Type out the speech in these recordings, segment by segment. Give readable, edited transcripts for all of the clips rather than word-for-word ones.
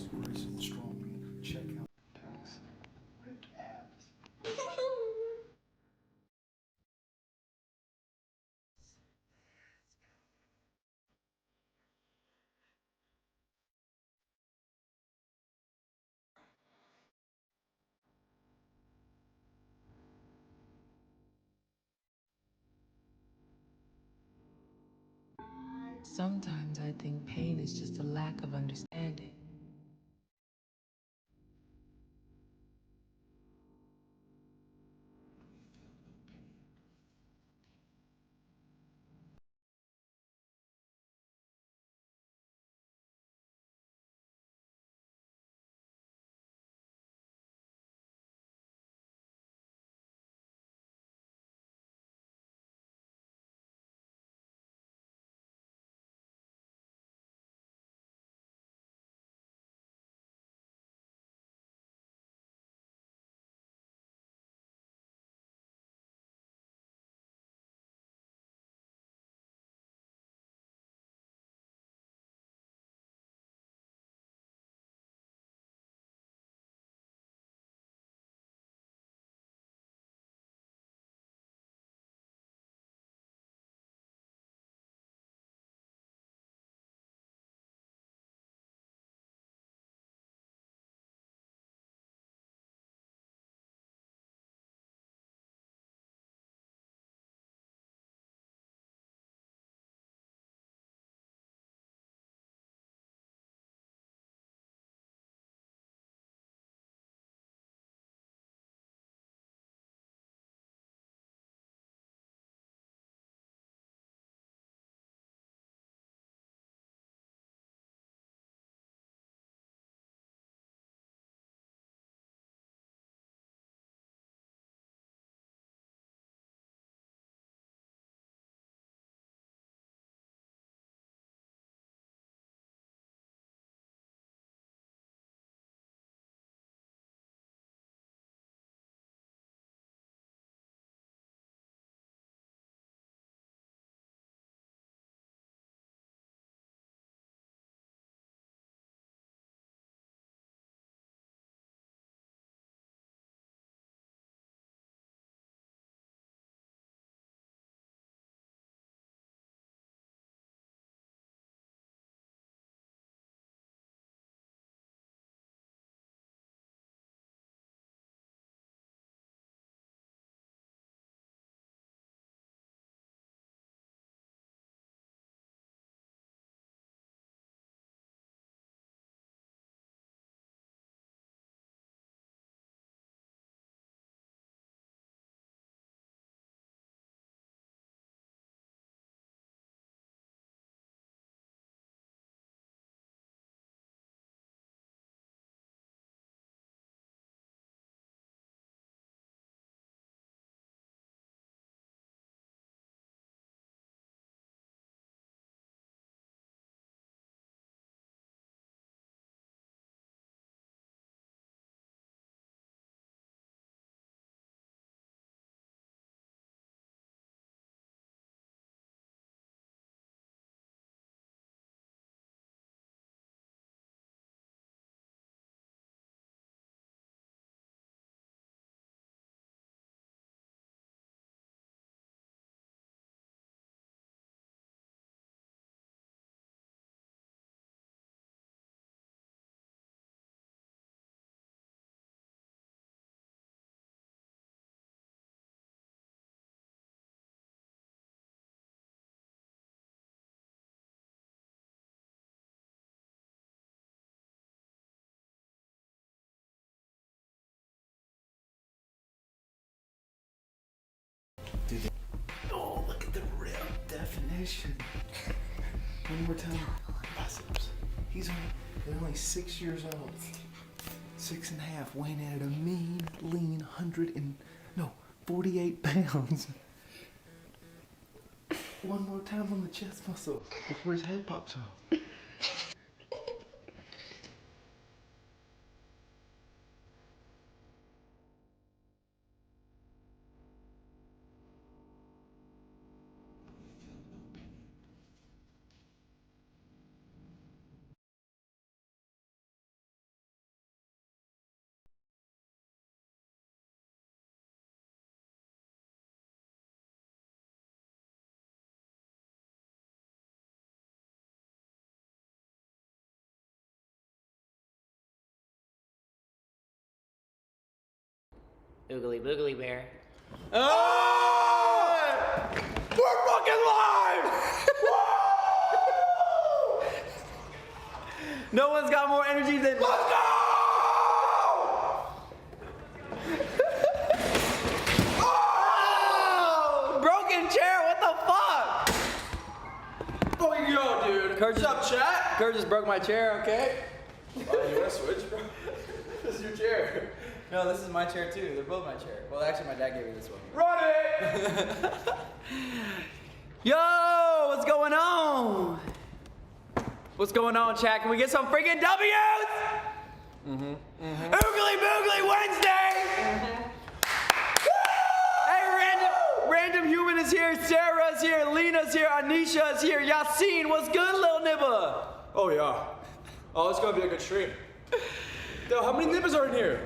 Grace and strong. Check out ripped abs. Sometimes I think pain is just a lack of understanding. Dude, oh, look at the real definition. One more time. Biceps. He's only 6 years old. 6.5, weighing in at a mean, lean 48 pounds. One more time on the chest muscle before his head pops off. Oogly boogly bear. Oh! We're fucking live! No one's got more energy than. Let's go! Oh! Broken chair, what the fuck? Oh, yo, dude. Kurt What's up, chat? Kurt just broke my chair, okay? Oh, you wanna switch, bro? This is your chair. No, this is my chair too. They're both my chair. Well, actually, my dad gave me this one. Run it! Yo, what's going on? What's going on, chat? Can we get some freaking W's? Oogly Boogly Wednesday! Hey, random human is here. Sarah's here. Lena's here. Anisha is here. Yassine, what's good, little nibba? Oh, yeah. Oh, it's gonna be a good stream. Yo, how many nippers are in here?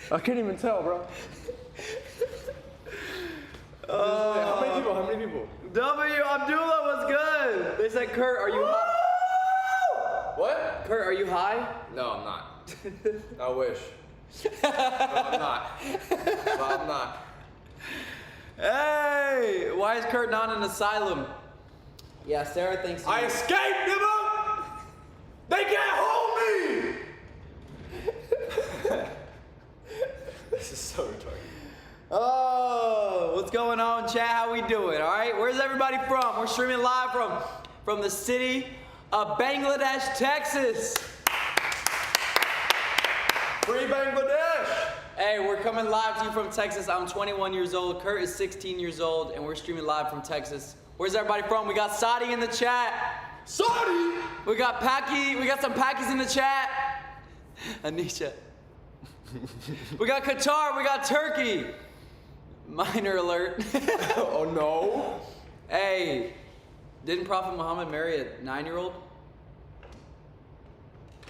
I can't even tell, bro. How many people? How many people? W. Abdullah, what's good? They said, Kurt, are you high? What? Kurt, are you high? No, I'm not. I wish. No, I'm not. No, I'm not. Hey, why is Kurt not in an asylum? Yeah, Sarah thinks. I escaped, nigga! They can't hold me! This is so retarded. Oh, what's going on, chat? How we doing? All right, where's everybody from? We're streaming live from the city of Bangladesh, Texas. Free Bangladesh! Hey, we're coming live to you from Texas. I'm 21 years old. Kurt is 16 years old, and we're streaming live from Texas. Where's everybody from? We got Saudi in the chat. Saudi! We got Paki. We got some Pakis in the chat. Anisha. We got Qatar. We got Turkey. Minor alert. Oh no. Hey, didn't Prophet Muhammad marry a 9-year-old?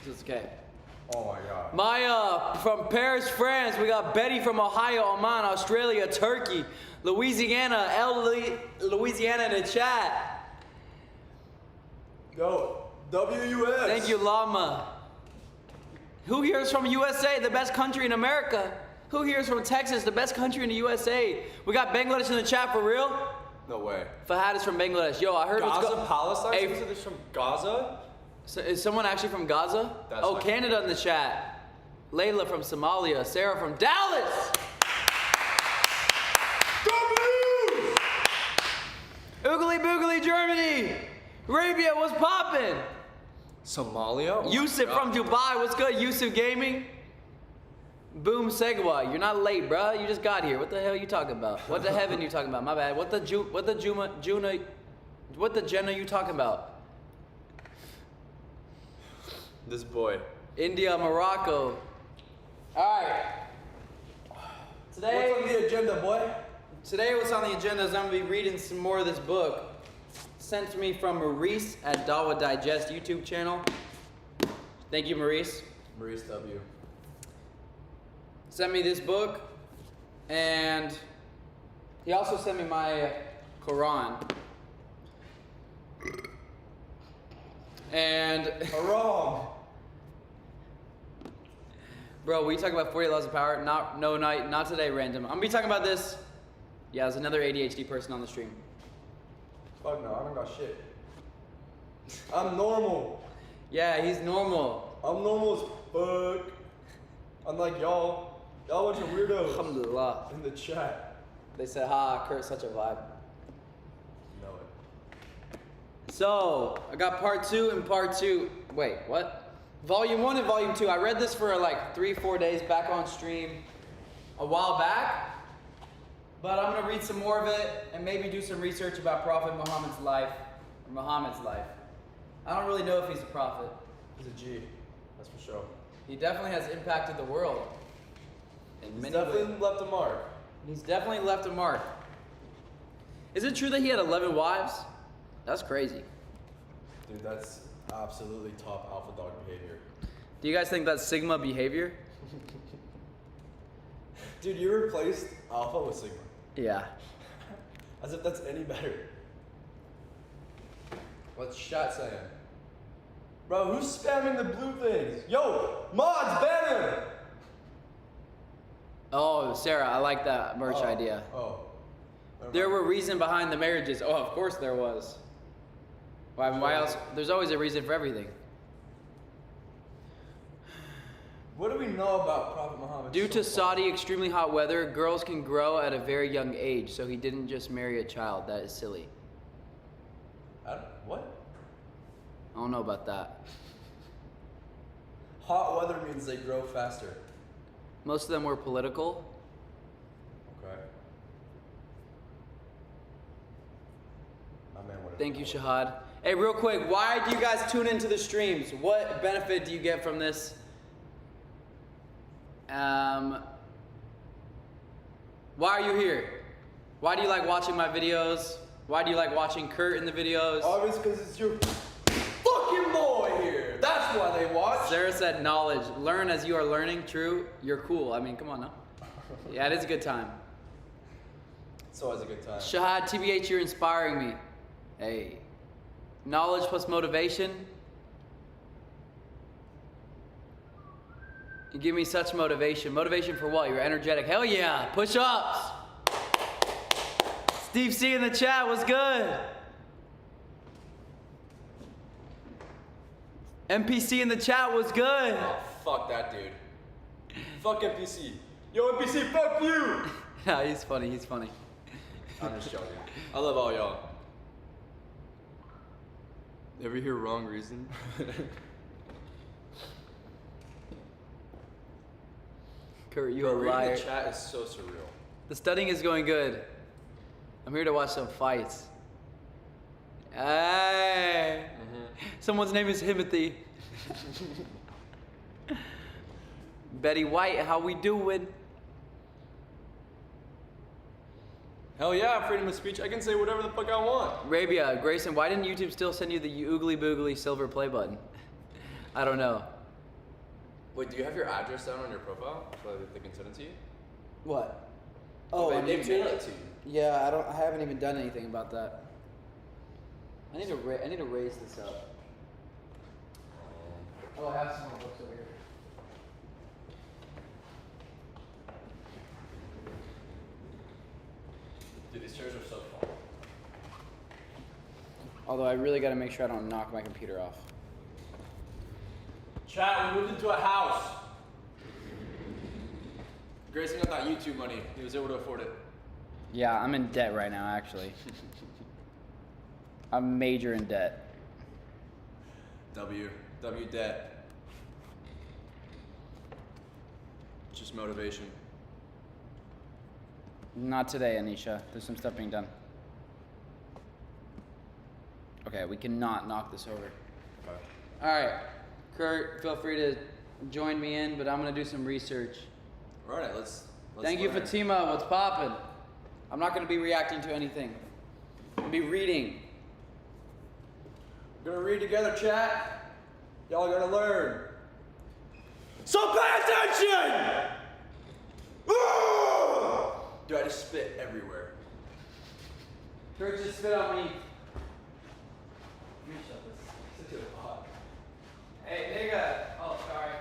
It's okay. Oh my god. Maya from Paris, France. We got Betty from Ohio, Oman, Australia, Turkey, Louisiana, Louisiana in the chat. Yo, WUS. Thank you, Llama. Who here is from USA, the best country in America? Who here is from Texas, the best country in the USA? We got Bangladesh in the chat for real? No way. Fahad is from Bangladesh. Yo, I heard Gaza, Palestine? Hey, Hey, this from Gaza? so is someone actually from Gaza? That's oh, my- Canada in the chat. Layla from Somalia. Sarah from Dallas. Oogly Boogly, Germany. Arabia, what's poppin'? Somalia? Oh Yusuf from Dubai, what's good? Yusuf Gaming. Boom Segwa, you're not late, bro. You just got here. What the hell you talking about? What the heaven you talking about? My bad. What the Jenna you talking about? This boy. India, Morocco. All right. Today, What's on the agenda, boy? Today what's on the agenda is I'm gonna be reading some more of this book. Sent to me from Maurice at Dawa Digest YouTube channel. Thank you, Maurice. Maurice W. Sent me this book, and he also sent me my Quran. And Haram. bro, we talk about 48 laws of power. Not today, random. I'm gonna be talking about this. Yeah, there's another ADHD person on the stream. Fuck no, I don't got shit. I'm normal. Yeah, he's normal. I'm normal as fuck. Unlike y'all. Y'all bunch of weirdos Alhamdulillah. in the chat. They said, ha, Kurt's such a vibe. You know it. So, I got part 2 and part 2. Wait, what? Volume 1 and volume 2. I read this for like 3-4 days back on stream a while back. But I'm going to read some more of it and maybe do some research about Prophet Muhammad's life. Or Muhammad's life. I don't really know if he's a prophet. He's a G. That's for sure. He definitely has impacted the world. In He's many definitely ways. left a mark. He's definitely left a mark. Is it true that he had 11 wives? That's crazy. Dude, that's absolutely top alpha dog behavior. Do you guys think that's Sigma behavior? Dude, you replaced alpha with sigma. Yeah. As if that's any better. What's chat saying? Bro, who's spamming the blue things? Yo, mods, banner! Oh, Sarah, I like that merch idea. Oh. There were reason behind the marriages. Oh, of course there was. Why else? There's always a reason for everything. What do we know about Prophet Muhammad? Due to Saudi extremely hot weather, girls can grow at a very young age, so he didn't just marry a child. That is silly. What? I don't know about that. Hot weather means they grow faster. Most of them were political. Okay. My man wanted Thank to you, know. Shahad. Hey, real quick, why do you guys tune into the streams? What benefit do you get from this? Why are you here? Why do you like watching my videos? Why do you like watching Kurt in the videos? Obviously, because it's your fucking boy here. That's why they watch. Sarah said knowledge. Learn as you are learning. True. You're cool. I mean, come on now. Yeah, it is a good time. It's always a good time. Shahad, TBH, you're inspiring me. Hey. Knowledge plus motivation. You give me such motivation. Motivation for what? You're energetic. Hell yeah. Push-ups. Steve C in the chat. What's good? NPC in the chat. What's good? Oh, fuck that dude. Fuck NPC. Yo, NPC, fuck you! Nah, he's funny. He's funny. I'm just joking. I love all y'all. Ever hear wrong reason? Kurt, you Bro, a reading liar. the chat is so surreal. The studying is going good. I'm here to watch some fights. Hey. Someone's name is Himothy. Betty White, how we doing? Hell yeah, freedom of speech. I can say whatever the fuck I want. Arabia, Grayson, why didn't YouTube still send you the oogly boogly silver play button? I don't know. Wait, do you have your address down on your profile so that they can send it to you? What? Oh, I they need mail it to you. Yeah, I haven't even done anything about that. I need to raise this up. Oh, I have some more books over here. Dude, these chairs are so fun. Although I really got to make sure I don't knock my computer off. Chat, we moved into a house. Grayson got that YouTube money. He was able to afford it. Yeah, I'm in debt right now, actually. I'm major in debt. W debt. Just motivation. Not today, Anisha. There's some stuff being done. Okay, we cannot knock this over. Okay. All right, Kurt, feel free to join me in, but I'm gonna do some research. All right, let's Thank you, learn. Fatima. What's poppin'? I'm not gonna be reacting to anything. I'm gonna be reading. We're gonna read together, chat. Y'all gotta learn. So pay attention! Dude, I just spit everywhere. Kurt just spit on me. Let me shut this. Sit to a pot. Hey, nigga. Oh, sorry.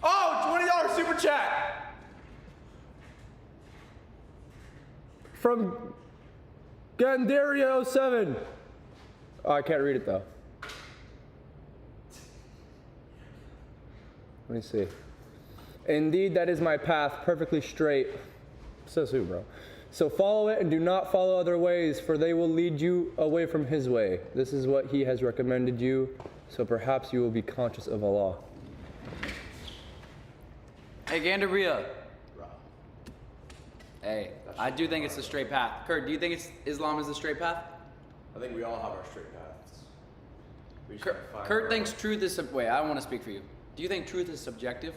Oh, $20 super chat from Gandaria07. Oh, I can't read it though. Let me see. Indeed, that is my path, perfectly straight. Says who, bro? So follow it and do not follow other ways, for they will lead you away from his way. This is what he has recommended you, so perhaps you will be conscious of Allah. Hey, Gandaria. Hey, I do think it's the straight path. Kurt, do you think Islam is the straight path? I think we all have our straight paths. We just gotta find Kurt our thinks own. truth is... Wait, I don't want to speak for you. Do you think truth is subjective?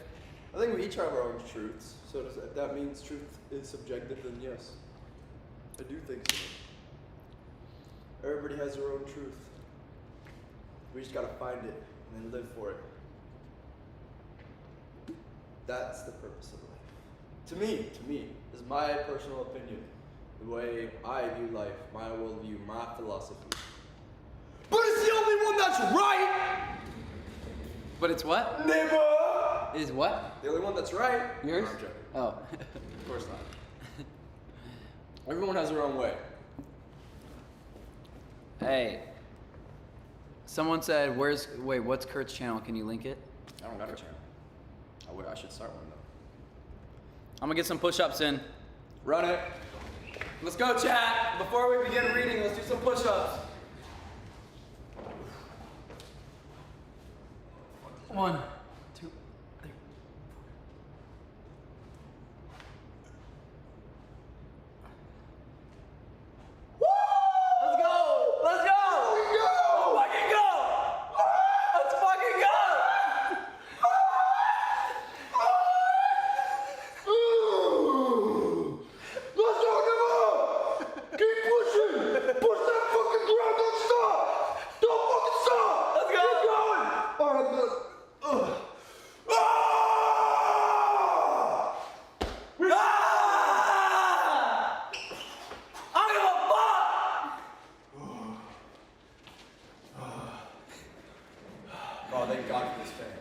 I think we each have our own truths. So if that means truth is subjective, then yes. I do think so. Everybody has their own truth. We just gotta find it and then live for it. That's the purpose of life. To me, is my personal opinion. The way I view life, my worldview, my philosophy. one that's right. But it's what? Neighbor. It is what? The only one that's right. Yours? No, I'm joking. Oh. Of course not. Everyone has their own way. Hey. Someone said, what's Kurt's channel? Can you link it? I don't got a channel. I should start one though. I'm gonna get some push-ups in. Run it. Let's go, chat. Before we begin reading, let's do some push-ups. 1, 2, 3. Woo! Let's go! Let's go! Let's fucking go! Let's fucking go! Let's go, neighbor. Keep pushing. Push that fucking ground. Don't stop. Don't fucking stop. Let's go! Keep going. All right, good. Ah! I don't give a fuck! Oh, thank God for this fan.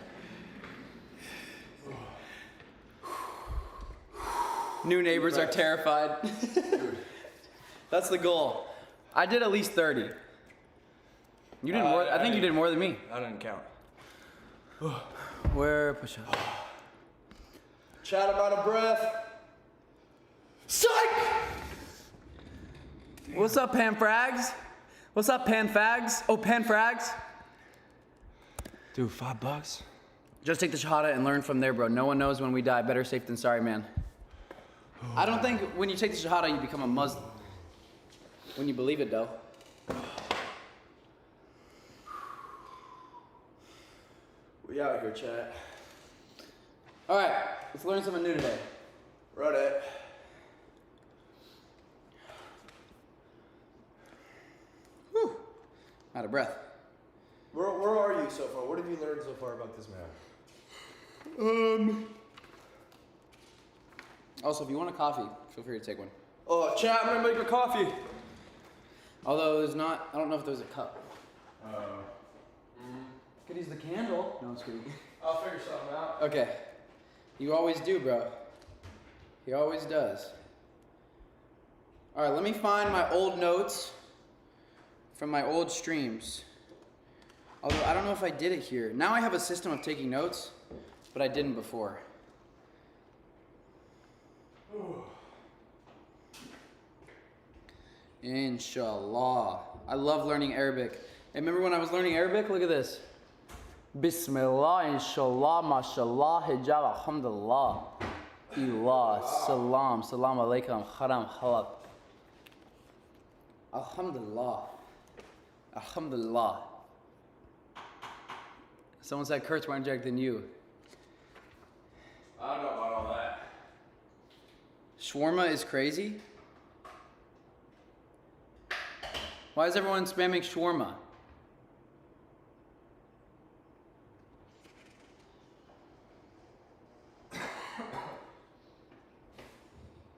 New neighbors are terrified. That's the goal. I did at least 30. You did more. I think you did more than me. I didn't count. Where push up? Chat, I'm out of breath. Psych! What's up, Pan Frags? What's up, Pan Fags? Oh, Pan Frags? Dude, $5? Just take the shahada and learn from there, bro. No one knows when we die. Better safe than sorry, man. I don't think when you take the shahada, you become a Muslim. When you believe it, though. We out here, chat. All right, let's learn something new today. Run it. Whew. Out of breath. Where are you so far? What have you learned so far about this man? Also, if you want a coffee, feel free to take one. Oh, chat, I'm gonna make a coffee. Although there's not, I don't know if there's a cup. Could use the candle. No, I'm just kidding. I'll figure something out. Okay. You always do, bro. He always does. All right, let me find my old notes from my old streams. Although I don't know if I did it here. Now I have a system of taking notes, but I didn't before. Inshallah. I love learning Arabic. Hey, remember when I was learning Arabic? Look at this. Bismillah, inshallah, mashallah, hijab, alhamdulillah. Ilah, salam, salam alaikum, haram, halak. Alhamdulillah. Alhamdulillah. Someone said Kurt's more energetic than you. I don't know about all that. Shawarma is crazy? Why is everyone spamming shawarma?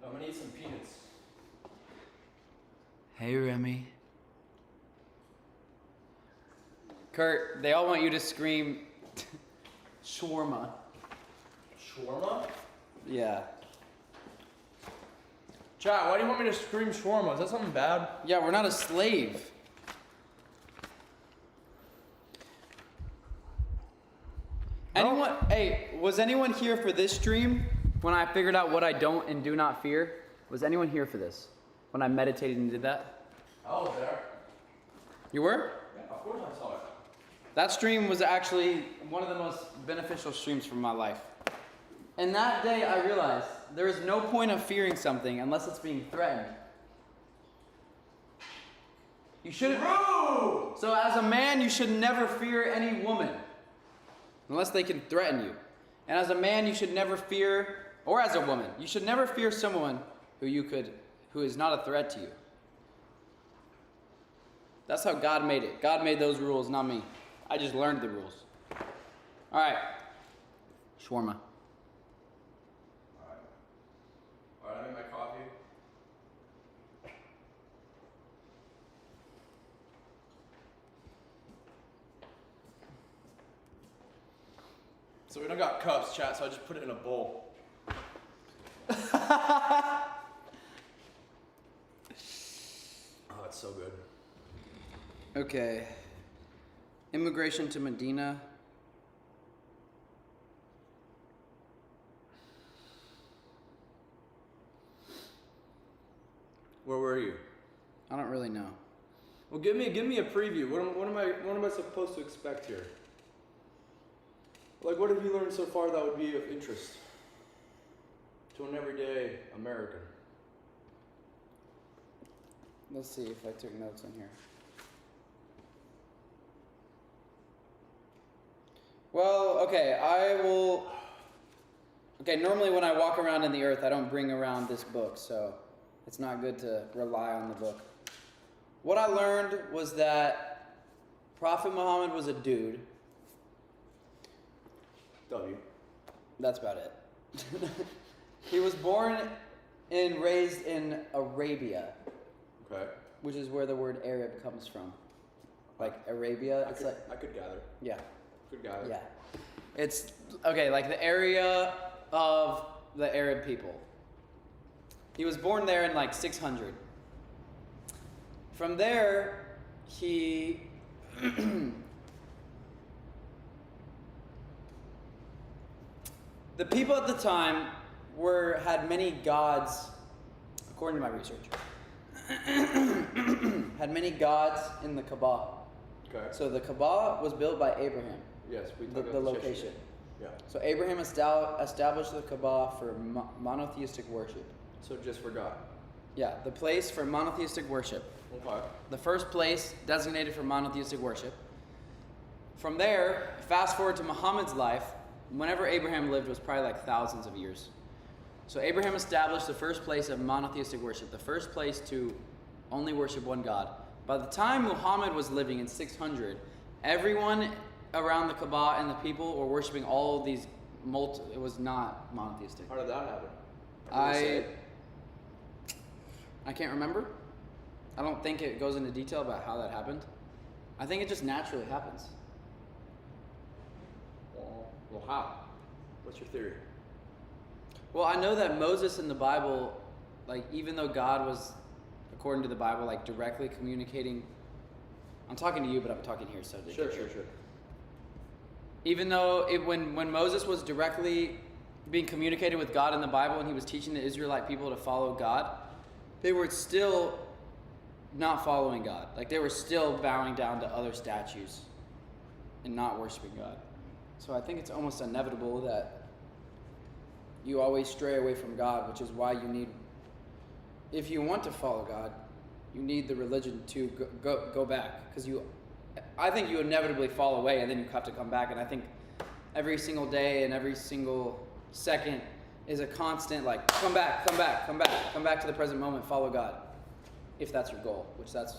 I'm gonna eat some peanuts. Hey, Remy. Kurt, they all want you to scream shawarma. Shawarma? Yeah. Chat, why do you want me to scream shawarma? Is that something bad? Yeah, we're not a slave. Anyone, hey, was anyone here for this stream when I figured out what I don't and do not fear? Was anyone here for this? When I meditated and did that? I was there. You were? Yeah, of course I saw it. That stream was actually one of the most beneficial streams for my life. And that day I realized there is no point of fearing something unless it's being threatened. You shouldn't. So as a man, you should never fear any woman unless they can threaten you. And as a man, you should never fear, or as a woman, you should never fear someone who is not a threat to you. That's how God made it. God made those rules, not me. I just learned the rules. All right. Shawarma. Alright, I made my coffee. So we don't got cups, chat, so I just put it in a bowl. Oh, it's so good. Okay. Immigration to Medina. Where were you? I don't really know. Well, give me a preview. What am I supposed to expect here? Like, what have you learned so far that would be of interest to an everyday American? Let's see if I took notes in here. Well, okay, normally when I walk around in the earth, I don't bring around this book, so it's not good to rely on the book. What I learned was that Prophet Muhammad was a dude. W. That's about it. He was born and raised in Arabia. Okay. Which is where the word Arab comes from. Like Arabia, I could gather. Yeah. Could gather. Yeah. It's, okay, like the area of the Arab people. He was born there in like 600. From there, he... The people at the time had many gods, according to my research. Had many gods in the Kaaba. Okay. So the Kaaba was built by Abraham. Yes, we The talked about this location. yesterday. Yeah. So Abraham established the Kaaba for monotheistic worship. So just for God. Yeah, the place for monotheistic worship. Okay. The first place designated for monotheistic worship. From there, fast forward to Muhammad's life. Whenever Abraham lived was probably like thousands of years. So Abraham established the first place of monotheistic worship, the first place to only worship one God. By the time Muhammad was living in 600, everyone around the Kaaba and the people were worshiping all these it was not monotheistic. How did that happen? I can't remember. I don't think it goes into detail about how that happened. I think it just naturally happens. Well, how? What's your theory? Well, I know that Moses in the Bible, like, even though God was, according to the Bible, like, directly communicating. I'm talking to you, but I'm talking here, so Sure. Even though when Moses was directly being communicated with God in the Bible and he was teaching the Israelite people to follow God, they were still not following God. Like, they were still bowing down to other statues and not worshiping God. So I think it's almost inevitable that you always stray away from God, which is why you need, if you want to follow God, you need the religion to go back. Because I think you inevitably fall away and then you have to come back. And I think every single day and every single second is a constant, like, come back to the present moment, follow God. If that's your goal, which that's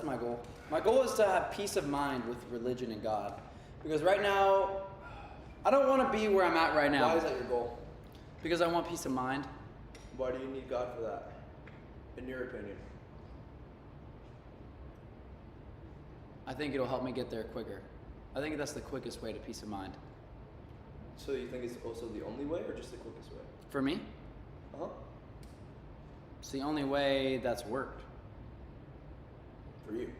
my goal. My goal is to have peace of mind with religion and God. Because right now, I don't want to be where I'm at right now. Why is that your goal? Because I want peace of mind. Why do you need God for that? In your opinion? I think it'll help me get there quicker. I think that's the quickest way to peace of mind. So you think it's also the only way or just the quickest way? For me, Uh-huh. it's the only way that's worked. For you?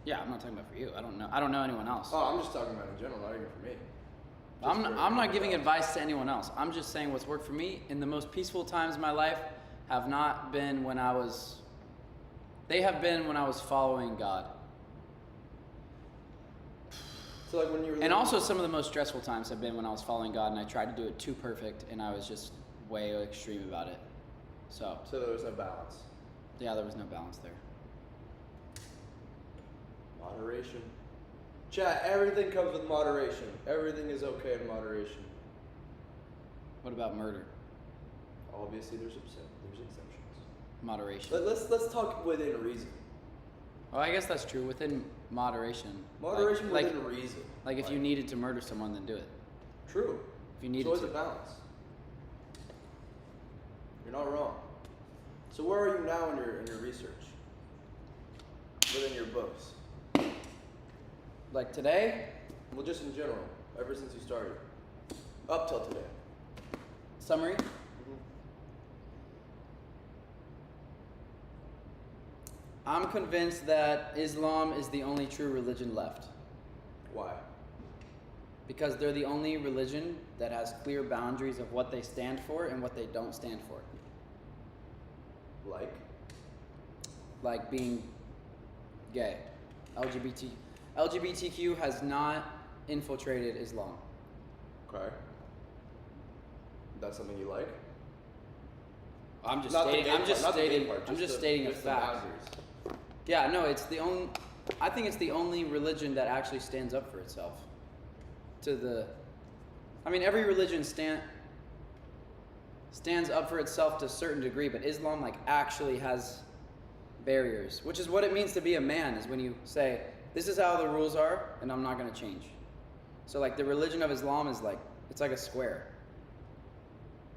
Yeah, I'm not talking about for you. I don't know anyone else. Oh, I'm just talking about in general, not even for me. I'm not giving advice to anyone else. I'm just saying what's worked for me. In the most peaceful times of my life have not been when I was following God. So like when you were And also some of the most stressful times have been when I was following God and I tried to do it too perfect and I was just way extreme about it. So there was no balance. yeah, there was no balance there. Moderation. Chat, everything comes with moderation. Everything is okay in moderation. What about murder? Obviously there's exceptions. Moderation. Let's talk within reason. Well, I guess that's true. Within moderation. Moderation like, within reason. Like if you needed to murder someone, then do it. True. If you needed so it's to. a balance. You're not wrong. So where are you now in your research? Within your books? Like today, Well, just in general, ever since you started, up till today. Summary? I'm convinced that Islam is the only true religion left. Why? Because they're the only religion that has clear boundaries of what they stand for and what they don't stand for. Like being gay. LGBTQ has not infiltrated Islam. Okay. That's something you like? I'm just Not the stating. gay I'm part, just not the gay stating. part, I'm just just the- stating a just the fact. boundaries. Yeah, no, it's the only. I think it's the only religion that actually stands up for itself. I mean, every religion stands up for itself to a certain degree, but Islam like actually has barriers, which is what it means to be a man. Is when you say, "This is how the rules are, and I'm not going to change." So like the religion of Islam is like it's like a square.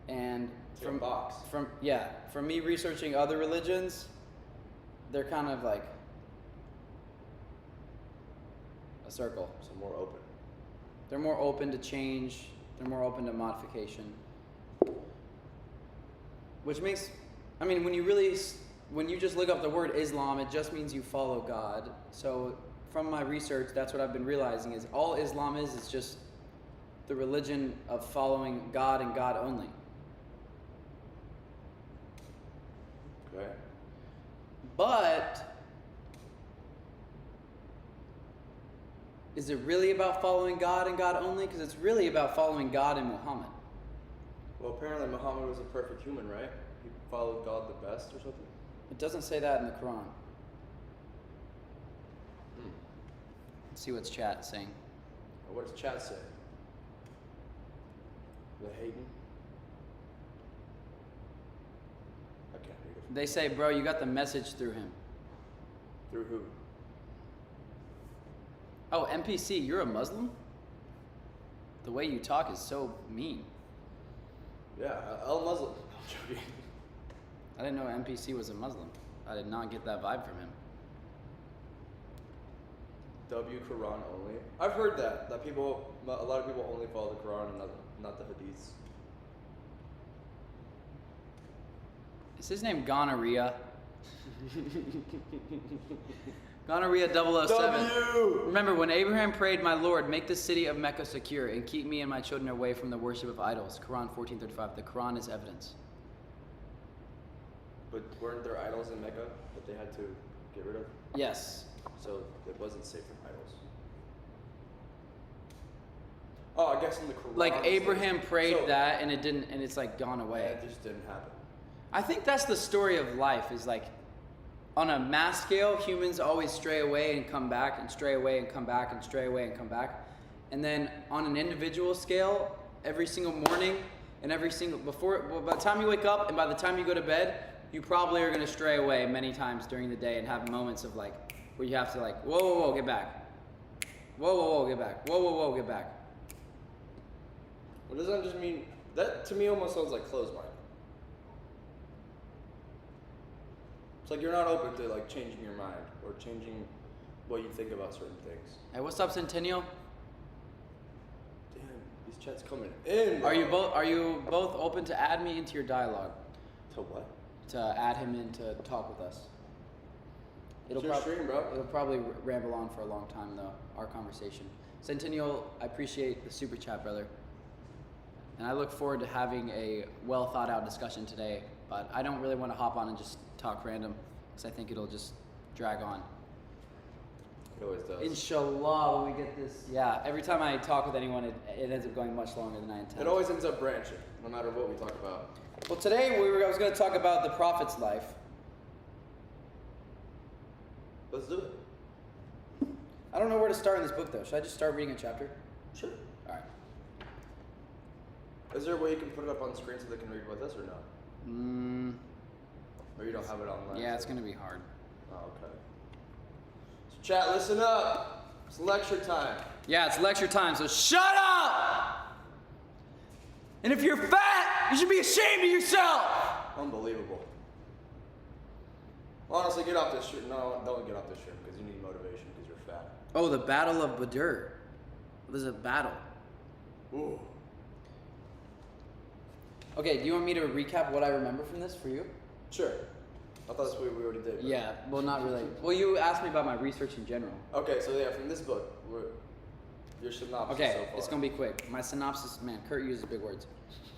And It's like a box. from me researching other religions, they're kind of like a circle. So more open. They're more open to change. They're more open to modification. Which makes, I mean, when you just look up the word Islam, it just means you follow God. So from my research, that's what I've been realizing is all Islam is just the religion of following God and God only. Okay. But is it really about following God and God only? Because it's really about following God and Muhammad. Well, apparently Muhammad was a perfect human, right? He followed God the best or something? It doesn't say that in the Quran. Let's see what's chat saying. What does chat say? The hating? I can't read it. They say, bro, you got the message through him. Through who? Oh, NPC, you're a Muslim? The way you talk is so mean. Yeah, Muslim. I'm joking. I didn't know NPC was a Muslim. I did not get that vibe from him. W Quran only. I've heard that a lot of people only follow the Quran and not the Hadiths. Is his name Gonorrhea? Gonorrhea 007. W! Remember, when Abraham prayed, "My Lord, make the city of Mecca secure and keep me and my children away from the worship of idols." Quran 14:35. The Quran is evidence. But weren't there idols in Mecca that they had to get rid of? Yes. So it wasn't safe from idols. Oh, I guess in the Quran. Like Abraham it says- prayed so- that and it didn't, and it's like gone Yeah, away. it just didn't happen. I think that's the story of life. Is like, on a mass scale, humans always stray away and come back, and stray away and come back, and stray away and come back. And then on an individual scale, every single morning and by the time you wake up and by the time you go to bed, you probably are going to stray away many times during the day and have moments of like where you have to like, whoa, get back. Whoa, get back. Whoa, get back. Well, doesn't that just mean that to me almost sounds like closed mind? It's like you're not open to like changing your mind or changing what you think about certain things. Hey, what's up, Centennial? Damn, these chats coming in. Are you both open to add me into your dialogue? To what? To add him in to talk with us. It's your stream, bro. It'll probably ramble on for a long time, though, our conversation. Centennial, I appreciate the super chat, brother. And I look forward to having a well thought out discussion today, but I don't really want to hop on and just talk random, because I think it'll just drag on. It always does. Inshallah, when we get this, yeah, every time I talk with anyone, it ends up going much longer than I intend. It always ends up branching, no matter what we talk about. Well, today I was going to talk about the Prophet's life. Let's do it. I don't know where to start in this book, though. Should I just start reading a chapter? Sure. All right. Is there a way you can put it up on screen so they can read with us or no? Or you don't have it online? Yeah, it's going to be hard. Oh, okay. So chat, listen up. It's lecture time. Yeah, it's lecture time, so shut up! And if you're fat, you should be ashamed of yourself! Unbelievable. Honestly, get off this shirt. No, don't get off this shirt because you need motivation because you're fat. Oh, the Battle of Badr. There's a battle. Ooh. Okay, do you want me to recap what I remember from this for you? Sure. I thought that's what we already did. but- Yeah, well, not really. Well, you asked me about my research in general. Okay, so yeah, from this book, your synopsis Okay, so far. it's gonna be quick. My synopsis, man, Kurt uses big words.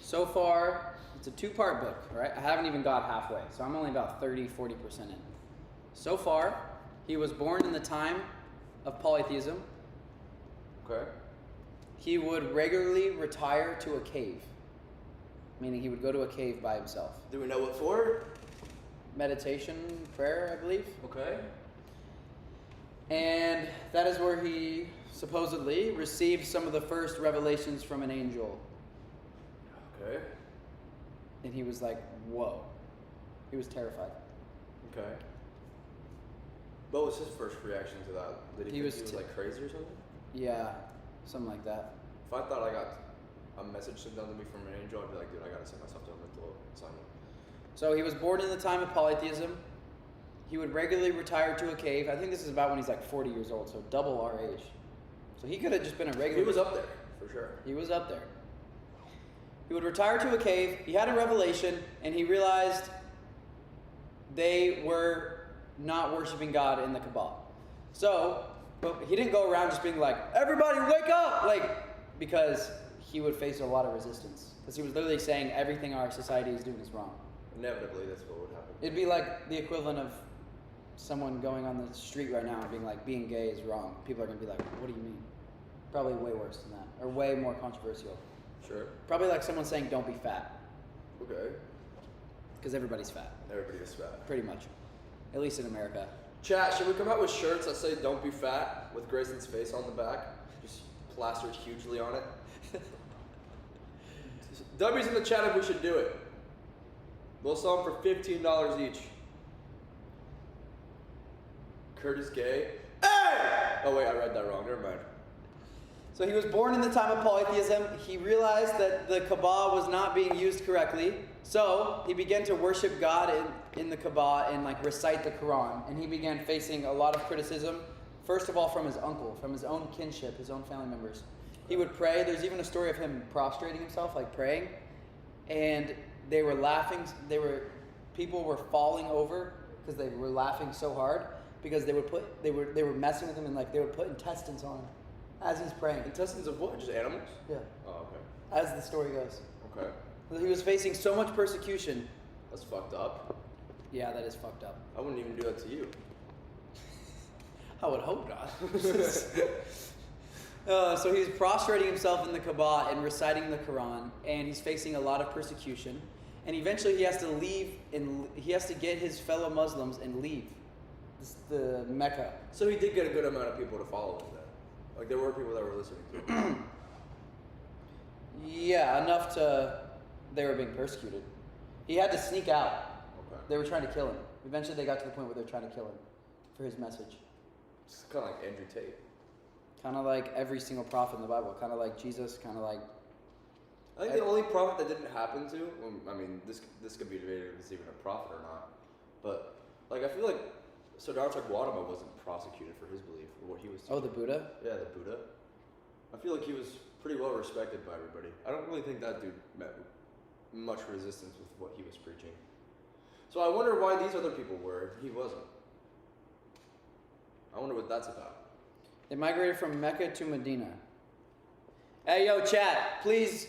So far, it's a 2-part book, right? I haven't even got halfway, so I'm only about 40% in. So far, he was born in the time of polytheism. Okay. He would regularly retire to a cave, meaning he would go to a cave by himself. Do we know what for? Meditation, prayer, I believe. Okay. And that is where he supposedly received some of the first revelations from an angel. Okay. And he was like, whoa. He was terrified. Okay. What was his first reaction to that? Did he, He think was he was t- like crazy or something? Yeah, something like that. If I thought I got a message sent down to me from an angel, I'd be like, dude, I gotta send myself to a mental assignment. So he was born in the time of polytheism. He would regularly retire to a cave. I think this is about when he's like 40 years old, so double our age. So he could have just been a regular. He was up there, for sure. He was up there. He would retire to a cave. He had a revelation, and he realized they were not worshiping God in the Kaaba. So, but he didn't go around just being like, everybody wake up! Because he would face a lot of resistance. Because he was literally saying everything our society is doing is wrong. Inevitably, that's what would happen. It'd be like the equivalent of someone going on the street right now and being like, being gay is wrong. People are going to be like, what do you mean? Probably way worse than that. Or way more controversial. Sure. Probably like someone saying, don't be fat. Okay. Because everybody's fat. Everybody is fat. Pretty much. At least in America. Chat, should we come out with shirts that say "Don't be fat" with Grayson's face on the back, just plastered hugely on it? W's in the chat if we should do it. We'll sell them for $15 each. Kurt is gay. Hey! Oh wait, I read that wrong. Never mind. So he was born in the time of polytheism. He realized that the Kaaba was not being used correctly. So he began to worship God in the Kaaba and like recite the Quran. And he began facing a lot of criticism. First of all, from his uncle, from his own kinship, his own family members. He would pray. There's even a story of him prostrating himself, like praying. And they were laughing. People were falling over because they were laughing so hard because they were messing with him and like they would put intestines on him as he's praying. Intestines of what? Just animals? Yeah. Oh, okay. As the story goes. Okay. He was facing so much persecution. That's fucked up. Yeah, that is fucked up. I wouldn't even do that to you. I would hope not. So he's prostrating himself in the Kaaba and reciting the Quran, and he's facing a lot of persecution. And eventually he has to leave, and he has to get his fellow Muslims and leave the Mecca. So he did get a good amount of people to follow him then. Like there were people that were listening to him. Yeah, enough to... They were being persecuted. He had to sneak out. Okay. They were trying to kill him. Eventually they got to the point where they're trying to kill him for his message. It's kind of like Andrew Tate. Kind of like every single prophet in the Bible. Kind of like Jesus, kind of like... I think the only prophet that didn't happen to, I mean, this could be debated if it's even a prophet or not, but like I feel like Siddhartha Gautama wasn't prosecuted for his belief or what he was teaching. Oh, the Buddha? Yeah, the Buddha. I feel like he was pretty well respected by everybody. I don't really think that dude met much resistance with what he was preaching. So I wonder why these other people were, he wasn't. I wonder what that's about. They migrated from Mecca to Medina. Hey, yo, chat, please.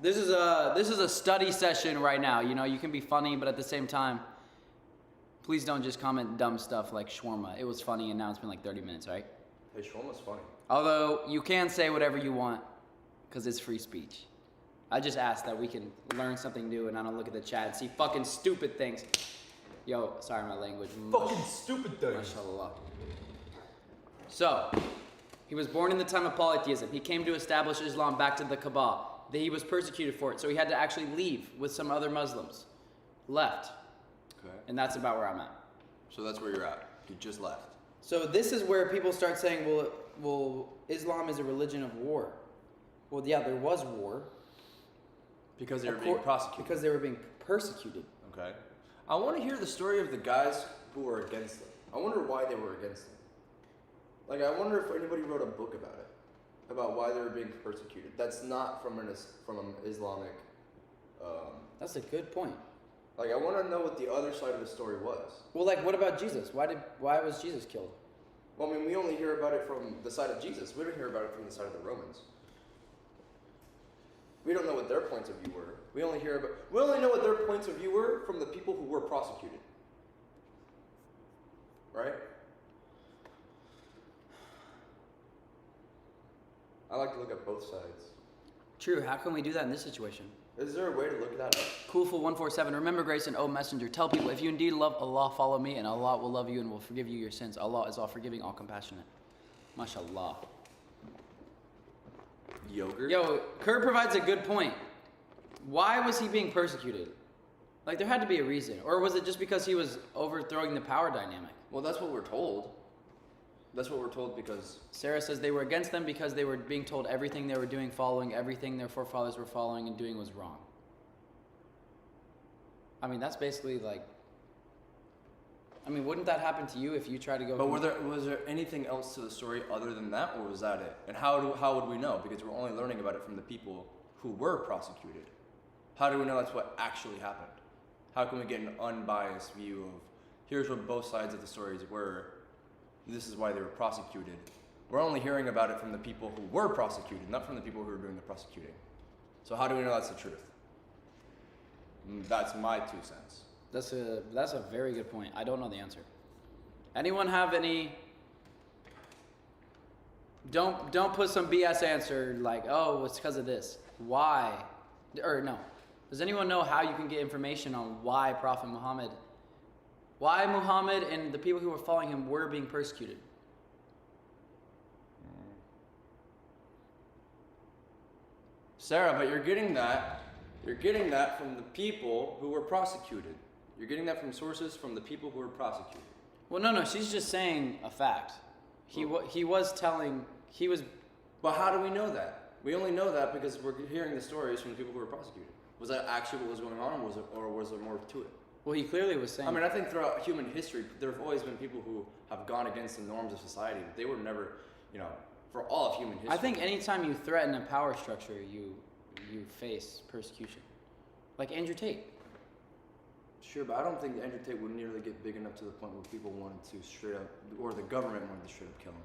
This is a study session right now. You know, you can be funny, but at the same time, please don't just comment dumb stuff like shawarma. It was funny, and now it's been like 30 minutes, right? Hey, shawarma's funny. Although, you can say whatever you want, because it's free speech. I just ask that we can learn something new, and I don't look at the chat and see fucking stupid things. Yo, sorry my language. Fucking stupid things. Mashallah. So, he was born in the time of polytheism. He came to establish Islam back to the Kaaba. He was persecuted for it, so he had to actually leave with some other Muslims. Left. Okay. And that's about where I'm at. So that's where you're at. You just left. So this is where people start saying, well, Islam is a religion of war. Well, yeah, there was war. Because they were being prosecuted. Because they were being persecuted. Okay. I want to hear the story of the guys who were against them. I wonder why they were against them. Like, I wonder if anybody wrote a book about it. about why they were being persecuted. That's not from an Islamic. That's a good point. Like, I want to know what the other side of the story was. Well, like, what about Jesus? Why was Jesus killed? Well, I mean, we only hear about it from the side of Jesus. We don't hear about it from the side of the Romans. We don't know what their points of view were. We only know what their points of view were from the people who were prosecuted. Right? I like to look at both sides. True. How can we do that in this situation? Is there a way to look that up? Coolful147. Remember, Grayson, O Messenger, tell people, if you indeed love Allah, follow me, and Allah will love you and will forgive you your sins. Allah is all forgiving, all compassionate. MashaAllah. Yogurt? Yo, Kurt provides a good point. Why was he being persecuted? Like, there had to be a reason. Or was it just because he was overthrowing the power dynamic? Well, that's what we're told. That's what we're told because... Sarah says they were against them because they were being told everything they were doing, following everything their forefathers were following and doing was wrong. I mean, that's basically like... I mean, wouldn't that happen to you if you tried to go... But was there anything else to the story other than that, or was that it? And how would we know? Because we're only learning about it from the people who were prosecuted. How do we know that's what actually happened? How can we get an unbiased view of, here's what both sides of the stories were, this is why they were prosecuted. We're only hearing about it from the people who were prosecuted, not from the people who were doing the prosecuting. So how do we know that's the truth? That's my 2 cents. That's a very good point. I don't know the answer. Anyone have any... Don't put some BS answer like, oh, it's because of this. Why? Or no. Does anyone know how you can get information on why Muhammad and the people who were following him were being persecuted? Sarah, but you're getting that from the people who were prosecuted. You're getting that from sources from the people who were prosecuted. Well, no, she's just saying a fact. He was. But how do we know that? We only know that because we're hearing the stories from the people who were prosecuted. Was that actually what was going on, or was there more to it? Well, he clearly was saying... I mean, I think throughout human history, there have always been people who have gone against the norms of society, but they were never, for all of human history. I think anytime you threaten a power structure, you face persecution. Like Andrew Tate. Sure, but I don't think Andrew Tate would nearly get big enough to the point where people wanted to straight up, or the government wanted to straight up kill him.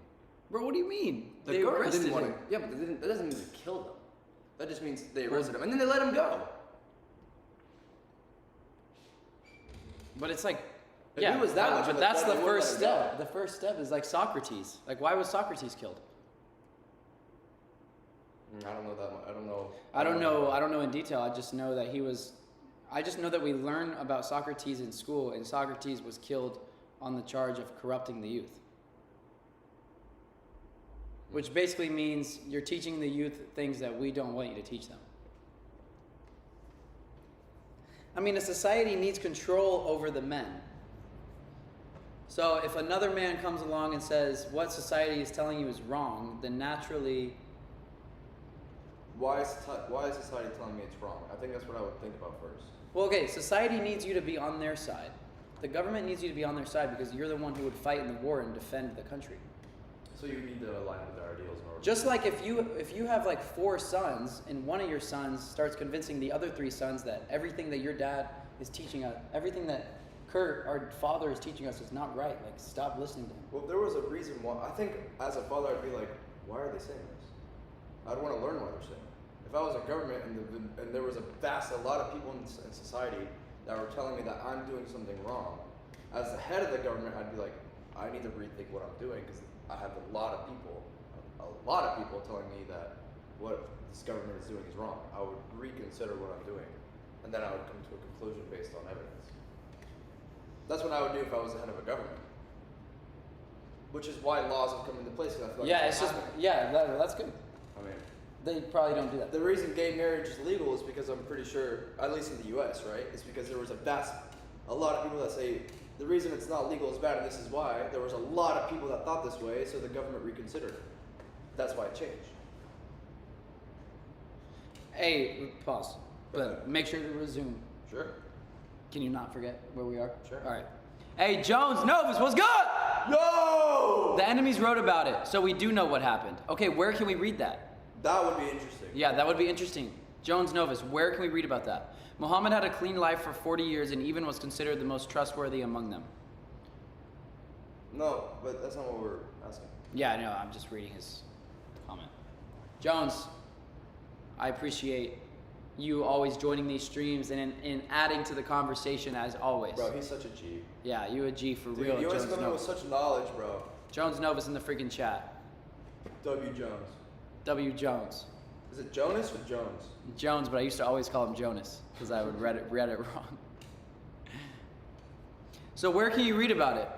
Bro, what do you mean? The government didn't want to... Yeah, but that doesn't mean they killed him. That just means they arrested him, and then they let him go. But it's like, if it was that much, but that's the first step. The first step is like Socrates. Like, why was Socrates killed? I don't know that much. I don't know in detail. I just know that we learn about Socrates in school, and Socrates was killed on the charge of corrupting the youth. Which basically means you're teaching the youth things that we don't want you to teach them. I mean, a society needs control over the men. So if another man comes along and says what society is telling you is wrong, then naturally... Why is society telling me it's wrong? I think that's what I would think about first. Well, okay, society needs you to be on their side. The government needs you to be on their side because you're the one who would fight in the war and defend the country. So you need to align with their ideals in order. Just like if you have like 4 sons and one of your sons starts convincing the other 3 sons that everything that your dad is teaching us, everything that Kurt, our father, is teaching us is not right. Like, stop listening to him. Well, if there was a reason why, I think as a father I'd be like, why are they saying this? I'd want to learn why they're saying it. If I was a government and there was a lot of people in society that were telling me that I'm doing something wrong, as the head of the government, I'd be like, I need to rethink what I'm doing because I have a lot of people telling me that what this government is doing is wrong. I would reconsider what I'm doing, and then I would come to a conclusion based on evidence. That's what I would do if I was the head of a government. Which is why laws have come into place. I feel like that's good. I mean, they probably don't do that. The reason gay marriage is legal is because I'm pretty sure, at least in the U.S., right? It's because there was a lot of people that say the reason it's not legal is bad, and this is why. There was a lot of people that thought this way, so the government reconsidered it. That's why it changed. Hey, pause. But make sure to resume. Sure. Can you not forget where we are? Sure. All right. Hey, Jones Novus, what's good? Yo! The enemies wrote about it, so we do know what happened. Okay, where can we read that? That would be interesting. Yeah, that would be interesting. Jones Novus, where can we read about that? Muhammad had a clean life for 40 years and even was considered the most trustworthy among them. No, but that's not what we're asking. Yeah, I know, I'm just reading his comment. Jones, I appreciate you always joining these streams and in adding to the conversation as always. Bro, he's such a G. Yeah, you a G for Dude, real. you always Jones come in with Novus. such knowledge, bro. Jones Novus in the freaking chat. W. Jones. W. Jones. Is it Jonas or Jones? Jones, but I used to always call him Jonas because I would read it wrong. So where can you read about it?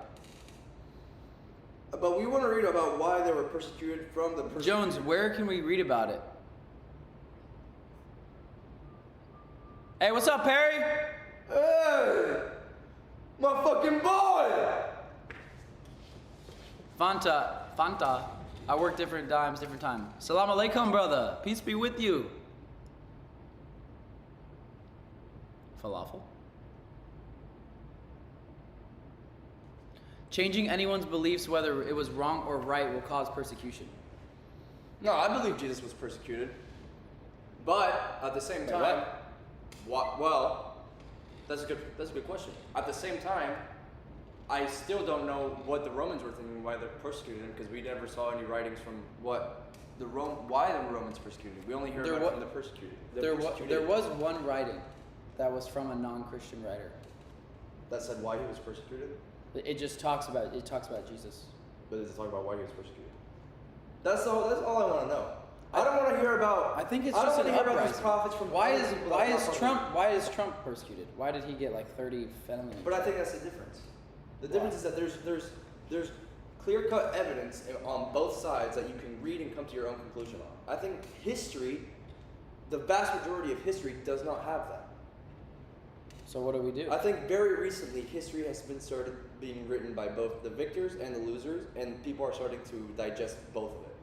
But we want to read about why they were persecuted from the persecution. Jones, where can we read about it? Hey, what's up, Perry? Hey! My fucking boy! Fanta. I work different times, different time. Salam alaikum, brother. Peace be with you. Falafel. Changing anyone's beliefs, whether it was wrong or right, will cause persecution. No, I believe Jesus was persecuted. But at the same time, well, that's a good question. At the same time, I still don't know what the Romans were thinking, why they're persecuting him, because we never saw any writings from why the Romans persecuted him. We only hear about it from the persecuted. There was one writing that was from a non-Christian writer. That said why he was persecuted, It just talks about Jesus. but does it talk about why he was persecuted? That's all I want to know. I don't want to hear about. I think it's I just don't an want to hear about uprising. these prophets from. Why is Trump persecuted? Why did he get like 30 felonies? But I think that's the difference. The difference is that there's clear-cut evidence on both sides that you can read and come to your own conclusion on. I think history, the vast majority of history, does not have that. So what do we do? I think very recently history has been started being written by both the victors and the losers, and people are starting to digest both of it.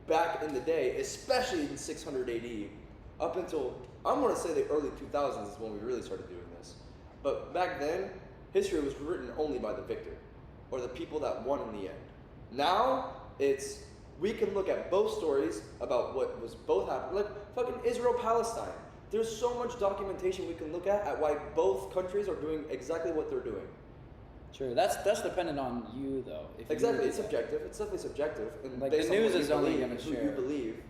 Back in the day, especially in 600 AD, up until I'm going to say the early 2000s is when we really started doing this. But back then, history was written only by the victor, or the people that won in the end. Now, we can look at both stories about what was both happening, like fucking Israel-Palestine. There's so much documentation we can look at why both countries are doing exactly what they're doing. True. That's dependent on you though. If Exactly, you it's subjective. It's definitely subjective. And Like, based the on news what is you only believe, gonna who share. you believe.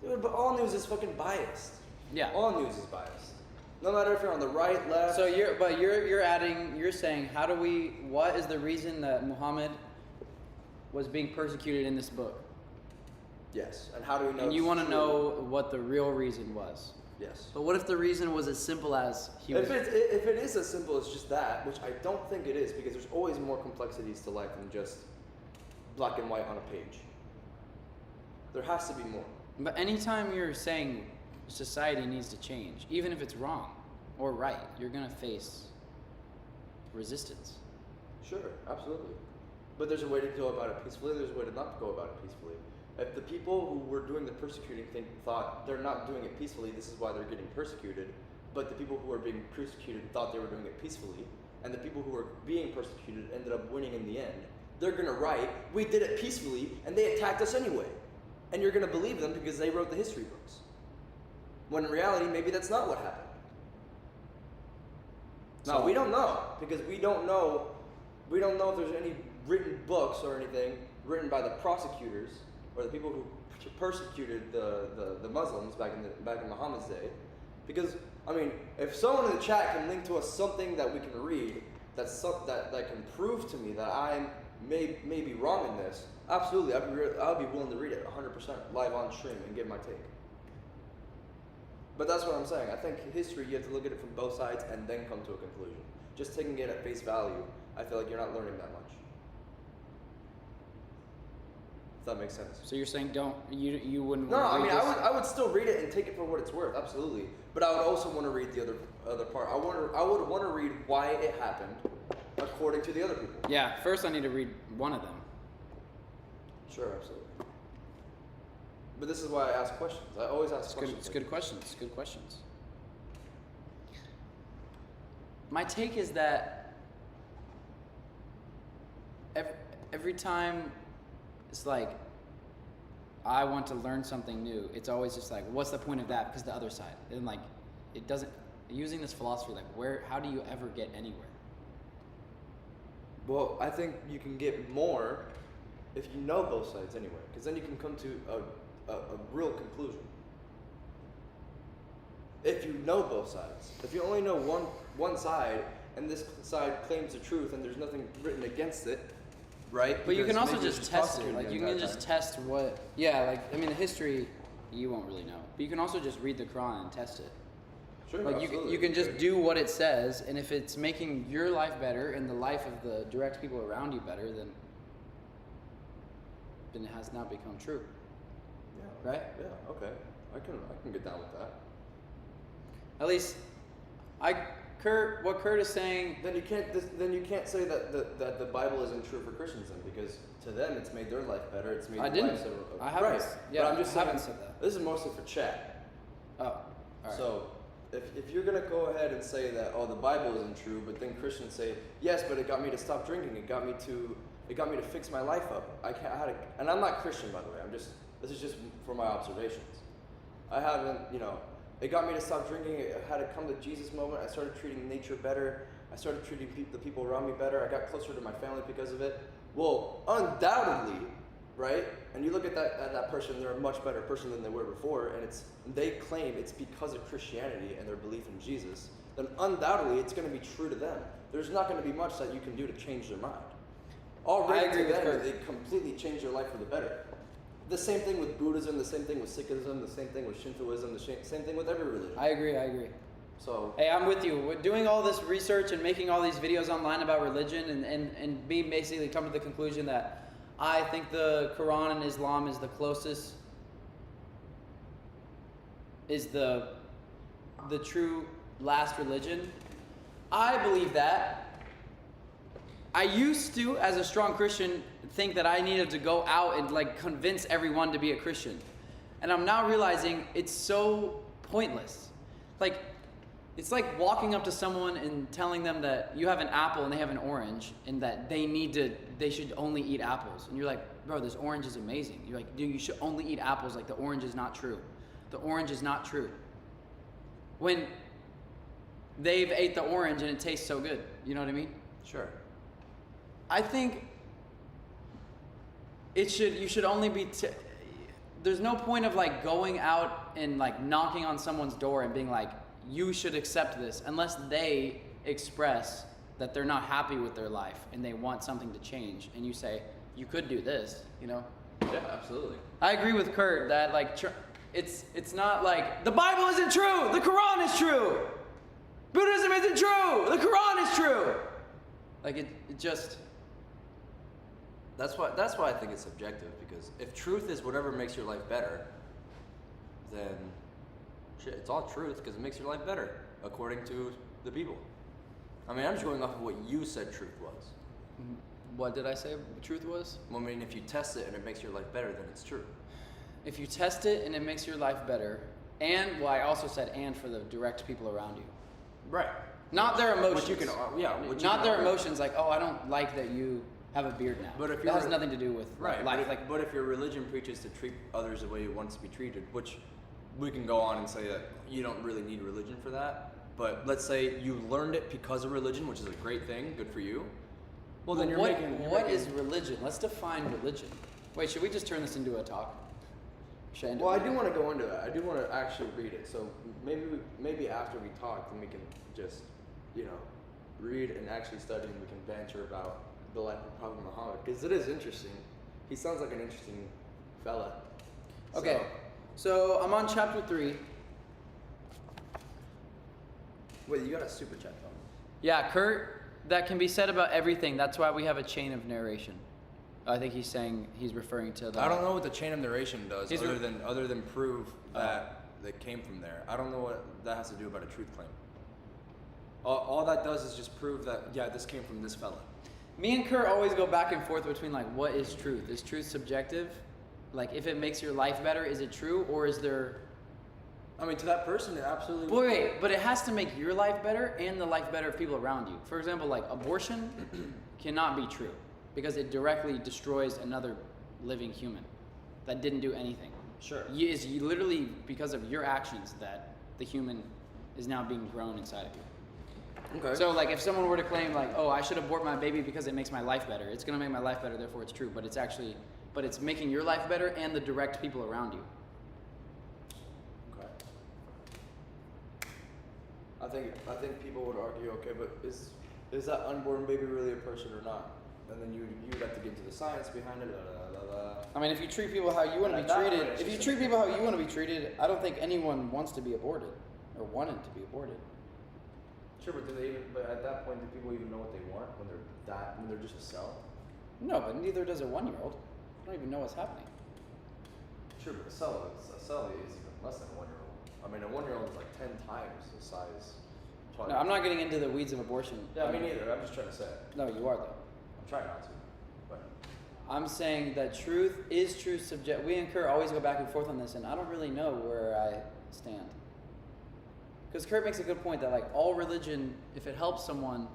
Dude, but all news is fucking biased. Yeah. All news is biased. No matter if you're on the right, left. So you're saying what is the reason that Muhammad was being persecuted in this book? Yes. And how do we know? And you it's want to true? know what the real reason was. Yes. But what if the reason was as simple as he was... If it is as simple as just that, which I don't think it is, because there's always more complexities to life than just black and white on a page. There has to be more. But anytime you're saying society needs to change, even if it's wrong or right, you're going to face resistance. Sure, absolutely. But there's a way to go about it peacefully, there's a way to not go about it peacefully. If the people who were doing the persecuting thing thought they're not doing it peacefully, this is why they're getting persecuted, but the people who were being persecuted thought they were doing it peacefully, and the people who were being persecuted ended up winning in the end, they're gonna write, we did it peacefully, and they attacked us anyway. And you're gonna believe them because they wrote the history books. When in reality, maybe that's not what happened. Now, we don't know, because we don't know if there's any written books or anything written by the prosecutors or the people who persecuted the Muslims back in Muhammad's day. Because, I mean, if someone in the chat can link to us something that we can read that can prove to me that I may be wrong in this, absolutely, I'd be willing to read it 100% live on stream and give my take. But that's what I'm saying. I think history, you have to look at it from both sides and then come to a conclusion. Just taking it at face value, I feel like you're not learning that much. If that makes sense. So you're saying you wouldn't No, want to I mean, read this? I would still read it and take it for what it's worth, absolutely. But I would also want to read the other part. I would want to read why it happened according to the other people. Yeah, first I need to read one of them. Sure, absolutely. But this is why I ask questions. I always ask questions. It's good questions. It's good questions. My take is that every time it's like I want to learn something new, it's always just like, what's the point of that? Because the other side, and like, it doesn't. Using this philosophy, like, how do you ever get anywhere? Well, I think you can get more if you know both sides anyway, because then you can come to a real conclusion. If you know both sides, if you only know one side, and this side claims the truth, and there's nothing written against it, right? But you Because can also maybe just it's test it. prosecuted Like, the you can entire just time. test what. Yeah, like, I mean, the history you won't really know, but you can also just read the Quran and test it. Sure, Like, absolutely. you can just do what it says, and if it's making your life better and the life of the direct people around you better, then it has now become true. Yeah. Right? Yeah. Okay. I can get down with that. At least, what Kurt is saying. Then you can't say that the Bible isn't true for Christians then, because to them it's made their life better. It's made I the didn't. lives of I haven't. right. Yeah, but I'm just I haven't saying, said that. This is mostly for chat. Oh, all right. So if you're gonna go ahead and say that the Bible isn't true, but then Christians say yes, but it got me to stop drinking. It got me to fix my life up. And I'm not Christian, by the way. This is just for my observations. I haven't, it got me to stop drinking. I had a come to Jesus moment. I started treating nature better. I started treating the people around me better. I got closer to my family because of it. Well, undoubtedly, right? And you look at that person, they're a much better person than they were before, and they claim it's because of Christianity and their belief in Jesus, then undoubtedly it's going to be true to them. There's not going to be much that you can do to change their mind. Already I agree to with them, Kurt. they completely change their life for the better. The same thing with Buddhism, the same thing with Sikhism, the same thing with Shintoism, the same thing with every religion. I agree. So Hey, I'm with you. We're doing all this research and making all these videos online about religion and me basically come to the conclusion that I think the Quran and Islam is the closest, is the true last religion. I believe that. I used to, as a strong Christian, think that I needed to go out and like convince everyone to be a Christian. And I'm now realizing it's so pointless. Like, it's like walking up to someone and telling them that you have an apple and they have an orange and that they should only eat apples. And you're like, bro, this orange is amazing. You're like, dude, you should only eat apples. Like, the orange is not true. The orange is not true. When they've ate the orange and it tastes so good. You know what I mean? sure. I think you should only be, there's no point of like going out and like knocking on someone's door and being like, you should accept this, unless they express that they're not happy with their life and they want something to change. And you say, you could do this, Yeah, absolutely. I agree with Kurt that like, it's not like, the Bible isn't true, the Quran is true. Buddhism isn't true, the Quran is true. Like it just... That's why I think it's subjective, because if truth is whatever makes your life better, then shit, it's all truth because it makes your life better, according to the people. I mean, I'm just going off of what you said truth was. What did I say the truth was? Well, I mean, if you test it and it makes your life better, then it's true. If you test it and it makes your life better, and, well, I also said and for the direct people around you. Right. Not their emotions. Which you can, Not their emotions like, oh, I don't like that you have a beard now. But if that has nothing to do with right, life. but if your religion preaches to treat others the way you want to be treated, which we can go on and say that you don't really need religion for that, but let's say you learned it because of religion, which is a great thing, good for you. Well, then what is religion? Let's define religion. Wait, should we just turn this into a talk? Should I end it Well, I with do it? want to go into that. I do want to actually read it. So maybe after we talk, then we can just, read and actually study, and we can banter about the life of Prophet Muhammad, because it is interesting. He sounds like an interesting fella. Okay, so I'm on chapter 3. Wait, you got a super chat phone? Yeah, Kurt, that can be said about everything. That's why we have a chain of narration. I think he's referring to the... I don't know what the chain of narration does, He's other than prove that that came from there. I don't know what that has to do about a truth claim. All that does is just prove that, yeah, this came from this fella. Me and Kurt always go back and forth between like, what is truth? Is truth subjective? Like, if it makes your life better, is it true? Or is there... I mean, to that person, it absolutely... Wait, but it has to make your life better and the life better of people around you. For example, like abortion cannot be true. because it directly destroys another living human that didn't do anything. Sure. It's literally because of your actions that the human is now being grown inside of you. Okay. So like if someone were to claim like, oh, I should abort my baby because it makes my life better, it's gonna make my life better, therefore it's true. But it's making your life better and the direct people around you. Okay. I think people would argue, okay, but is that unborn baby really a person or not? And then you would have to get into the science behind it. I mean, if you treat people how you want to be treated, I don't think anyone wants to be aborted or wanted to be aborted. Sure, but but at that point, do people even know what they want when they're just a cell? No, but neither does a 1-year-old. They don't even know what's happening. Sure, but a cell is even less than a 1-year-old. I mean, a 1-year-old is like 10 times the size. No, I'm not getting into the weeds of abortion. Yeah, me neither. I'm just trying to say. No, you are though. I'm trying not to. But I'm saying that truth is true subject. We and Kurt always go back and forth on this, and I don't really know where I stand. Because Kurt makes a good point that like all religion, if it helps someone,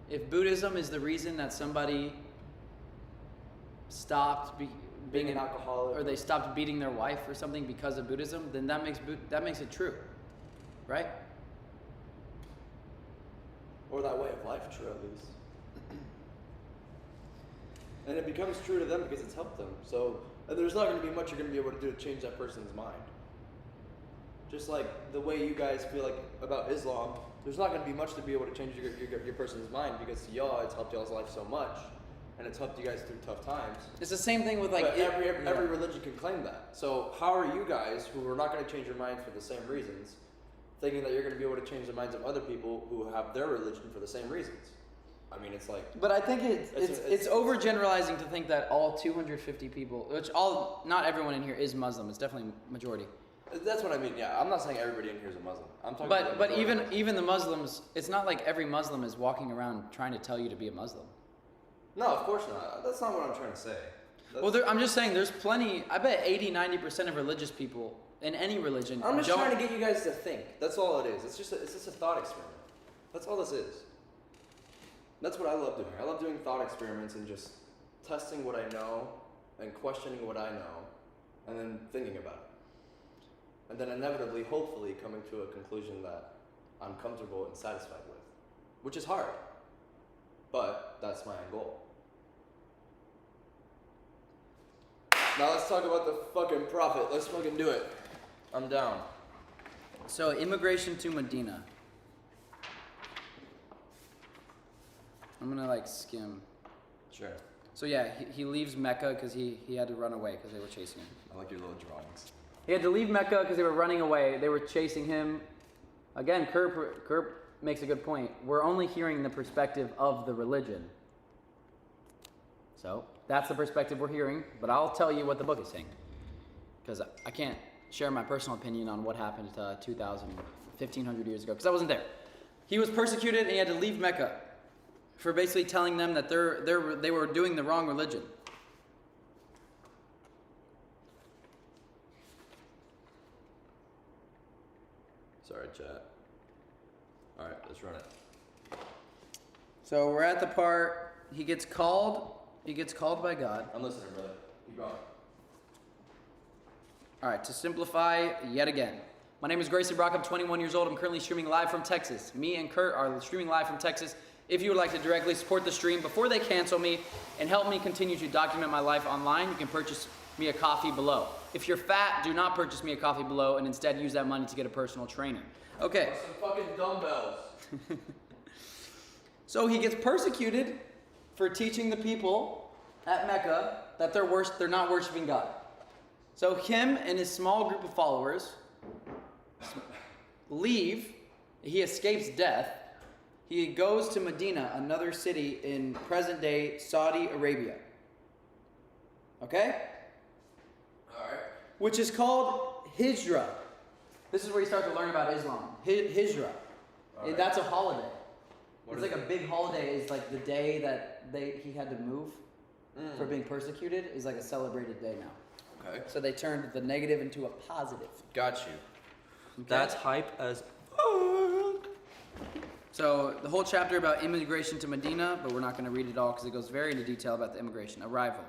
if Buddhism is the reason that somebody stopped being an alcoholic, or they stopped beating their wife or something because of Buddhism, then that makes it true, right? or that way of life true at least. And it becomes true to them because it's helped them. So there's not going to be much you're going to be able to do to change that person's mind. Just like the way you guys feel like about Islam, there's not going to be much to be able to change your person's mind, because to y'all it's helped y'all's life so much, and it's helped you guys through tough times. It's the same thing with like but every religion can claim that. So how are you guys, who are not going to change your mind for the same reasons, thinking that you're going to be able to change the minds of other people who have their religion for the same reasons? I mean, it's like. But I think it's overgeneralizing to think that all 250 people, not everyone in here is Muslim. It's definitely majority. That's what I mean. Yeah, I'm not saying everybody in here is a Muslim. I'm talking. But even the Muslims, it's not like every Muslim is walking around trying to tell you to be a Muslim. No, of course not. That's not what I'm trying to say. I'm just saying there's plenty. I bet 80-90% of religious people in any religion. I'm just trying to get you guys to think. That's all it is. It's just a thought experiment. That's all this is. That's what I love doing. I love doing thought experiments and just testing what I know and questioning what I know, and then thinking about it. And then inevitably, hopefully, coming to a conclusion that I'm comfortable and satisfied with. Which is hard. But that's my end goal. Now let's talk about the fucking prophet. Let's fucking do it. I'm down. So immigration to Medina. I'm gonna skim. Sure. So yeah, he leaves Mecca because he had to run away because they were chasing him. I like your little drawings. He had to leave Mecca because they were running away. They were chasing him. Again, Kurt makes a good point. We're only hearing the perspective of the religion. So that's the perspective we're hearing, but I'll tell you what the book is saying, because I can't share my personal opinion on what happened 1,500 years ago, because I wasn't there. He was persecuted and he had to leave Mecca for basically telling them that they were doing the wrong religion. Sorry, chat. Alright, let's run it. So we're at the part, he gets called by God. I'm listening, brother. Keep going. Alright, to simplify yet again. My name is Gracie Brock, I'm 21 years old, I'm currently streaming live from Texas. Me and Kurt are streaming live from Texas. If you would like to directly support the stream before they cancel me and help me continue to document my life online, you can purchase me a coffee below. If you're fat, do not purchase me a coffee below and instead use that money to get a personal trainer. Okay. Some fucking dumbbells. So he gets persecuted for teaching the people at Mecca that they're not worshiping God. So him and his small group of followers leave. He escapes death. He goes to Medina, another city in present-day Saudi Arabia. Okay? Alright. Which is called Hijrah. This is where you start to learn about Islam. Hijrah. Right. That's a holiday. What It's is like a big holiday. It's like the day that he had to move for being persecuted is like a celebrated day now. Okay. So they turned the negative into a positive. Got you. Okay? That's hype as fuck. So the whole chapter about immigration to Medina, but we're not going to read it all because it goes very into detail about the immigration. Arrival.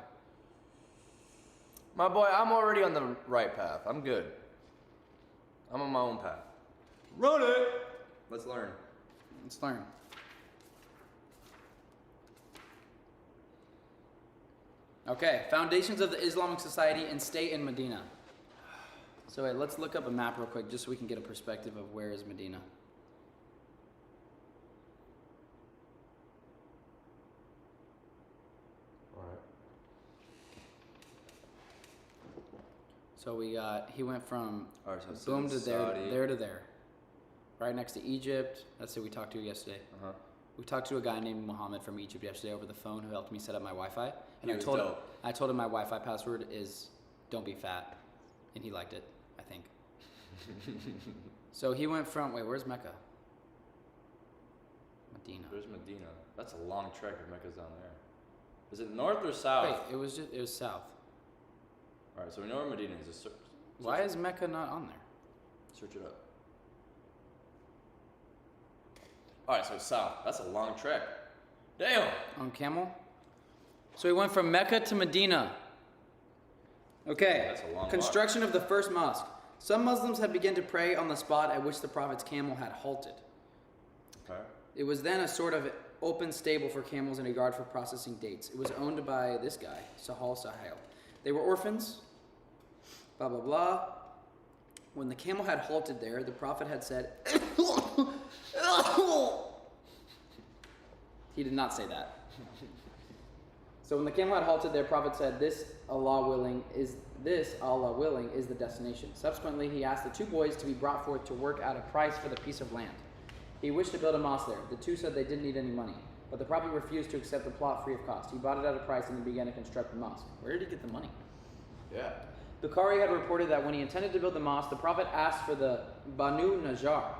My boy, I'm already on the right path. I'm good. I'm on my own path. Run it! Let's learn. Let's learn. Okay, foundations of the Islamic society and state in Medina. So wait, let's look up a map real quick just so we can get a perspective of where is Medina. Alright. So he went from Alright, so it's boom to there, Saudi. there to there. Right next to Egypt. That's who we talked to yesterday. Uh-huh. We talked to a guy named Mohammed from Egypt yesterday over the phone who helped me set up my Wi-Fi. And He was dope. I told him my Wi-Fi password is "don't be fat," and he liked it, I think. So he went from where's Mecca? Medina. There's Medina. That's a long trek if Mecca's down there. Is it north or south? Wait, it was south. Alright, so we know where Medina is. Just Why is Mecca not on there? search it up. Alright, so south. That's a long trek. Damn! On camel? So he went from Mecca to Medina. Okay. That's a long Construction of the first mosque. Some Muslims had begun to pray on the spot at which the Prophet's camel had halted. Okay. It was then a sort of open stable for camels and a yard for processing dates. It was owned by this guy, Sahal Sahel. They were orphans, blah, blah, blah. When the camel had halted there, the Prophet had said, he did not say that. So when the camel had halted there, Prophet said, this, Allah willing, is the destination. Subsequently, he asked the two boys to be brought forth to work out a price for the piece of land. He wished to build a mosque there. The two said they didn't need any money, but the Prophet refused to accept the plot free of cost. He bought it at a price and then began to construct the mosque. Where did he get the money? Yeah. The Qari had reported that when he intended to build the mosque, the Prophet asked for the Banu Najjar. I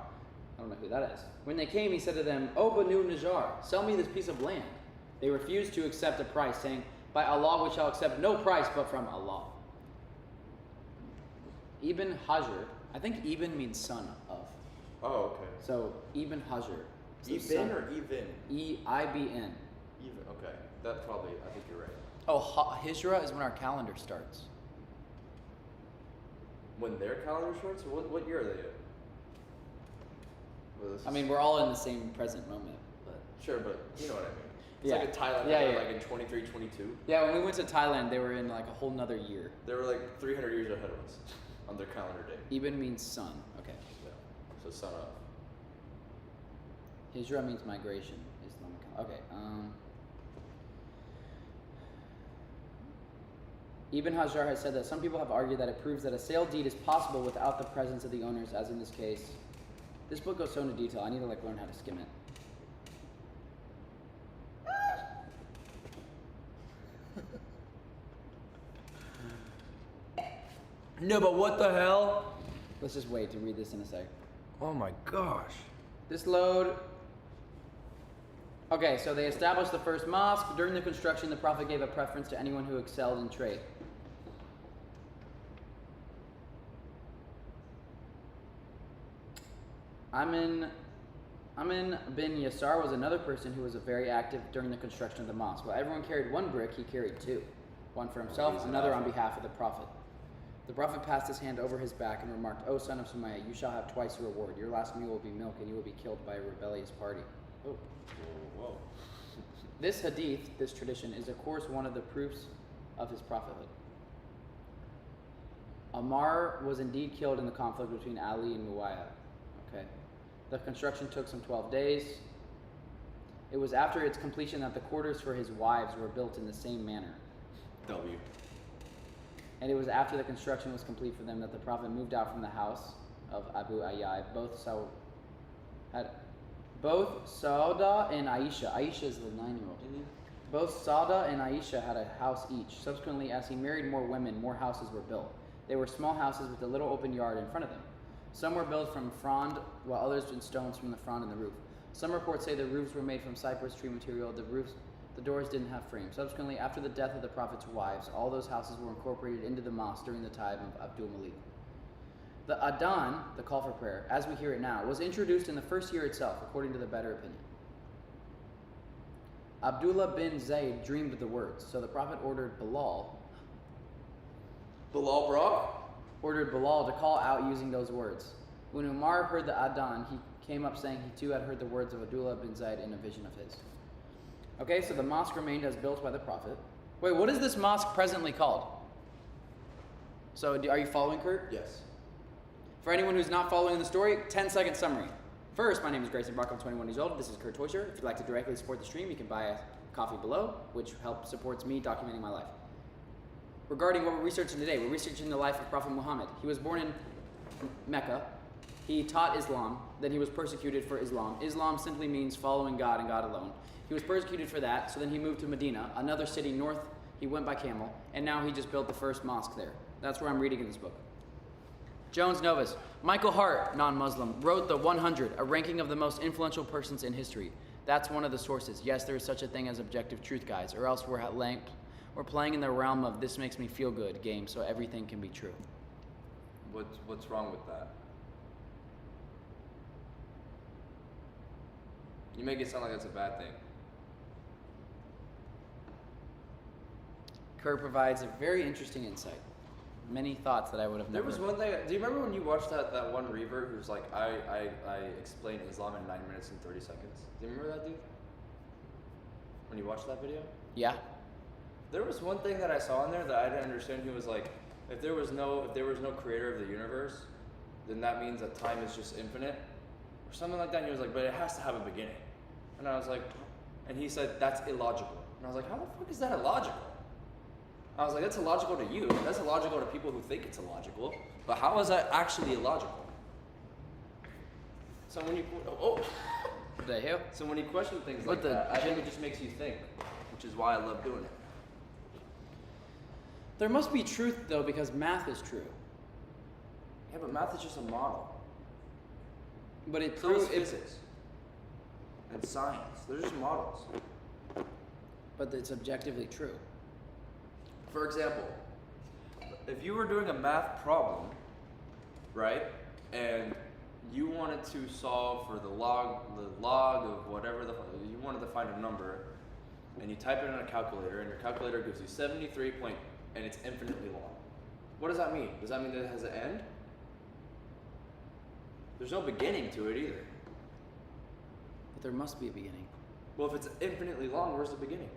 don't know who that is. When they came, he said to them, "O Banu Najjar, sell me this piece of land." They refused to accept a price, saying, "By Allah, we shall accept no price but from Allah." Ibn Hajar, I think Ibn means son of. Oh, okay. So Ibn Hajar. is the Even son- or even? E-I-B-N. Even. Okay. That probably, I think you're right. Oh, Hijra is when our calendar starts. When their calendar starts? What year are they in? Well, this I is- mean, we're all in the same present moment. But Sure, but you know what I mean. It's Yeah. like in Thailand, Yeah, they're yeah. like in 23, 22. yeah, when we went to Thailand, they were in like a whole nother year. They were like 300 years ahead of us on their calendar day. Ibn means son. Okay. Yeah. So son of. Hijra means migration. Islamic. Okay. Ibn Hajar has said that some people have argued that it proves that a sale deed is possible without the presence of the owners, as in this case. This book goes so into detail. I need to learn how to skim it. No, but what the hell? Let's just wait to read this in a sec. Oh my gosh. This load. Okay, so they established the first mosque. During the construction, the Prophet gave a preference to anyone who excelled in trade. Amin bin Yasar was another person who was very active during the construction of the mosque. While everyone carried one brick, he carried two. One for himself, another on behalf of the Prophet. The Prophet passed his hand over his back and remarked, "O son of Sumayyah, you shall have twice your reward. Your last meal will be milk, and you will be killed by a rebellious party." Oh. Whoa. This hadith, this tradition, is of course one of the proofs of his prophethood. Ammar was indeed killed in the conflict between Ali and Muawiyah. Okay. The construction took some 12 days. It was after its completion that the quarters for his wives were built in the same manner. W. And it was after the construction was complete for them that the Prophet moved out from the house of Abu Ayyub. Both Sauda and Aisha. Aisha is the 9-year-old. Both Sauda and Aisha had a house each. Subsequently, as he married more women, more houses were built. They were small houses with a little open yard in front of them. Some were built from frond, while others in stones from the frond and the roof. Some reports say the roofs were made from cypress tree material. The doors didn't have frames. Subsequently, after the death of the Prophet's wives, all those houses were incorporated into the mosque during the time of Abdul Malik. The adhan, the call for prayer, as we hear it now, was introduced in the first year itself, according to the better opinion. Abdullah bin Zayd dreamed the words, so the Prophet ordered Bilal to call out using those words. When Umar heard the adhan, he came up saying he too had heard the words of Abdullah bin Zayd in a vision of his. Okay, so the mosque remained as built by the Prophet. Wait, what is this mosque presently called? So are you following, Kurt? Yes. For anyone who's not following the story, 10-second summary. First, my name is Grayson Brock. I'm 21 years old. This is Kurt Toysher. If you'd like to directly support the stream, you can buy a coffee below, which helps supports me documenting my life. Regarding what we're researching today, we're researching the life of Prophet Muhammad. He was born in Mecca. He taught Islam. Then he was persecuted for Islam. Islam simply means following God and God alone. He was persecuted for that, so then he moved to Medina, another city north. He went by camel, and now he just built the first mosque there. That's where I'm reading in this book. Jones Novus. Michael Hart, non-Muslim, wrote the 100, a ranking of the most influential persons in history. That's one of the sources. Yes, there is such a thing as objective truth, guys, or else we're playing in the realm of this makes me feel good game, so everything can be true. What's wrong with that? You make it sound like that's a bad thing. Kurt provides a very interesting insight. Many thoughts that I would have never. There was one thing. Do you remember when you watched that one Reaver who's like, I explained Islam in 9 minutes and 30 seconds? Do you remember that dude? When you watched that video? Yeah. There was one thing that I saw in there that I didn't understand. He was like, if there was no creator of the universe, then that means that time is just infinite, or something like that. And he was like, but it has to have a beginning. And I was like, and he said that's illogical. And I was like, how the fuck is that illogical? I was like, that's illogical to you. That's illogical to people who think it's illogical. But how is that actually illogical? So when you The hell? So when you question things like that, I think it just makes you think, which is why I love doing it. There must be truth though, because math is true. Yeah, but math is just a model. But it So is proves physics and science. They're just models. But it's objectively true. For example, if you were doing a math problem, right, and you wanted to solve for the log of whatever you wanted to find a number, and you type it in a calculator, and your calculator gives you 73 point, and it's infinitely long. What does that mean? Does that mean that it has an end? There's no beginning to it either. But there must be a beginning. Well, if it's infinitely long, where's the beginning?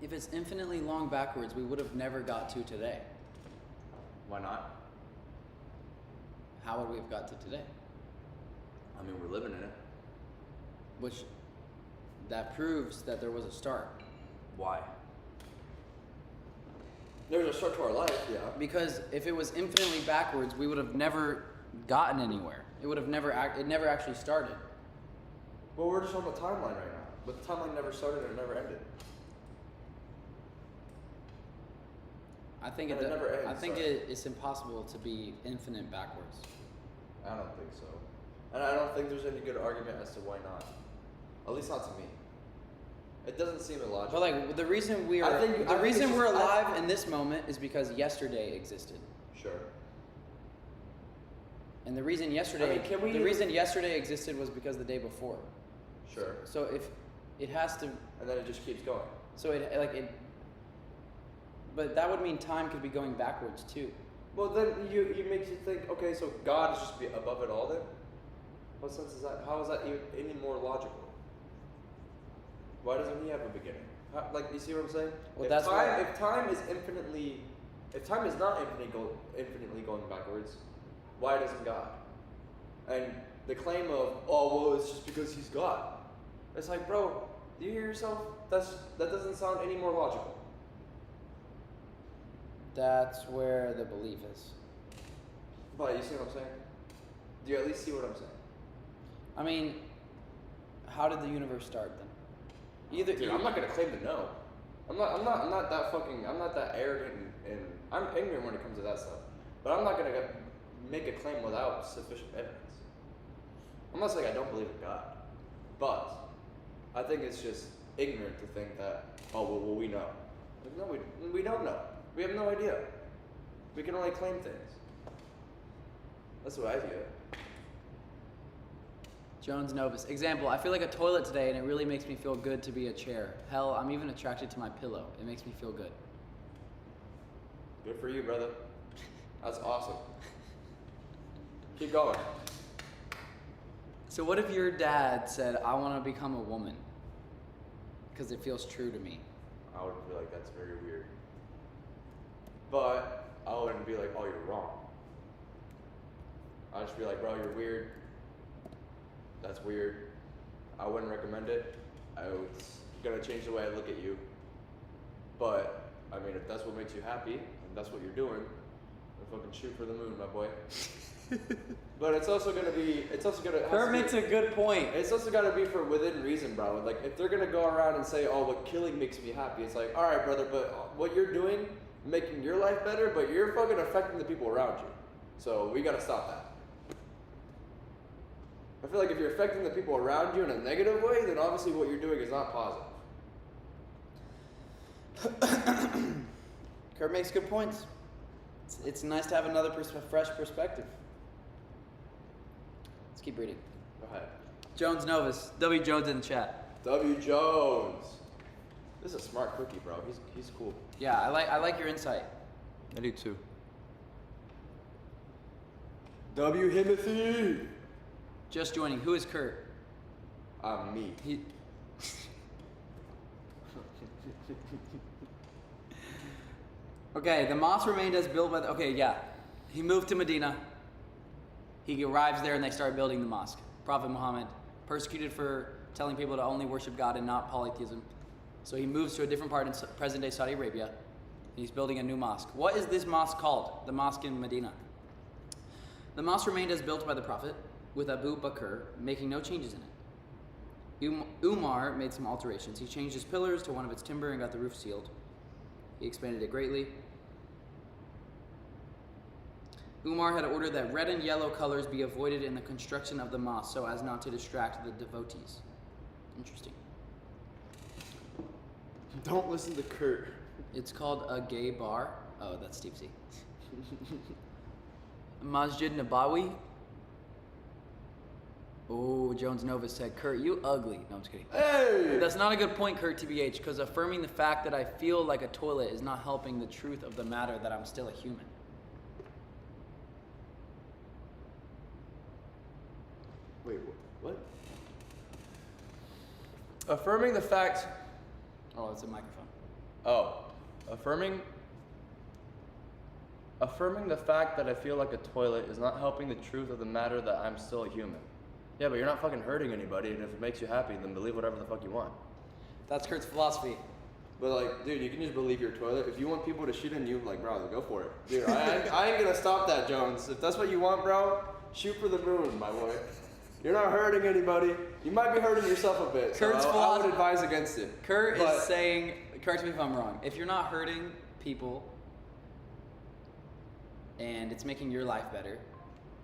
If it's infinitely long backwards, we would have never got to today. Why not? How would we have got to today? I mean, we're living in it. Which, that proves that there was a start. Why? There's a start to our life, yeah. Because if it was infinitely backwards, we would have never gotten anywhere. It would have never actually started. Well, we're just on the timeline right now. But the timeline never started and it never ended. I think And it never ends, I think sorry. it's impossible to be infinite backwards. I don't think so. And I don't think there's any good argument as to why not. At least not to me. It doesn't seem illogical. But like the reason we're alive in this moment is because yesterday existed. Sure. And the reason yesterday yesterday existed was because the day before. Sure. So if it has to, And then it just keeps going. so it but that would mean time could be going backwards too. Well, then you makes you think, okay, so God is just be above it all then? What sense is that? How is that even any more logical? Why doesn't he have a beginning? How, like, you see what I'm saying? Well, if time is not infinitely going backwards, why doesn't God? And the claim of, oh, well, it's just because he's God. It's like, bro, do you hear yourself? That doesn't sound any more logical. That's where the belief is. But you see what I'm saying? Do you at least see what I'm saying? I mean, how did the universe start then? Dude, I'm not gonna claim to know. I'm not that arrogant and I'm ignorant when it comes to that stuff. But I'm not gonna make a claim without sufficient evidence. I'm not saying I don't believe in God, but I think it's just ignorant to think that, oh, well we know. Like, no, we don't know. We have no idea. We can only claim things. That's what I do. Jones Novus. Example, I feel like a toilet today and it really makes me feel good to be a chair. Hell, I'm even attracted to my pillow. It makes me feel good. Good for you, brother. That's awesome. Keep going. So what if your dad said, I want to become a woman? Because it feels true to me. I would feel like that's very weird. But I wouldn't be like, oh, you're wrong. I'd just be like, bro, you're weird. That's weird. I wouldn't recommend it. It's gonna change the way I look at you. But I mean, if that's what makes you happy and that's what you're doing, then fucking shoot for the moon, my boy. But it's also gonna be. Kurt makes a good point. It's also gotta be for within reason, bro. Like if they're gonna go around and say, "Oh, what killing makes me happy," it's like, all right, brother, but what you're doing, making your life better, but you're fucking affecting the people around you. So we gotta stop that. I feel like if you're affecting the people around you in a negative way, then obviously what you're doing is not positive. Kurt makes good points. It's nice to have another fresh perspective. Let's keep reading. Go ahead. Jones Novus. W. Jones in the chat. W. Jones. This is a smart cookie, bro. He's cool. Yeah, I like your insight. I do too. W. Himothy. Just joining. Who is Kurt? Me. He. Okay, the mosque remained as built by the. Okay, yeah. He moved to Medina. He arrives there and they start building the mosque. Prophet Muhammad, persecuted for telling people to only worship God and not polytheism. So he moves to a different part in present day Saudi Arabia. He's building a new mosque. What is this mosque called? The mosque in Medina. The mosque remained as built by the Prophet, with Abu Bakr making no changes in it. Umar made some alterations. He changed his pillars to one of its timber and got the roof sealed. He expanded it greatly. Umar had ordered that red and yellow colors be avoided in the construction of the mosque so as not to distract the devotees. Interesting. Don't listen to Kurt. It's called a gay bar. Oh, that's Steve C. Masjid Nabawi. Oh, Jones Novus said, Kurt, you ugly. No, I'm just kidding. Hey! That's not a good point, Kurt, TBH, because affirming the fact that I feel like a toilet is not helping the truth of the matter that I'm still a human. Wait, what? Affirming the fact. Oh, it's a microphone. Oh, affirming the fact that I feel like a toilet is not helping the truth of the matter that I'm still a human. Yeah, but you're not fucking hurting anybody, and if it makes you happy, then believe whatever the fuck you want. That's Kurt's philosophy. But like, dude, you can just believe your toilet. If you want people to shit in you, like, bro, go for it. Dude, I ain't gonna stop that, Jones. If that's what you want, bro, shoot for the moon, my boy. You're not hurting anybody. You might be hurting yourself a bit. Kurt's so I would advise against it. Kurt is saying, correct me if I'm wrong, if you're not hurting people and it's making your life better,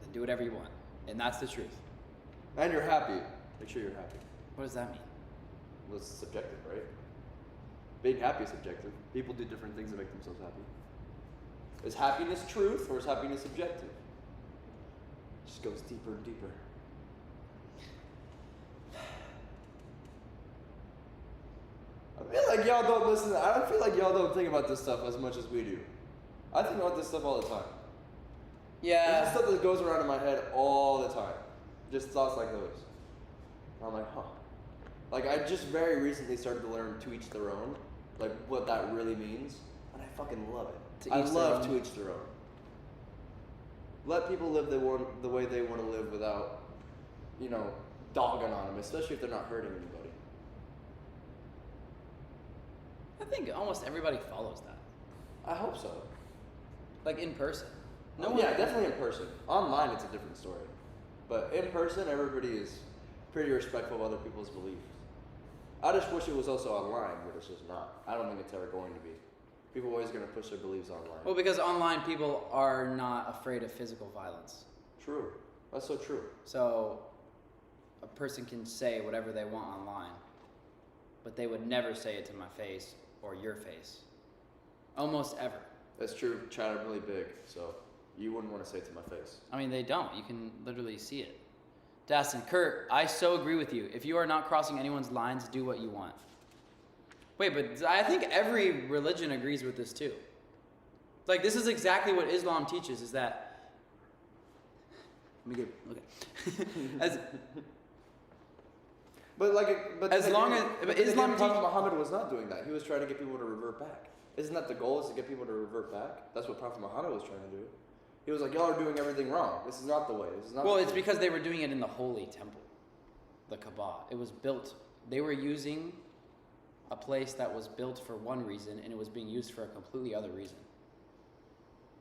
then do whatever you want. And that's the truth. And you're happy. Make sure you're happy. What does that mean? Well, it's subjective, right? Being happy is subjective. People do different things to make themselves happy. Is happiness truth or is happiness subjective? It just goes deeper and deeper. I feel like y'all don't listen. I don't feel like y'all don't think about this stuff as much as we do. I think about this stuff all the time. Yeah. There's stuff that goes around in my head all the time. Just thoughts like those. And I'm like, huh. Like, I just very recently started to learn to each their own. Like, what that really means. And I fucking love it. I love to each their own. Let people live the way they want to live without, dogging on them, especially if they're not hurting anybody. I think almost everybody follows that. I hope so. Like in person. Yeah, definitely in person. Online, it's a different story. But in person, everybody is pretty respectful of other people's beliefs. I just wish it was also online, but it's just not. I don't think it's ever going to be. People are always going to push their beliefs online. Well, because online people are not afraid of physical violence. True. That's so true. So a person can say whatever they want online, but they would never say it to my face or your face. Almost ever. That's true. Chat are really big, so. You wouldn't want to say it to my face. I mean, they don't. You can literally see it. Dastin, Kurt, I so agree with you. If you are not crossing anyone's lines, do what you want. Wait, but I think every religion agrees with this too. Like, this is exactly what Islam teaches, is that... Let me get... Okay. But Islam Prophet Muhammad was not doing that. He was trying to get people to revert back. Isn't that the goal, is to get people to revert back? That's what Prophet Muhammad was trying to do. He was like, y'all are doing everything wrong. This is not the way. This is not. Well, it's because they were doing it in the holy temple, the Kaaba. It was built. They were using a place that was built for one reason, and it was being used for a completely other reason.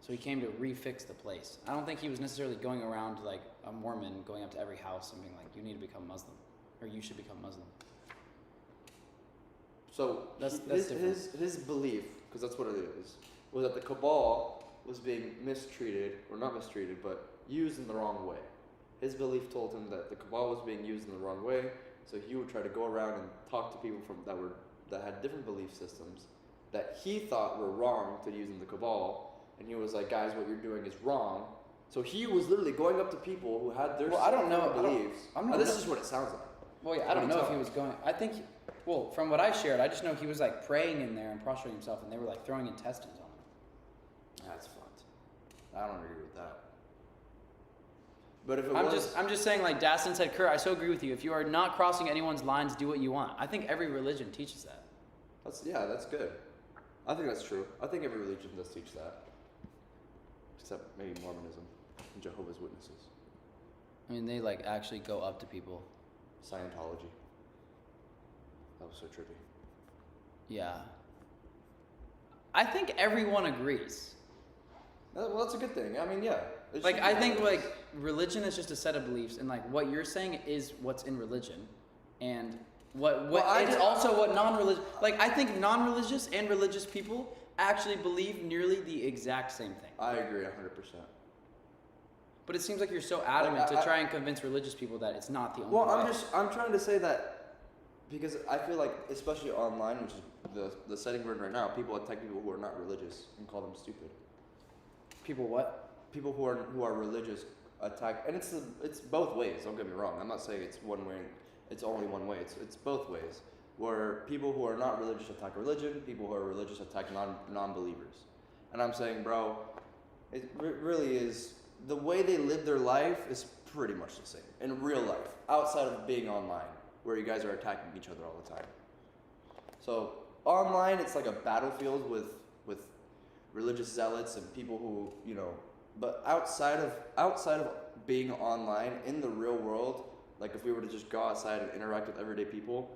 So he came to refix the place. I don't think he was necessarily going around like a Mormon, going up to every house and being like, you need to become Muslim, or you should become Muslim. So that's his belief, because that's what it is, was that the Kaaba was being mistreated, or not mistreated, but used in the wrong way. His belief told him that the Kaaba was being used in the wrong way, so he would try to go around and talk to people that had different belief systems that he thought were wrong to use in the Kaaba, and he was like, guys, what you're doing is wrong. So he was literally going up to people who had their beliefs. This is what it sounds like. Well, yeah, I don't know if he was going. I think, well, from what I shared, I just know he was like praying in there and prostrating himself, and they were like throwing intestines on him. That's fucked. I don't agree with that. But if it I'm just saying, like Dastin said, Kurt, I so agree with you. If you are not crossing anyone's lines, do what you want. I think every religion teaches that. That's good. I think that's true. I think every religion does teach that. Except maybe Mormonism and Jehovah's Witnesses. I mean, they like actually go up to people. Scientology. That was so trippy. Yeah. I think everyone agrees. Well, that's a good thing. I mean, yeah. Like, I think, like, religion is just a set of beliefs, and, like, what you're saying is what's in religion. And it's also what non-religious... Like, I think non-religious and religious people actually believe nearly the exact same thing. I agree 100%. But it seems like you're so adamant to try and convince religious people that it's not the only way. Well, I'm trying to say that because I feel like, especially online, which is the setting we're in right now, people attack people who are not religious and call them stupid. People what? People who are religious attack, and it's both ways. Don't get me wrong. I'm not saying it's one way. It's only one way. It's both ways. Where people who are not religious attack religion, people who are religious attack non-believers. And I'm saying, bro, it really is, the way they live their life is pretty much the same in real life, outside of being online, where you guys are attacking each other all the time. So online, it's like a battlefield with religious zealots and people who, you know, but outside of being online in the real world, like if we were to just go outside and interact with everyday people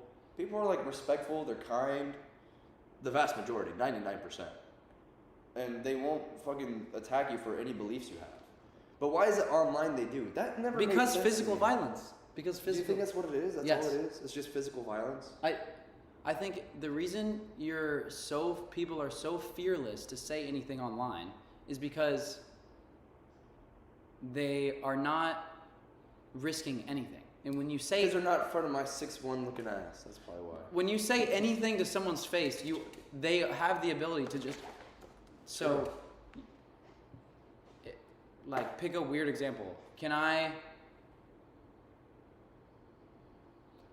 are like respectful, they're kind, the vast majority, 99%. And they won't fucking attack you for any beliefs you have. But why is it online they do? That never makes sense. Because physical violence. Because physical. Do you think that's what it is? That's all it is? It's just physical violence? I think the reason people are so fearless to say anything online is because they are not risking anything. And when you say... Because they're not in front of my 6'1" looking ass. That's probably why. When you say anything to someone's face, they have the ability to just... So, like, pick a weird example. I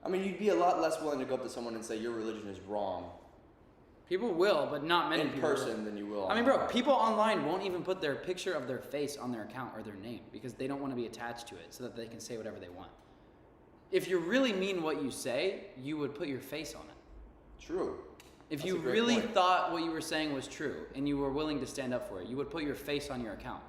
mean, you'd be a lot less willing to go up to someone and say your religion is wrong. People will, but not many people. In person than you will. I mean, bro, people online won't even put their picture of their face on their account or their name because they don't want to be attached to it so that they can say whatever they want. If you really mean what you say, you would put your face on it. True. If you really thought what you were saying was true and you were willing to stand up for it, you would put your face on your account.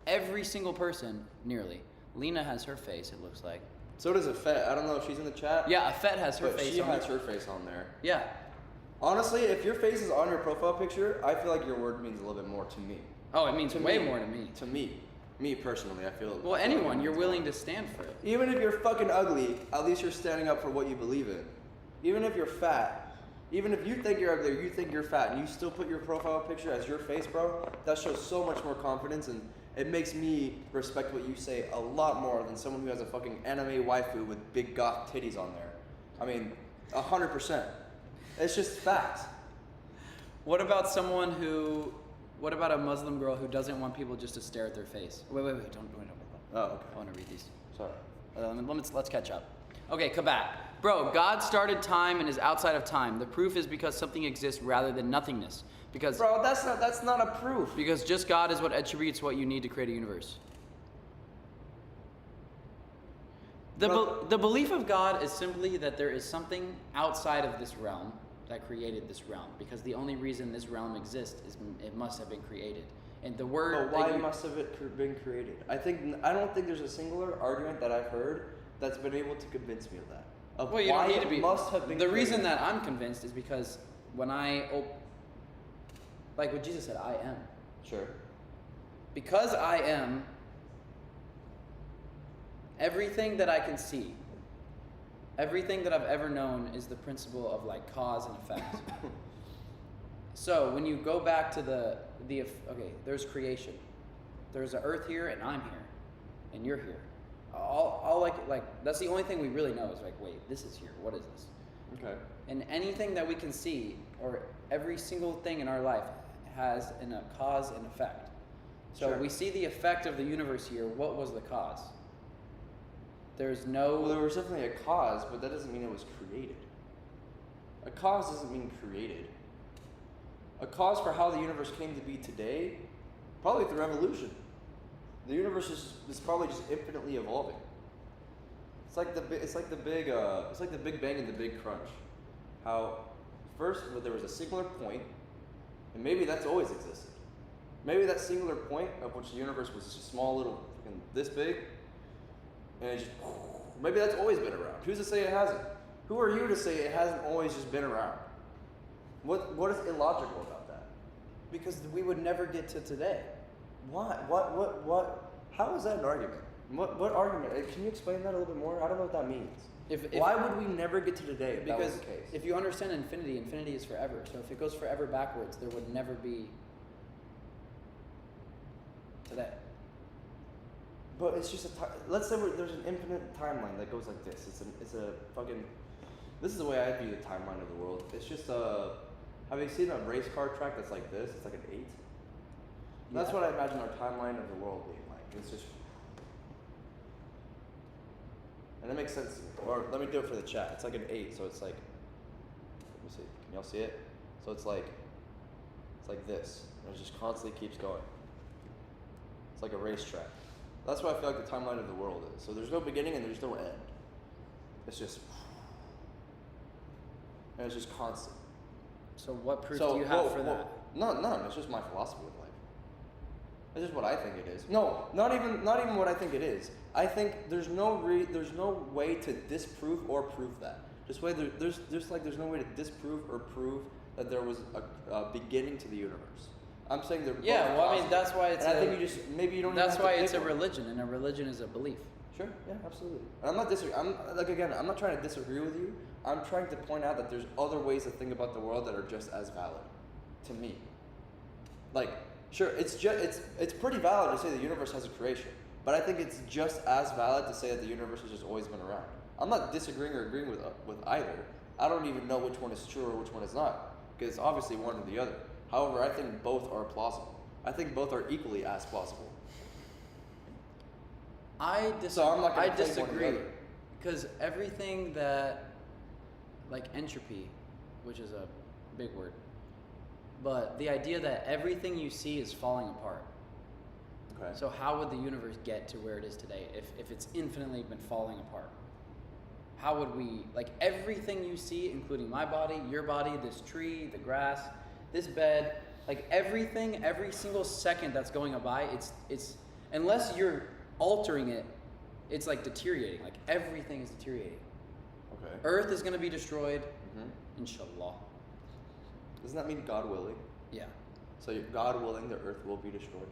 Every single person, nearly. Lena has her face, it looks like. So does Afet. I don't know if she's in the chat. Yeah, Afet has her face on there. She has her face on there. Yeah. Honestly, if your face is on your profile picture, I feel like your word means a little bit more to me. Oh, it means way more to me. To me. Me personally, I feel... Well, anyone, you're willing to stand for it. Even if you're fucking ugly, at least you're standing up for what you believe in. Even if you're fat, even if you think you're ugly or you think you're fat, and you still put your profile picture as your face, bro, that shows so much more confidence, and it makes me respect what you say a lot more than someone who has a fucking anime waifu with big goth titties on there. I mean, 100%. It's just fact. What about someone who What about a Muslim girl who doesn't want people just to stare at their face? Wait, don't. Oh, okay. I want to read these. Sorry. Let's catch up. Okay, Kabat. Bro, God started time and is outside of time. The proof is because something exists rather than nothingness. Because Bro, that's not a proof. because just God is what attributes what you need to create a universe. The belief of God is simply that there is something outside of this realm that created this realm. Because the only reason this realm exists is it must have been created. And the word. But why must have it been created? I don't think there's a singular argument that I've heard that's been able to convince me of that. Of Well, you why don't need to it be. must have been The created. reason that I'm convinced is because when like what Jesus said, I am. Sure. Because I am, everything that I can see, everything that I've ever known is the principle of like cause and effect. So when you go back to okay, there's creation. There's an earth here and I'm here, and you're here. All like that's the only thing we really know is like, wait, this is here. What is this? Okay. And anything that we can see, or every single thing in our life, has a cause and effect. So Sure. we see the effect of the universe here. What was the cause? There's Well, there no. was definitely a cause, but that doesn't mean it was created. A cause doesn't mean created. A cause for how the universe came to be today, probably through evolution. The universe is probably just infinitely evolving. It's like the Big Bang and the Big Crunch. How first there was a singular point, and maybe that's always existed. Maybe that singular point of which the universe was just a small little fucking this big, and it just maybe that's always been around. Who's to say it hasn't? Who are you to say it hasn't always just been around? What is illogical about that? Because we would never get to today. Why? What? How is that an argument? What argument? Can you explain that a little bit more? I don't know what that means. Why would we never get to today if that was Because the case? if you understand infinity, infinity is forever. So if it goes forever backwards, there would never be today. But it's just let's say there's an infinite timeline that goes like this. It's a fucking. This is the way I view the timeline of the world. It's just have you seen a race car track that's like this? It's like an 8. That's Yeah. what I imagine our timeline of the world being like. It's just. And it makes sense to me. Or let me do it for the chat. It's like an 8, so it's like. Let me see. Can y'all see it? So it's like this. And it just constantly keeps going. It's like a racetrack. That's what I feel like the timeline of the world is. So there's no beginning and there's no end. It's just. And it's just constant. So what proof do you have for that? None. It's just my philosophy of life. It's just what I think it is. No, not even what I think it is. I think there's no way to disprove or prove that. There's no way to disprove or prove that there was a beginning to the universe. I'm saying they're both Yeah, well, I mean, possible. that's why it's And I think you just maybe you don't. That's even why have to it's a pick one. religion, and a religion is a belief. Sure, yeah, absolutely. And I'm not I'm not trying to disagree with you. I'm trying to point out that there's other ways to think about the world that are just as valid, to me. Like, sure, it's pretty valid to say the universe has a creation, but I think it's just as valid to say that the universe has just always been around. I'm not disagreeing or agreeing with either. I don't even know which one is true or which one is not, because it's obviously one or the other. However, I think both are plausible. I think both are equally as plausible. I So I'm not gonna I claim one or the disagree, other. because everything that, like entropy, which is a big word, but the idea that everything you see is falling apart. Okay. So how would the universe get to where it is today if it's infinitely been falling apart? How would we, like everything you see, including my body, your body, this tree, the grass, this bed, like everything, every single second that's going by, it's unless you're altering it, it's like deteriorating. Like everything is deteriorating. Okay. Earth is gonna be destroyed, Mhm. inshallah. Doesn't that mean God willing? Yeah, So God willing, the earth will be destroyed.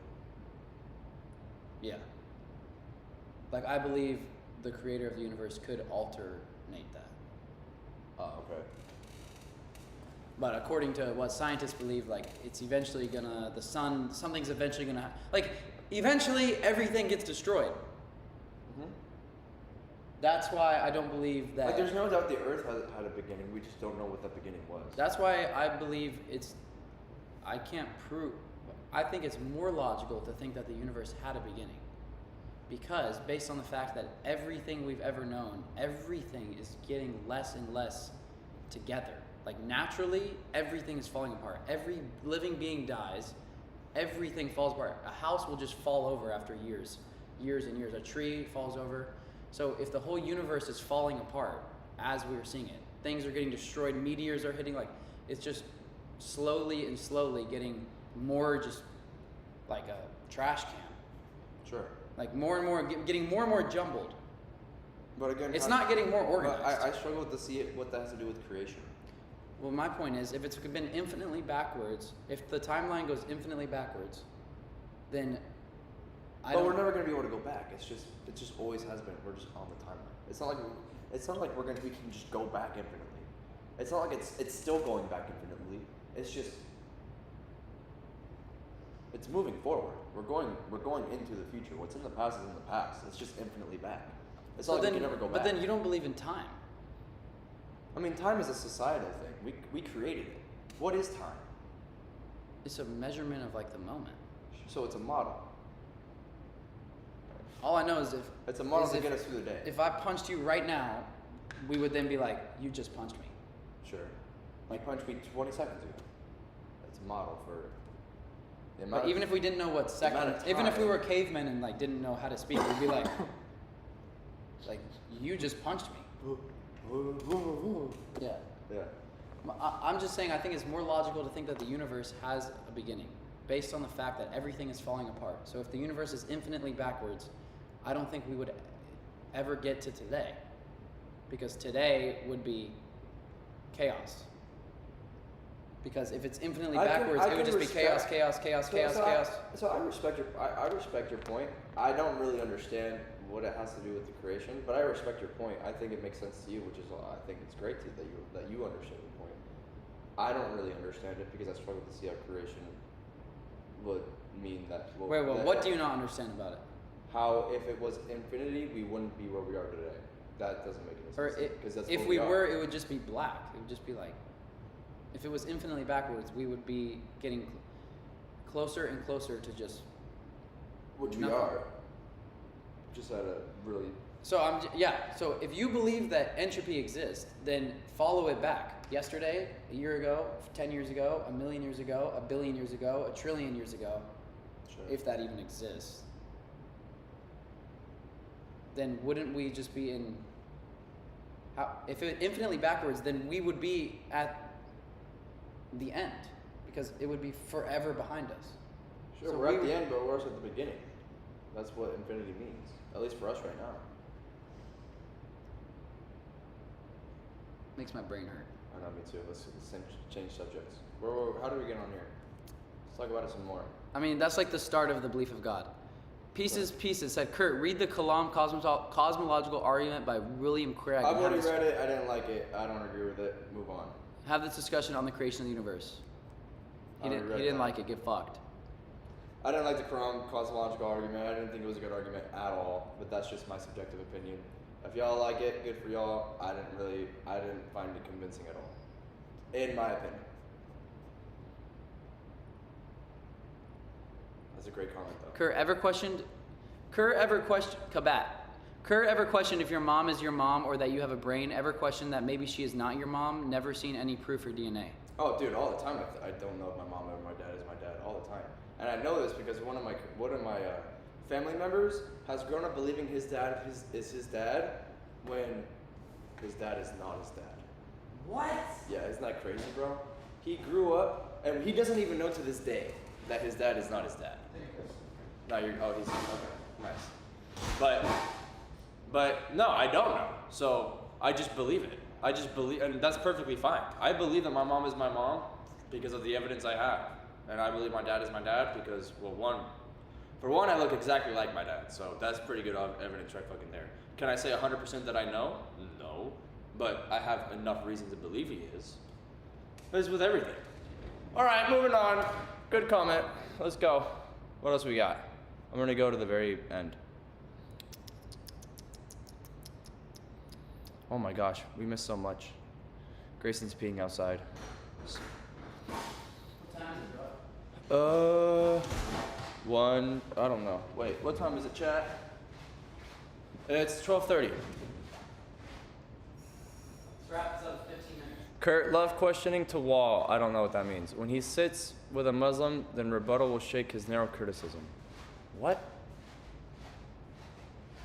yeah. Like I believe the creator of the universe could alternate that. Oh, okay. But according to what scientists believe, like it's eventually gonna, the sun, something's eventually gonna, like eventually everything gets destroyed. Mhm. That's why I don't believe that. Like, there's no doubt the earth had a beginning. We just don't know what that beginning was. That's why I believe I can't prove, I think it's more logical to think that the universe had a beginning. Because based on the fact that everything we've ever known, everything is getting less and less together. Like naturally, everything is falling apart. Every living being dies, everything falls apart. A house will just fall over after years and years. A tree falls over. So if the whole universe is falling apart as we're seeing it, things are getting destroyed, meteors are hitting, like it's just slowly and slowly getting more just like a trash can. Sure. Like more and more, getting more and more jumbled. But again, It's not getting more organized. I struggle to see what that has to do with creation. Well, my point is, if it's been infinitely backwards, if the timeline goes infinitely backwards, then But we're never gonna be able to go back. It just always has been. We're just on the timeline. It's not like we can just go back infinitely. It's not like it's still going back infinitely. It's just it's moving forward. We're going into the future. What's in the past is in the past. It's just infinitely back. It's not like we can never go back. But then you don't believe in time. I mean, time is a societal thing. We created it. What is time? It's a measurement of like the moment. So it's a model. All I know is It's a model to get us through the day. if I punched you right now, we would then be like, you just punched me. Sure. You punched me 20 seconds ago. That's a model for the amount But even if we didn't know what second, even if we were cavemen and like didn't know how to speak, we'd be like, you just punched me. Yeah. Yeah. I'm just saying, I think it's more logical to think that the universe has a beginning, based on the fact that everything is falling apart. So if the universe is infinitely backwards, I don't think we would ever get to today, because today would be chaos. Because if it's infinitely backwards, it would just be chaos. So I respect your point. I don't really understand what it has to do with the creation, but I respect your point. I think it makes sense to you, which is I think it's great that you understand the point. I don't really understand it because I struggle to see how creation would mean that. What do you not understand about it? How if it was infinity, we wouldn't be where we are today. That doesn't make any sense. Because that's if we were, it would just be black. It would just be like, if it was infinitely backwards, we would be getting closer and closer to just. Which nothing. we are. Just at a really. So So if you believe that entropy exists, then follow it back. Yesterday, a year ago, 10 years ago, a million years ago, a billion years ago, a trillion years ago, Sure. if that even exists. Then wouldn't we just be in? If it infinitely backwards, then we would be at the end, because it would be forever behind us. Sure, So we're at the end, but we're also at the beginning. That's what infinity means, at least for us right now. Makes my brain hurt. I know, me too. Let's change subjects. How do we get on here? Let's talk about it some more. I mean, that's like the start of the belief of God. Pieces said, Kurt, read the Kalam Cosmological Argument by William Craig. I've already read it. I didn't like it. I don't agree with it. Move on. Have this discussion on the creation of the universe. He I already read didn't that. like it. Get fucked. I didn't like the Quran Cosmological Argument. I didn't think it was a good argument at all. But that's just my subjective opinion. If y'all like it, good for y'all. I didn't find it convincing at all. In my opinion. That's a great comment though. Kurt ever questioned if your mom is your mom or that you have a brain? Ever questioned that maybe she is not your mom? Never seen any proof or DNA? Oh, dude, all the time. I don't know if my mom or my dad is my dad. All the time, and I know this because one of my family members has grown up believing his dad is his dad when his dad is not his dad. What? Yeah, isn't that crazy, bro? He grew up and he doesn't even know to this day that his dad is not his dad. No, he's okay, nice. But no, I don't know. So I just believe it. I just believe, and that's perfectly fine. I believe that my mom is my mom because of the evidence I have, and I believe my dad is my dad because, well, for one, I look exactly like my dad, so that's pretty good evidence right fucking there. Can I say 100% that I know? No, but I have enough reason to believe he is. As with everything. All right, moving on. Good comment. Let's go. What else we got? I'm gonna go to the very end. Oh my gosh, we missed so much. Grayson's peeing outside. What time is it, I don't know. Wait, what time is it, chat? It's 12:30. Wraps up 15 minutes. Kurt, love questioning to wall. I don't know what that means. When he sits with a Muslim, then rebuttal will shake his narrow criticism. What?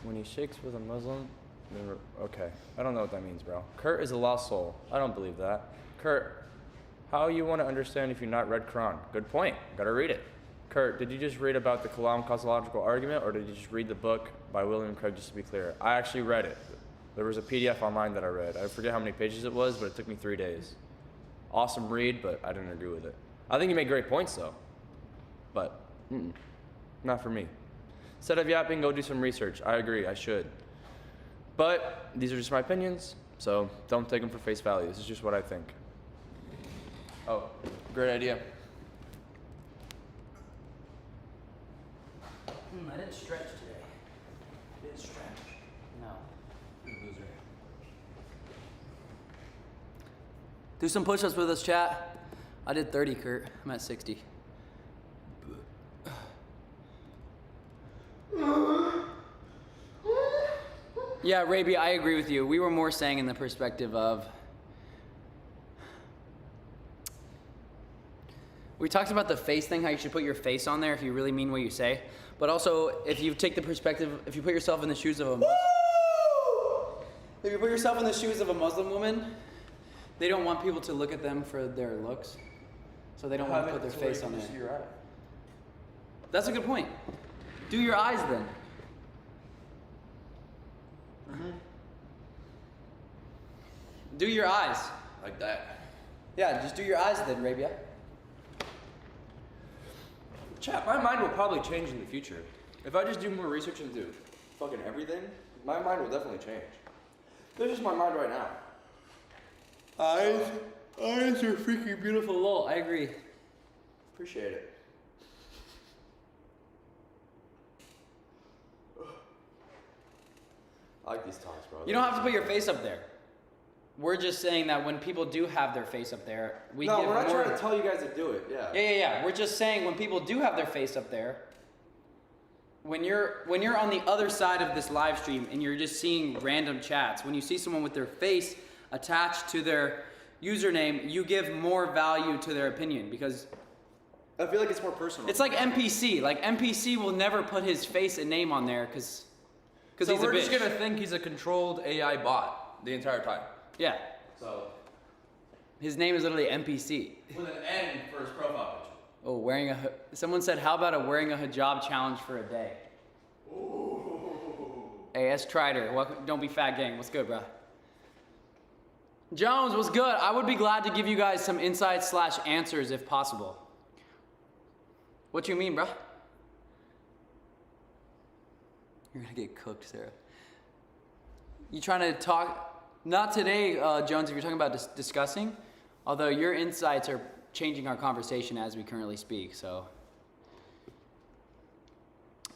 When he shakes with a Muslim, then okay. I don't know what that means, bro. Kurt is a lost soul. I don't believe that. Kurt, how you want to understand if you've not read Quran? Good point. Gotta read it. Kurt, did you just read about the Kalam Cosmological argument, or did you just read the book by William Craig, just to be clear? I actually read it. There was a PDF online that I read. I forget how many pages it was, but it took me 3 days. Awesome read, but I didn't agree with it. I think you made great points, though. But, not for me. Instead of yapping, go do some research. I agree, I should. But these are just my opinions, so don't take them for face value. This is just what I think. Oh, great idea. I didn't stretch today. Didn't stretch. No. Loser. Do some push-ups with us, chat. I did 30, Kurt. I'm at 60. Yeah, Rabi, I agree with you. We were more saying in the perspective of... We talked about the face thing, how you should put your face on there if you really mean what you say. But also, if you take the perspective, if you put yourself in the shoes of a if you put yourself in the shoes of a Muslim woman, they don't want people to look at them for their looks. So they don't want to put their face on there. That's a good point. Do your eyes then. Do your eyes. Like that. Yeah, just do your eyes then, Rabia. Chat, my mind will probably change in the future. If I just do more research into fucking everything, my mind will definitely change. This is my mind right now. Eyes are freaking beautiful. Lol, I agree. Appreciate it. I like these talks, bro. You don't have to put your face up there. We're just saying that when people do have their face up there, we're not trying to tell you guys to do it. Yeah. We're just saying when people do have their face up there, when you're on the other side of this live stream and you're just seeing random chats, when you see someone with their face attached to their username, you give more value to their opinion because I feel like it's more personal. It's like NPC. Like NPC will never put his face and name on there because he's a bitch. We're just gonna think he's a controlled AI bot the entire time. Yeah. So his name is literally NPC. With an N for his profile picture. Oh, someone said, how about wearing a hijab challenge for a day? Ooh. Hey, S. Trider, don't be fat gang. What's good, bro? Jones, what's good? I would be glad to give you guys some insights / answers if possible. What you mean, bro? You're gonna get cooked, Sarah. You trying to talk? Not today, Jones, if you're talking about discussing, although your insights are changing our conversation as we currently speak, so.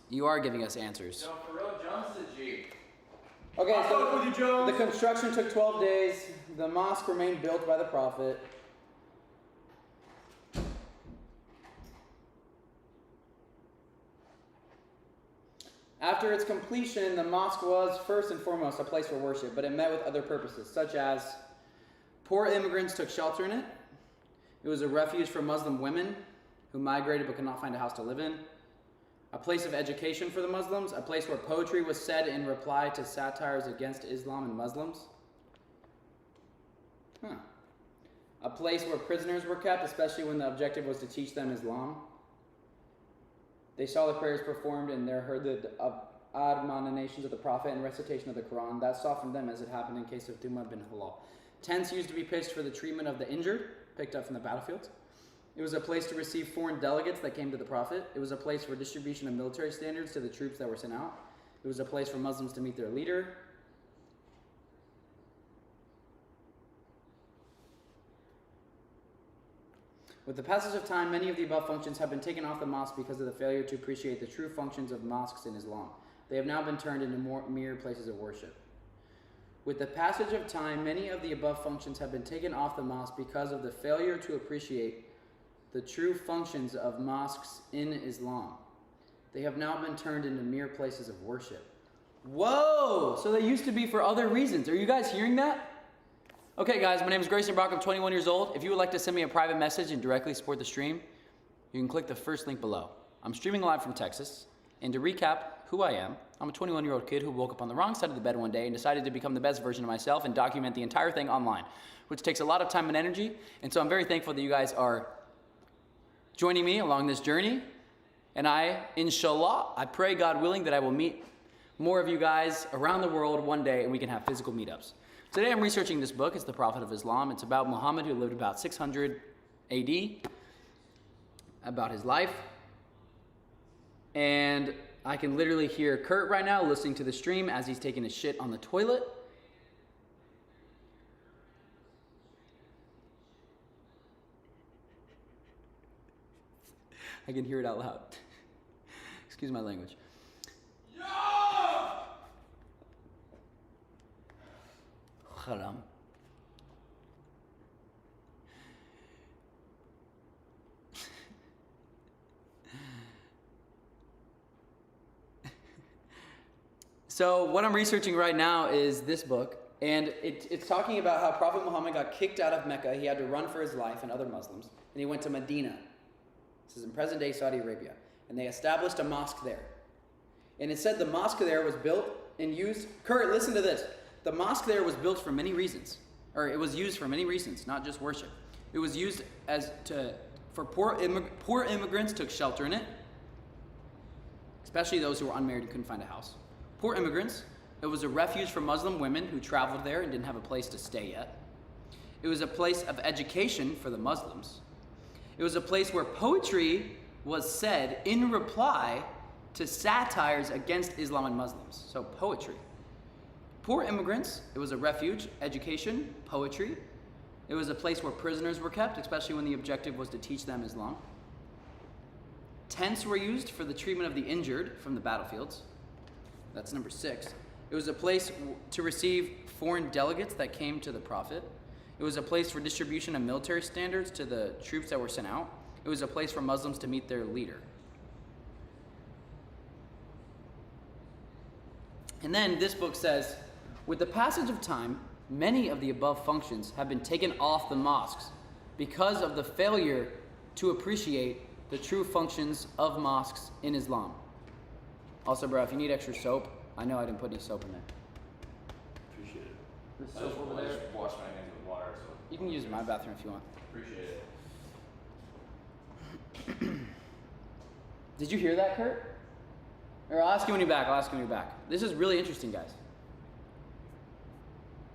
You are giving us answers. No, for real, Jones is a G. Okay, so with you, Jones. The construction took 12 days. The mosque remained built by the Prophet. After its completion, the mosque was, first and foremost, a place for worship, but it met with other purposes, such as poor immigrants took shelter in it. It was a refuge for Muslim women who migrated but could not find a house to live in. A place of education for the Muslims, a place where poetry was said in reply to satires against Islam and Muslims. A place where prisoners were kept, especially when the objective was to teach them Islam. They saw the prayers performed and there heard the admonitions of the Prophet and recitation of the Quran. That softened them as it happened in case of Thumma bin Halal. Tents used to be pitched for the treatment of the injured, picked up from the battlefields. It was a place to receive foreign delegates that came to the Prophet. It was a place for distribution of military standards to the troops that were sent out. It was a place for Muslims to meet their leader. With the passage of time, many of the above functions have been taken off the mosque because of the failure to appreciate the true functions of mosques in Islam. They have now been turned into mere places of worship. With the passage of time, many of the above functions have been taken off the mosque because of the failure to appreciate the true functions of mosques in Islam. They have now been turned into mere places of worship. Whoa! So they used to be for other reasons. Are you guys hearing that? Okay, guys, my name is Grayson Brock. I'm 21 years old. If you would like to send me a private message and directly support the stream, you can click the first link below. I'm streaming live from Texas. And to recap who I am, I'm a 21-year-old kid who woke up on the wrong side of the bed one day and decided to become the best version of myself and document the entire thing online, which takes a lot of time and energy. And so I'm very thankful that you guys are joining me along this journey. And inshallah, I pray God willing that I will meet more of you guys around the world one day and we can have physical meetups. Today I'm researching this book. It's The Prophet of Islam. It's about Muhammad, who lived about 600 AD, about his life. And I can literally hear Kurt right now listening to the stream as he's taking a shit on the toilet. I can hear it out loud. Excuse my language. Haram. So what I'm researching right now is this book, and it's talking about how Prophet Muhammad got kicked out of Mecca. He had to run for his life and other Muslims, and he went to Medina. This is in present-day Saudi Arabia, and they established a mosque there. And it said the mosque there was built and used. Kurt, listen to this. The mosque there was built for many reasons, or it was used for many reasons, not just worship. It was used for poor immigrants took shelter in it, especially those who were unmarried and couldn't find a house. Poor immigrants. It was a refuge for Muslim women who traveled there and didn't have a place to stay yet. It was a place of education for the Muslims. It was a place where poetry was said in reply to satires against Islam and Muslims. So poetry. Poor immigrants. It was a refuge, education, poetry. It was a place where prisoners were kept, especially when the objective was to teach them Islam. Tents were used for the treatment of the injured from the battlefields. That's number 6. It was a place to receive foreign delegates that came to the Prophet. It was a place for distribution of military standards to the troops that were sent out. It was a place for Muslims to meet their leader. And then this book says, with the passage of time, many of the above functions have been taken off the mosques because of the failure to appreciate the true functions of mosques in Islam. Also, bro, if you need extra soap, I know I didn't put any soap in there. Appreciate it. There's soap over there. I just wash my hands with water, so. You can use my bathroom if you want. Appreciate it. Did you hear that, Kurt? Or I'll ask you when you're back. This is really interesting, guys.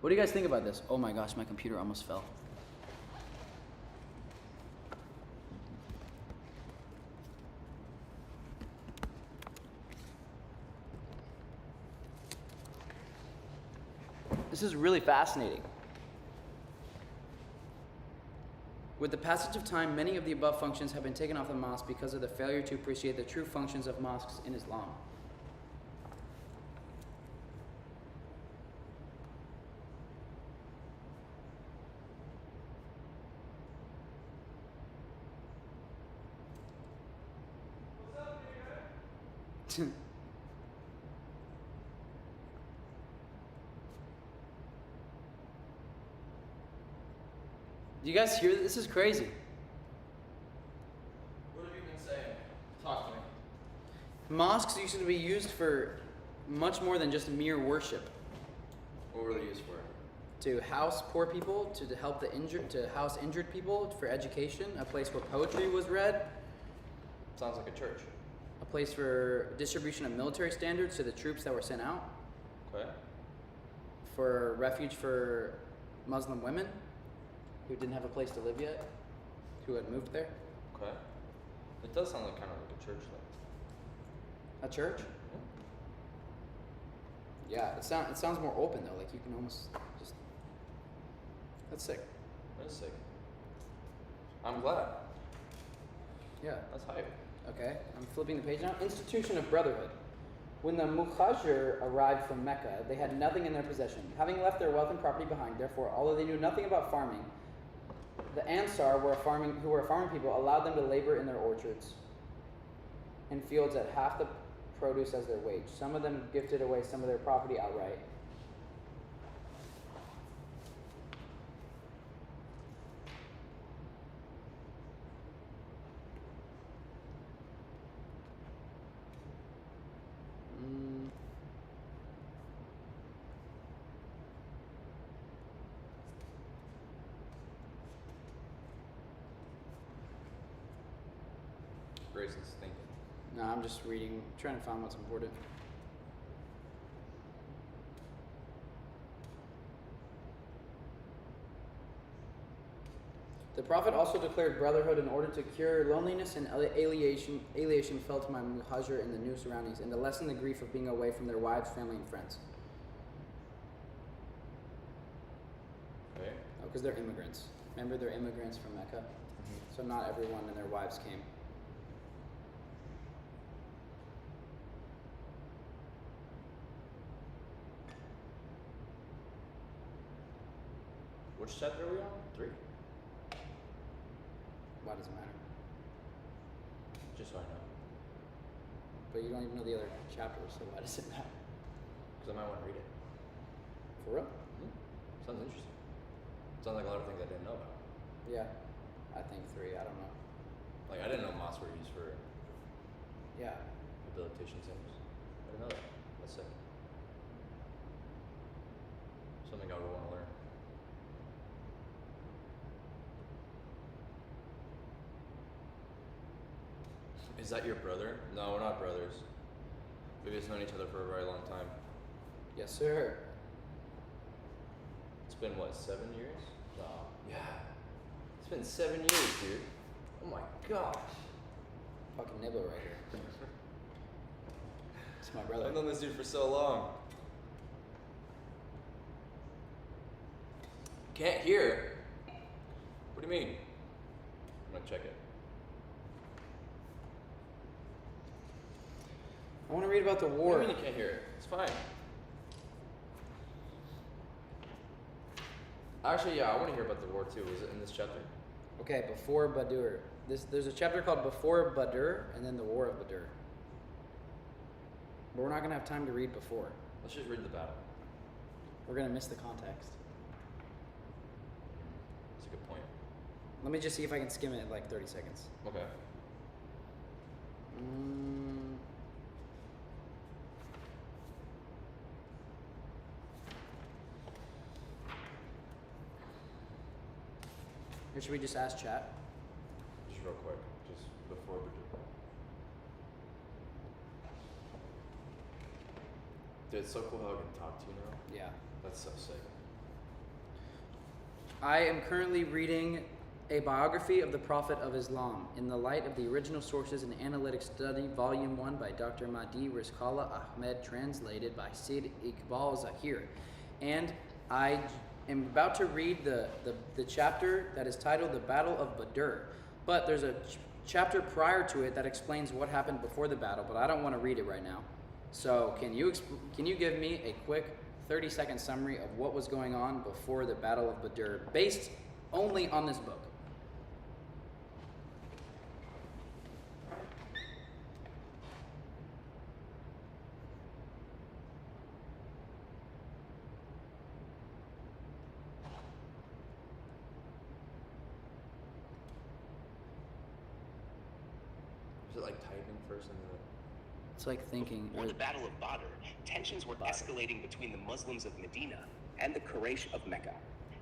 What do you guys think about this? Oh my gosh, my computer almost fell. This is really fascinating. With the passage of time, many of the above functions have been taken off the mosque because of the failure to appreciate the true functions of mosques in Islam. Do you guys hear this? This is crazy. What have you been saying? Talk to me. Mosques used to be used for much more than just mere worship. What were they used for? To house poor people, to help the injured, to house injured people, for education, a place where poetry was read, Sounds like a church. a place for distribution of military standards to the troops that were sent out, Okay. for refuge for Muslim women who didn't have a place to live yet, who had moved there. Okay. It does sound like kind of like a church, though. A church? Yeah, it sounds more open though. Like you can almost just. That's sick. That is sick. I'm glad. Yeah. That's hype. Okay, I'm flipping the page now. Institution of Brotherhood. When the Muhajir arrived from Mecca, they had nothing in their possession, having left their wealth and property behind. Therefore, although they knew nothing about farming, The Ansar who were farming people, allowed them to labor in their orchards and fields at half the produce as their wage. Some of them gifted away some of their property outright. Grayson's thinking. No, I'm just reading, trying to find what's important. The Prophet also declared brotherhood in order to cure loneliness and alienation felt by Muhajir in the new surroundings, and to lessen the grief of being away from their wives, family, and friends. Okay. Oh, because they're immigrants. Remember, they're immigrants from Mecca, so not everyone and their wives came. Which chapter are we on? 3? Why does it matter? Just so I know. But you don't even know the other chapters, so why does it matter? Because I might want to read it. For real? Sounds interesting. Sounds like a lot of things I didn't know about. Yeah. I think 3, I don't know. Like, I didn't know mosques were used for Yeah. rehabilitation centers. I didn't know that. That's sick. Something I would want to learn. Is that your brother? No, we're not brothers. We've just known each other for a very long time. Yes, sir. It's been what, 7 years? No. Yeah. It's been 7 years, dude. Oh my gosh. Fucking nibble right here. It's my brother. I've known this dude for so long. Can't hear? What do you mean? I'm gonna check it. I want to read about the What war. do you mean you can't hear it? It's fine. Actually, yeah, I want to hear about the war too. Was it in this chapter? Okay, before Badr. There's a chapter called Before Badr and then the War of Badr. But we're not going to have time to read before. Let's just read the battle. We're going to miss the context. That's a good point. Let me just see if I can skim it in like 30 seconds. Okay. Or should we just ask chat? Just real quick, just before we do. Dude, it's so cool how I can talk to you now. Yeah. That's so sick. I am currently reading a biography of the Prophet of Islam in the light of the original sources and analytic study, Volume 1 by Dr. Mahdi Rizqallah Ahmed, translated by Sid Iqbal Zahir. And I am about to read the chapter that is titled The Battle of Badr. But there's a chapter prior to it that explains what happened before the battle, but I don't want to read it right now. So can you give me a quick 30-second summary of what was going on before the Battle of Badr, based only on this book? Is it like typing first and then? It's like thinking. Before the Battle of Badr, tensions were escalating between the Muslims of Medina and the Quraysh of Mecca.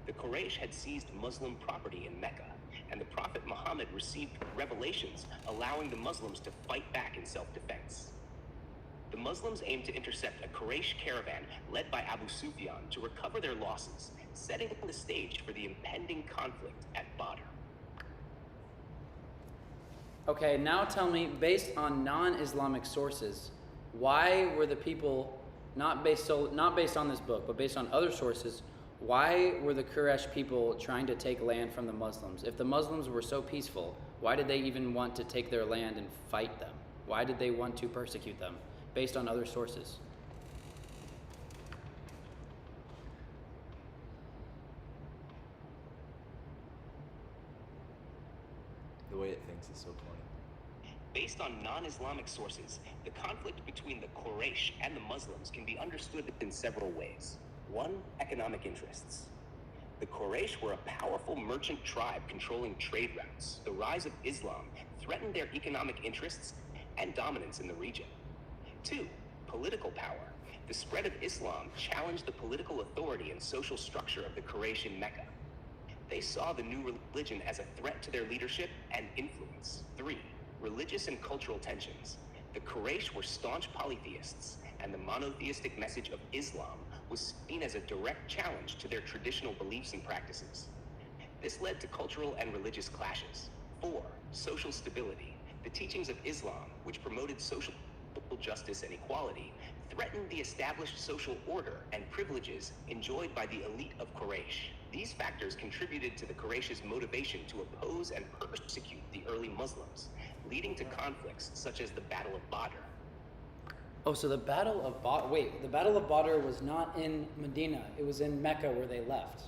The Quraysh had seized Muslim property in Mecca, and the Prophet Muhammad received revelations allowing the Muslims to fight back in self-defense. The Muslims aimed to intercept a Quraysh caravan led by Abu Sufyan to recover their losses, setting the stage for the impending conflict at Badr. Okay, now tell me, based on non-Islamic sources, why were the people, not based on this book, but based on other sources, why were the Quraysh people trying to take land from the Muslims? If the Muslims were so peaceful, why did they even want to take their land and fight them? Why did they want to persecute them, based on other sources? The way it thinks is so funny. Based on non-Islamic sources, the conflict between the Quraysh and the Muslims can be understood in several ways. One, economic interests. The Quraysh were a powerful merchant tribe controlling trade routes. The rise of Islam threatened their economic interests and dominance in the region. Two, political power. The spread of Islam challenged the political authority and social structure of the Quraysh in Mecca. They saw the new religion as a threat to their leadership and influence. Three, religious and cultural tensions. The Quraysh were staunch polytheists, and the monotheistic message of Islam was seen as a direct challenge to their traditional beliefs and practices. This led to cultural and religious clashes. 4. Social stability. The teachings of Islam, which promoted social justice and equality, threatened the established social order and privileges enjoyed by the elite of Quraysh. These factors contributed to the Quraysh's motivation to oppose and persecute the early Muslims, leading to conflicts such as the Battle of Badr. Oh, so the Battle of Badr. Wait, the Battle of Badr was not in Medina. It was in Mecca where they left.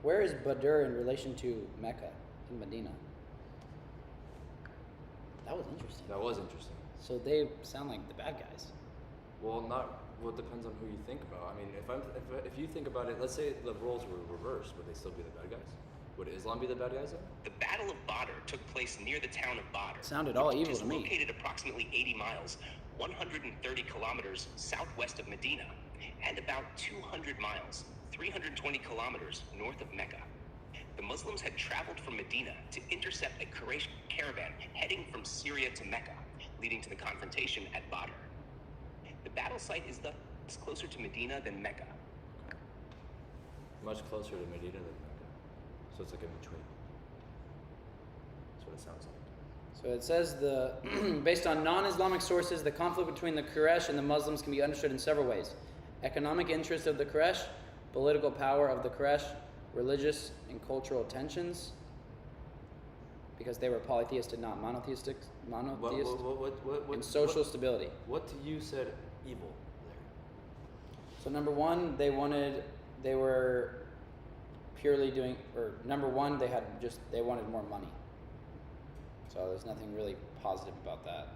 Where is Badr in relation to Mecca and Medina? That was interesting. That was interesting. So they sound like the bad guys. Well, it depends on who you think about. I mean, if you think about it, let's say the roles were reversed, would they still be the bad guys? Would Islam be the bad guys then? The Battle of Badr took place near the town of Badr. Sounded all evil to me. Which is located approximately 80 miles, 130 kilometers southwest of Medina, and about 200 miles, 320 kilometers north of Mecca. The Muslims had traveled from Medina to intercept a Quraysh caravan heading from Syria to Mecca, leading to the confrontation at Badr. The battle site is thus closer to Medina than Mecca. Much closer to Medina than Mecca. So it's like in between. That's what it sounds like. So it says based on non-Islamic sources, the conflict between the Quraysh and the Muslims can be understood in several ways. Economic interest of the Quraysh, political power of the Quraysh, religious and cultural tensions, because they were polytheistic, not monotheistic, and social stability. What you said evil there? So number one, they were purely doing, or number one, they wanted more money. So there's nothing really positive about that.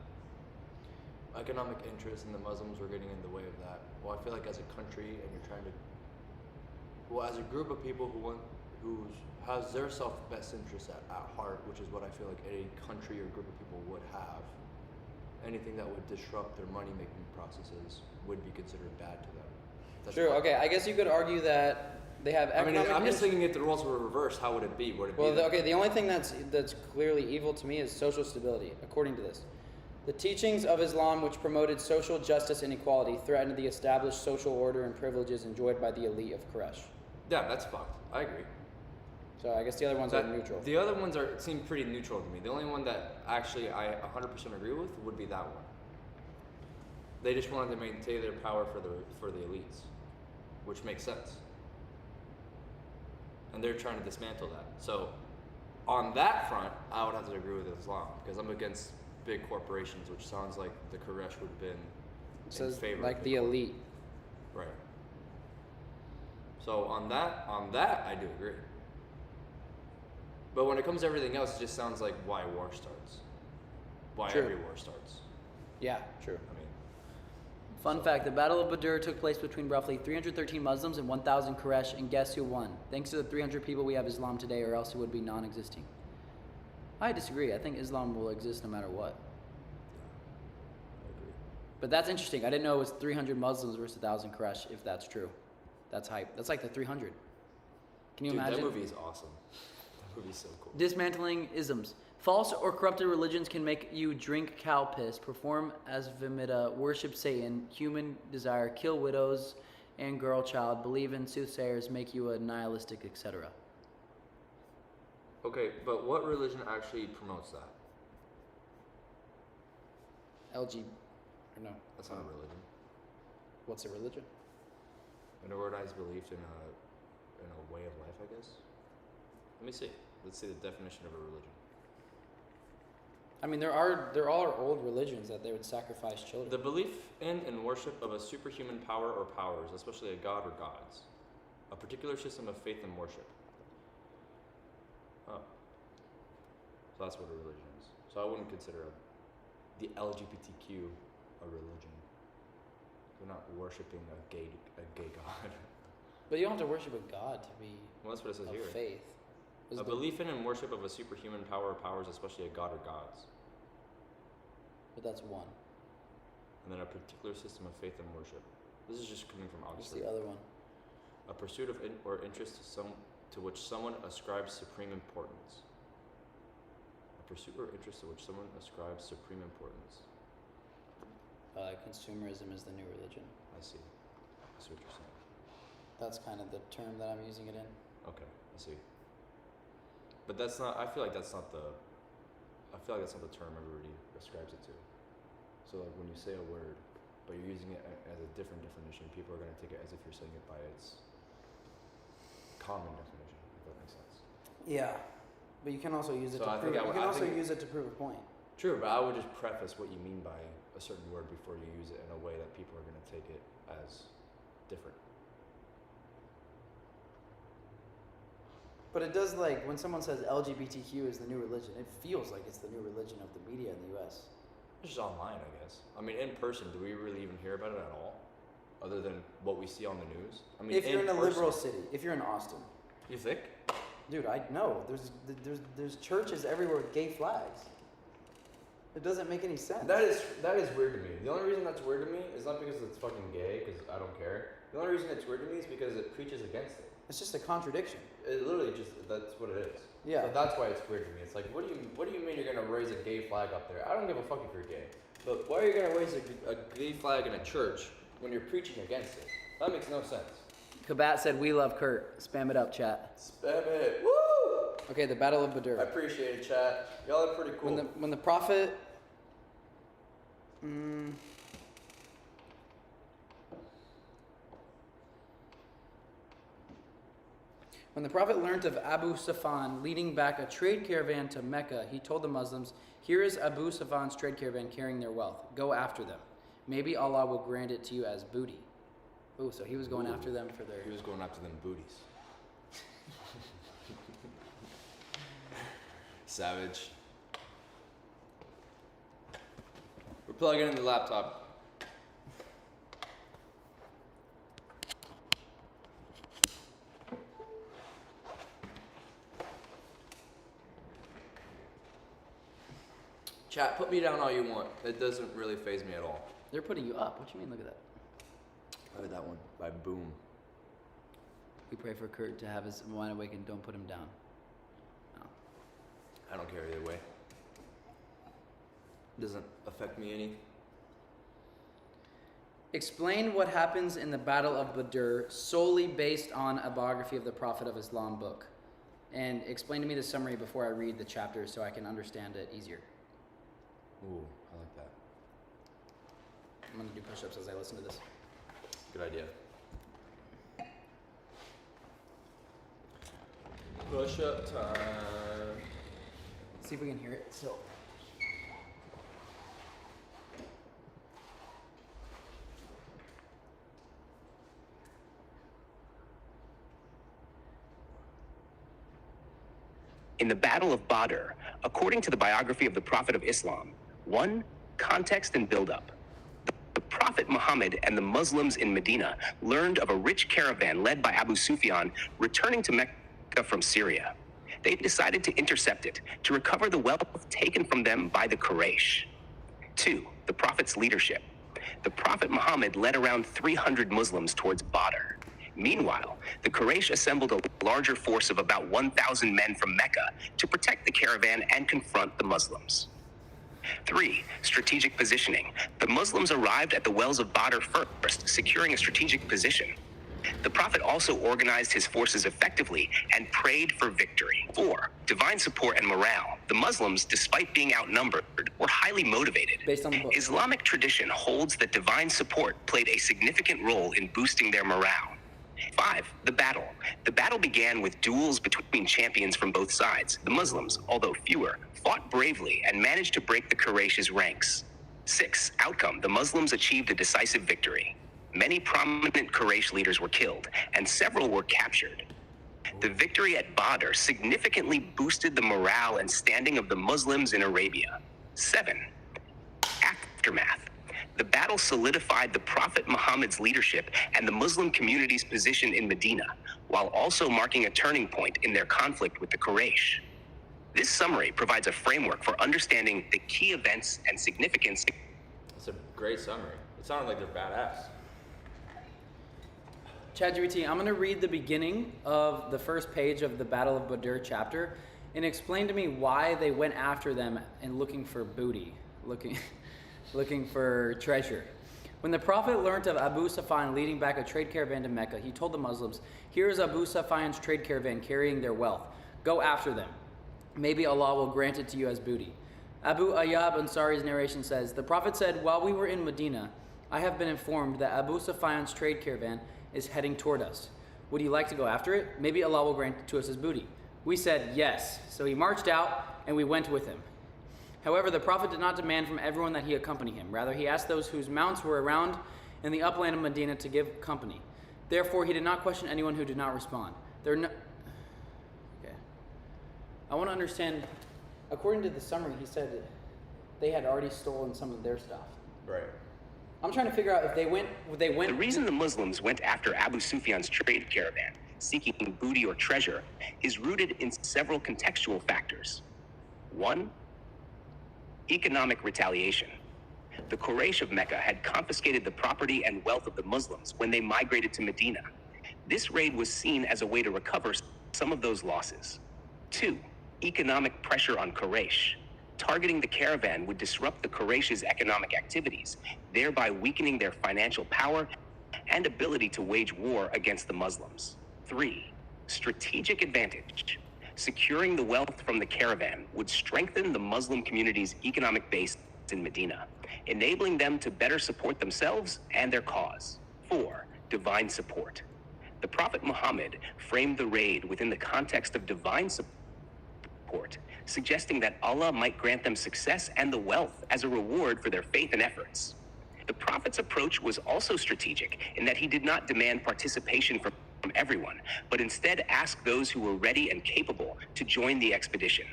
Economic interest and the Muslims were getting in the way of that. Well, I feel like as a country and you're trying to, as a group of people who has their best interest at heart, which is what I feel like any country or group of people would have, anything that would disrupt their money-making processes would be considered bad to them. That's Sure, okay, I guess you could argue that they have economic I'm just thinking if the roles were reversed, how would it be? Would it be the only thing that's clearly evil to me is social stability, according to this. The teachings of Islam, which promoted social justice and equality, threatened the established social order and privileges enjoyed by the elite of Quraysh. Yeah, that's fucked. I agree. So I guess the other ones are neutral. The other ones seem pretty neutral to me. The only one that actually I 100% agree with would be that one. They just wanted to maintain their power for the elites, which makes sense. And they're trying to dismantle that. So on that front, I would have to agree with Islam because I'm against big corporations, which sounds like the Quraysh would have been in favor like of the elite. Right. So on that I do agree. But when it comes to everything else, it just sounds like why war starts. Why True. every war starts. Yeah, true. I mean, Fun fact, the Battle of Badr took place between roughly 313 Muslims and 1,000 Quraysh, and guess who won? Thanks to the 300 people we have Islam today, or else it would be non-existing. I disagree. I think Islam will exist no matter what. I agree. But that's interesting. I didn't know it was 300 Muslims versus 1,000 Quraysh, if that's true. That's hype. That's like the 300. Can you imagine? That movie is awesome. That movie is so cool. Dismantling isms. False or corrupted religions can make you drink cow piss, perform as Vimita, worship Satan, human desire, kill widows and girl child, believe in soothsayers, make you a nihilistic, etc. Okay, but what religion actually promotes that? LG, or no? That's not a religion. What's a religion? An organized belief in a way of life, I guess. Let me see. Let's see the definition of a religion. I mean, there are old religions that they would sacrifice children. The belief in and worship of a superhuman power or powers, especially a god or gods. A particular system of faith and worship. Oh. So that's what a religion is. So I wouldn't consider the LGBTQ a religion. They're not worshiping a gay god. But you don't have to worship a god to be Well, that's what it says of here. faith. A belief in and worship of a superhuman power or powers, especially a god or gods. But that's one. And then a particular system of faith and worship. This is just coming from What's Oxford. the other one? A pursuit of or interest to which someone ascribes supreme importance. A pursuit or interest to which someone ascribes supreme importance. Consumerism is the new religion. I see. I see what you're saying. That's kind of the term that I'm using it in. Okay, I see. But that's not. I feel like that's not the. I feel like that's not the term everybody ascribes it to. So like when you say a word, but you're using it as a different definition, people are going to take it as if you're saying it by its common definition. If that makes sense. Yeah, but you can also use it So to I think prove. I You would- can I also think- use it to prove a point. True, but I would just preface what you mean by a certain word before you use it in a way that people are going to take it as different. But it does, like, when someone says LGBTQ is the new religion, it feels like it's the new religion of the media in the U.S. It's just online, I guess. I mean, in person, do we really even hear about it at all? Other than what we see on the news? I mean, If you're in a person- liberal city, if you're in Austin, You think? dude, I know there's churches everywhere with gay flags. It doesn't make any sense. That is weird to me. The only reason that's weird to me is not because it's fucking gay, because I don't care. The only reason it's weird to me is because it preaches against it. It's just a contradiction. It literally just, that's what it is. Yeah. So that's why it's weird to me. It's like, what do you mean you're gonna raise a gay flag up there? I don't give a fuck if you're gay. But why are you gonna raise a gay flag in a church when you're preaching against it? That makes no sense. Kabat said, "We love Kurt." Spam it up, chat. Spam it. Woo! Okay, the Battle of I Badr. appreciate it, chat. Y'all are pretty cool. When the prophet. When the Prophet learnt of Abu Sufyan leading back a trade caravan to Mecca, he told the Muslims, "Here is Abu Sufyan's trade caravan carrying their wealth. Go after them. Maybe Allah will grant it to you as booty." Ooh, so he was going after them for their... He was going after them booties. Savage. We're plugging in the laptop. Chat, put me down all you want. It doesn't really faze me at all. They're putting you up. What do you mean? Look at that. I heard that one by Boom. We pray for Kurt to have his mind awakened. Don't put him down. No. I don't care either way. Doesn't affect me any. Explain what happens in the Battle of Badr solely based on a biography of the Prophet of Islam book. And explain to me the summary before I read the chapters so I can understand it easier. Ooh, I like that. I'm going to do push-ups as I listen to this. Good idea. Push up time. Let's see if we can hear it. So, In the Battle of Badr, according to the biography of the Prophet of Islam, 1. Context and build-up. The Prophet Muhammad and the Muslims in Medina learned of a rich caravan led by Abu Sufyan returning to Mecca from Syria. They decided to intercept it to recover the wealth taken from them by the Quraysh. 2. The Prophet's leadership. The Prophet Muhammad led around 300 Muslims towards Badr. Meanwhile, the Quraysh assembled a larger force of about 1,000 men from Mecca to protect the caravan and confront the Muslims. 3. Strategic positioning. The Muslims arrived at the wells of Badr first, securing a strategic position. The Prophet also organized his forces effectively and prayed for victory. 4. Divine support and morale. The Muslims, despite being outnumbered, were highly motivated. based on the book. Islamic tradition holds that divine support played a significant role in boosting their morale. 5. The battle. The battle began with duels between champions from both sides. The Muslims, although fewer, fought bravely and managed to break the Quraysh's ranks. 6. Outcome. The Muslims achieved a decisive victory. Many prominent Quraysh leaders were killed, and several were captured. The victory at Badr significantly boosted the morale and standing of the Muslims in Arabia. 7. Aftermath. The battle solidified the Prophet Muhammad's leadership and the Muslim community's position in Medina, while also marking a turning point in their conflict with the Quraysh. This summary provides a framework for understanding the key events and significance. It's a great summary. It sounded like they're badass. ChatGPT, I'm going to read the beginning of the first page of the Battle of Badr chapter and explain to me why they went after them and looking for booty, looking for treasure. When the Prophet learnt of Abu Sufyan leading back a trade caravan to Mecca, he told the Muslims, "Here is Abu Sufyan's trade caravan carrying their wealth. Go after them. Maybe Allah will grant it to you as booty." Abu Ayyub Ansari's narration says, "The Prophet said, while we were in Medina, I have been informed that Abu Sufyan's trade caravan is heading toward us. Would you like to go after it? Maybe Allah will grant it to us as booty." We said yes. So he marched out and we went with him. However, the Prophet did not demand from everyone that he accompany him. Rather, he asked those whose mounts were around in the upland of Medina to give company. Therefore, he did not question anyone who did not respond. Okay. I want to understand, according to the summary, he said that they had already stolen some of their stuff. Right. I'm trying to figure out if they went. The reason the Muslims went after Abu Sufyan's trade caravan, seeking booty or treasure, is rooted in several contextual factors. 1. Economic retaliation. The Quraysh of Mecca had confiscated the property and wealth of the Muslims when they migrated to Medina. This raid was seen as a way to recover some of those losses. 2. Economic pressure on Quraysh. Targeting the caravan would disrupt the Quraysh's economic activities, thereby weakening their financial power and ability to wage war against the Muslims. 3. Strategic advantage. Securing the wealth from the caravan would strengthen the Muslim community's economic base in Medina, enabling them to better support themselves and their cause. 4. Divine support. The Prophet Muhammad framed the raid within the context of divine support, suggesting that Allah might grant them success and the wealth as a reward for their faith and efforts. The Prophet's approach was also strategic in that he did not demand participation from everyone, but instead asked those who were ready and capable to join the expedition.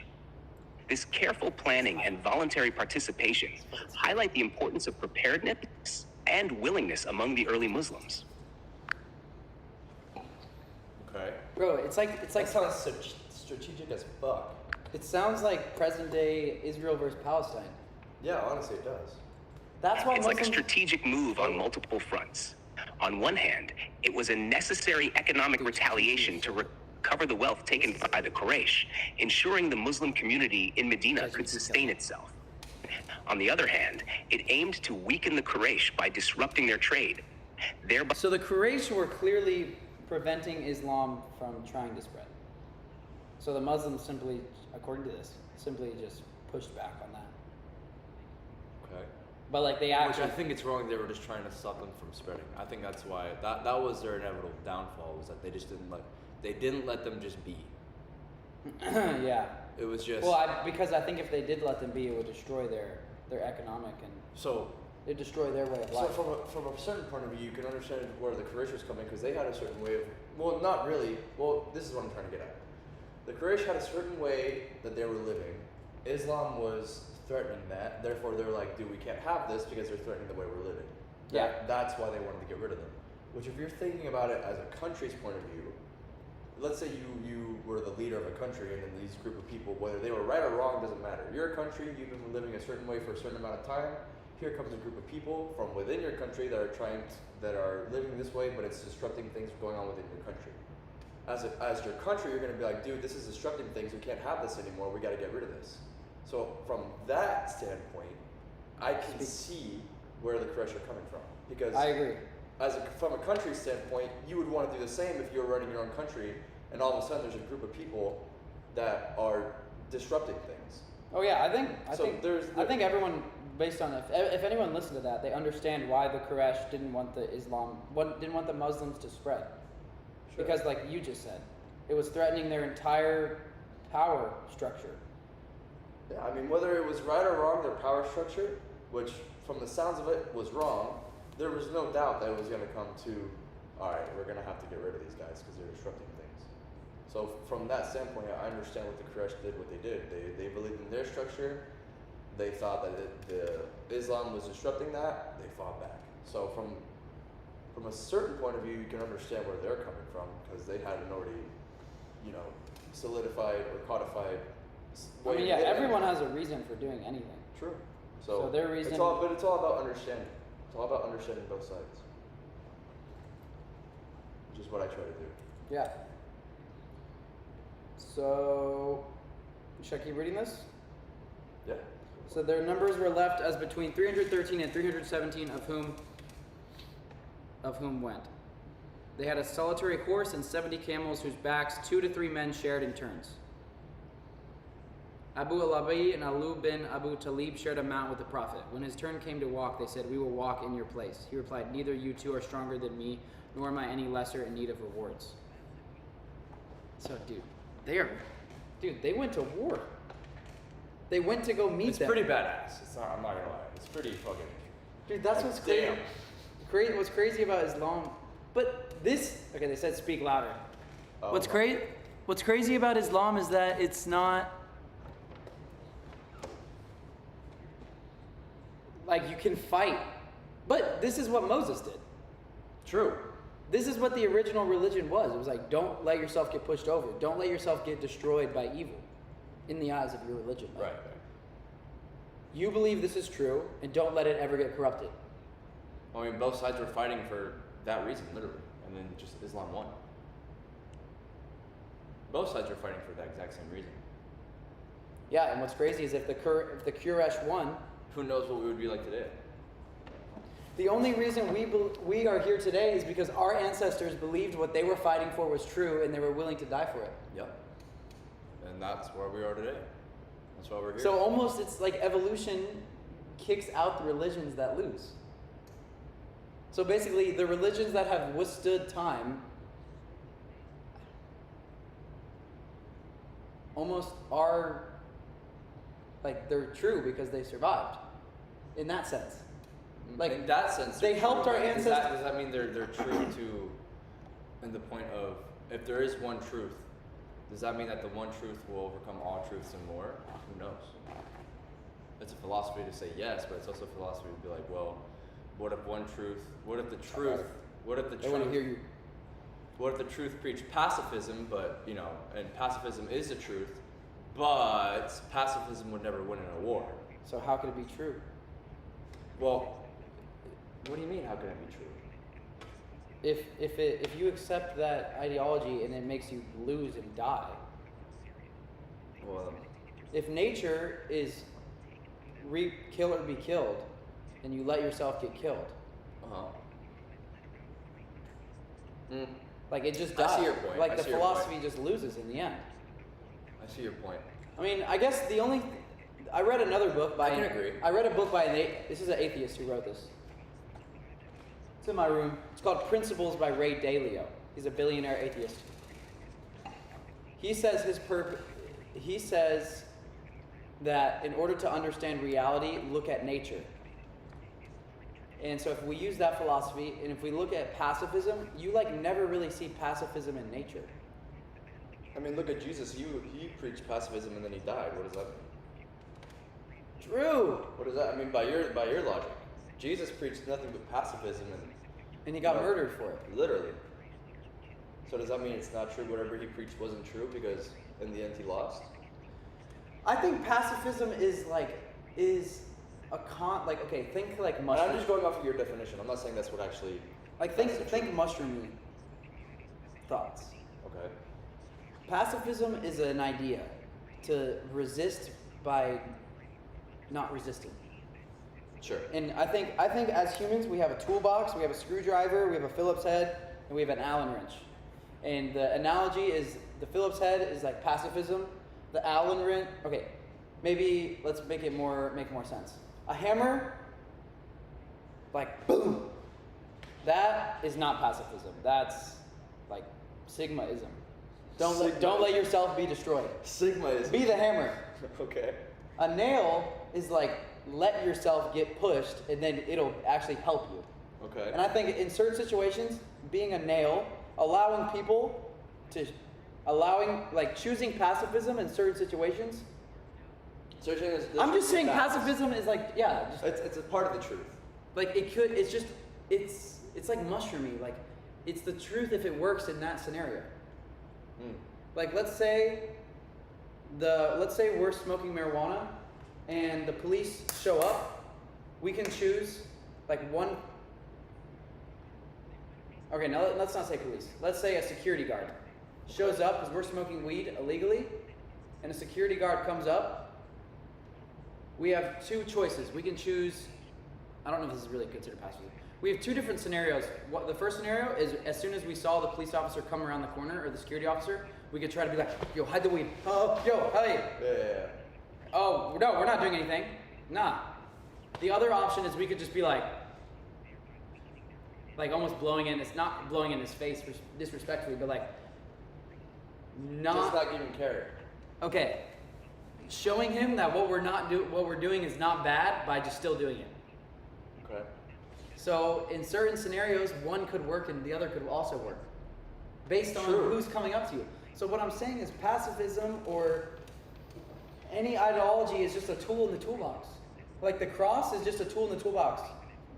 This careful planning and voluntary participation highlight the importance of preparedness and willingness among the early Muslims. Okay. Bro, it's like That sounds strategic as fuck. it sounds like present day Israel versus Palestine. Yeah, honestly, it does. That's why It's like a Muslims. strategic move on multiple fronts. On one hand, it was a necessary economic retaliation to recover the wealth taken by the Quraysh, ensuring the Muslim community in Medina could sustain itself. On the other hand, it aimed to weaken the Quraysh by disrupting their trade, thereby So the Quraysh were clearly preventing Islam from trying to spread. So the Muslims simply, according to this, simply just pushed back on that. Okay. But like they Which actually, I think it's wrong. They were just trying to stop them from spreading. I think that's why that was their inevitable downfall, was that they just didn't let them just be. yeah. It was just Because I think if they did let them be, it would destroy their economic and so. it'd destroy their way of So life. from a certain point of view, you can understand where the Quraysh was coming, because they had a certain way of. Well, not really. Well, this is what I'm trying to get at. The Quraysh had a certain way that they were living. Islam was threatening that. Therefore, they're like, dude, we can't have this because they're threatening the way we're living. Yeah. That's why they wanted to get rid of them. Which, if you're thinking about it as a country's point of view, let's say you were the leader of a country, and then these group of people, whether they were right or wrong, doesn't matter. You're a country, you've been living a certain way for a certain amount of time. Here comes a group of people from within your country that are living this way, but it's disrupting things going on within your country. As your country, you're going to be like, dude, this is disrupting things. We can't have this anymore. We got to get rid of this. So from that standpoint, I can see where the Quraysh are coming from, because I agree. From a country standpoint, you would want to do the same if you were running your own country, and all of a sudden there's a group of people that are disrupting things. Oh yeah, I think everyone, based on if anyone listened to that, they understand why the Quraysh didn't want the Muslims to spread. Sure. Because like you just said, it was threatening their entire power structure. Yeah, I mean, whether it was right or wrong, their power structure, which from the sounds of it was wrong, there was no doubt that it was going to come to, all right, we're going to have to get rid of these guys because they're disrupting things. So from that standpoint, I understand what the Quraysh did, what they did. They believed in their structure. They thought that Islam was disrupting that. They fought back. So from a certain point of view, you can understand where they're coming from because they hadn't already, solidified or codified. I mean, yeah, everyone has a reason for doing anything. True. So their reason. It's all about understanding. It's all about understanding both sides, which is what I try to do. Yeah. So, should I keep reading this? Yeah. So their numbers were left as between 313 and 317 of whom went. They had a solitary horse and 70 camels whose backs 2 to 3 men shared in turns. Abu al-Abi and Alu bin Abu Talib shared a mount with the Prophet. When his turn came to walk, they said, "We will walk in your place." He replied, "Neither you two are stronger than me, nor am I any lesser in need of rewards." So, they went to war. They went to go meet It's them. pretty badass. I'm not gonna lie. It's pretty fucking. Dude, that's what's Damn. crazy. What's crazy about Islam, but this. Okay, they said speak louder. Oh, What's my- What's crazy about Islam is that it's not like you can fight, but this is what Moses did. True. This is what the original religion was. It was like, don't let yourself get pushed over. Don't let yourself get destroyed by evil in the eyes of your religion. Right. You believe this is true, and don't let it ever get corrupted. I mean, both sides were fighting for that reason, literally, and then just Islam won. Both sides were fighting for that exact same reason. Yeah, and what's crazy is if the Quraysh won, Who knows what we would be like today? the only reason we are here today is because our ancestors believed what they were fighting for was true, and they were willing to die for it. Yep. And that's where we are today. That's why we're here. So almost it's like evolution kicks out the religions that lose. So basically, the religions that have withstood time almost are like they're true because they survived. In that sense, like in that sense, they they're helped true, our right? ancestors. Does that mean they're true to, in the point of, if there is one truth, does that mean that the one truth will overcome all truths and more? Who knows? It's a philosophy to say yes, but it's also a philosophy to be like, well, what if one truth? What if the truth? What if the They truth? want to hear you. What if the truth preached pacifism, but and pacifism is the truth, but pacifism would never win in a war. So how could it be true? Well, what do you mean? How can it be true? If you accept that ideology and it makes you lose and die. Well, If nature is kill or be killed, and you let yourself get killed, like it just dies. I see your point. Like I the see your philosophy point. just loses in the end. I see your point. I mean, I guess I read another book by. I can agree. I read a book by this is an atheist who wrote this. It's in my room. It's called Principles by Ray Dalio. He's a billionaire atheist. He says He says that in order to understand reality, look at nature. And so if we use that philosophy, and if we look at pacifism, you never really see pacifism in nature. I mean, look at Jesus. He preached pacifism and then he died. What does that mean? True. What does that? I mean, by your logic, Jesus preached nothing but pacifism And he got murdered for it. Literally. So does that mean it's not true? Whatever he preached wasn't true because in the end he lost. I think pacifism is okay, think like And mushroom. I'm just going off of your definition. I'm not saying that's what actually. Think mushroomy thoughts. Okay. Pacifism is an idea to resist by not resisting. Sure. And I think as humans we have a toolbox, we have a screwdriver, we have a Phillips head, and we have an Allen wrench. And the analogy is the Phillips head is like pacifism. The Allen wrench, okay, maybe let's make more sense. A hammer, like boom. That is not pacifism. That's like Sigmaism. Don't let yourself be destroyed. Sigma is. Be the hammer. Okay. A nail is like let yourself get pushed and then it'll actually help you. Okay. And I think in certain situations, being a nail, allowing people to allowing, like, choosing pacifism in certain situations. So you're saying I'm just saying pacifism is like, yeah, just, It's a part of the truth. like it could. It's just it's like mushroomy. Like it's the truth if it works in that scenario. Like let's say we're smoking marijuana, and the police show up. We can choose like one. Okay, now let's not say police. Let's say a security guard shows up because we're smoking weed illegally, and a security guard comes up. We have two choices. We can choose. I don't know if this is really considered pacifism. We have two different scenarios. The first scenario is as soon as we saw the police officer come around the corner or the security officer, we could try to be like, "Yo, hide the weed." Oh, yo, hey. Yeah. Oh no, we're not doing anything. Nah. The other option is we could just be like almost blowing in. It's not blowing in his face disrespectfully, but like Just not even care. Okay. Showing him that what we're doing is not bad by just still doing it. Okay. So in certain scenarios, one could work and the other could also work, based on who's coming up to you. So what I'm saying is pacifism or any ideology is just a tool in the toolbox. Like the cross is just a tool in the toolbox.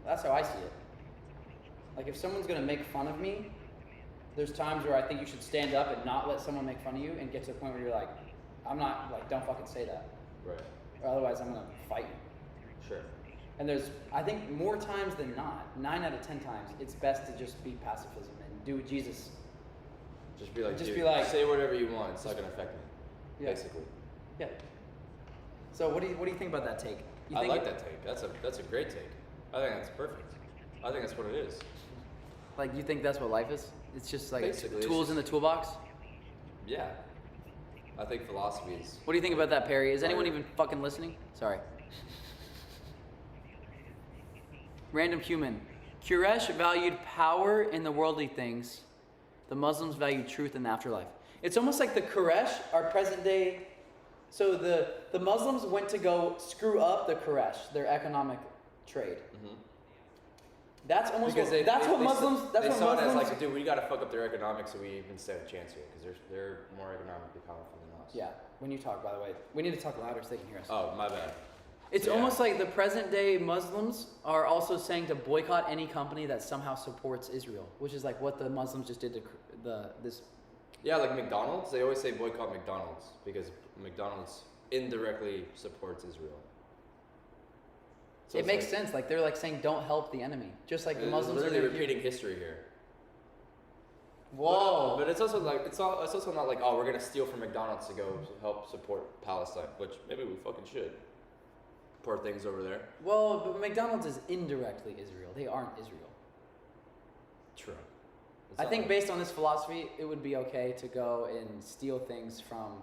That's how I see it. Like if someone's gonna make fun of me, there's times where I think you should stand up and not let someone make fun of you and get to the point where you're like, I'm not, like, don't fucking say that. Right. Or otherwise I'm gonna fight you. Sure. And there's, I think more times than not, 9 out of 10 times, it's best to just be pacifism and do what Jesus. Just be like, Just dude, be like- say whatever you want. It's not gonna affect me. Yeah. Basically. Yeah. So what do you think about that take? You I think like that take. That's a great take. I think that's perfect. I think that's what it is. Like you think that's what life is? It's just like Basically, it's tools just- in the toolbox? Yeah. I think philosophy is. What do you think about that, Perry? Is anyone even fucking listening? Sorry. Random human. Quraysh valued power in the worldly things. The Muslims valued truth in the afterlife. It's almost like the Quraysh are present day. So the Muslims went to go screw up the Quraysh, their economic trade. Mm-hmm. That's almost Because that's what Muslims. That's they what saw it as Muslims. like, dude, we gotta fuck up their economics so we even stand a chance here because they're more economically powerful than us. Yeah. When you talk, by the way, we need to talk louder so they can hear us. Oh, my bad. It's So, yeah. almost like the present day Muslims are also saying to boycott any company that somehow supports Israel, which is like what the Muslims just did to this. Yeah, like McDonald's. They always say boycott McDonald's because McDonald's indirectly supports Israel. So It it's makes like, sense. Like they're like saying, don't help the enemy, just like the it's Muslims are literally doing repeating history here. Whoa! But it's also like it's also not like, oh, we're gonna steal from McDonald's to go help support Palestine, which maybe we fucking should. Poor things over there. Well, but McDonald's is indirectly Israel. They aren't Israel. True. I think based on this philosophy, it would be okay to go and steal things from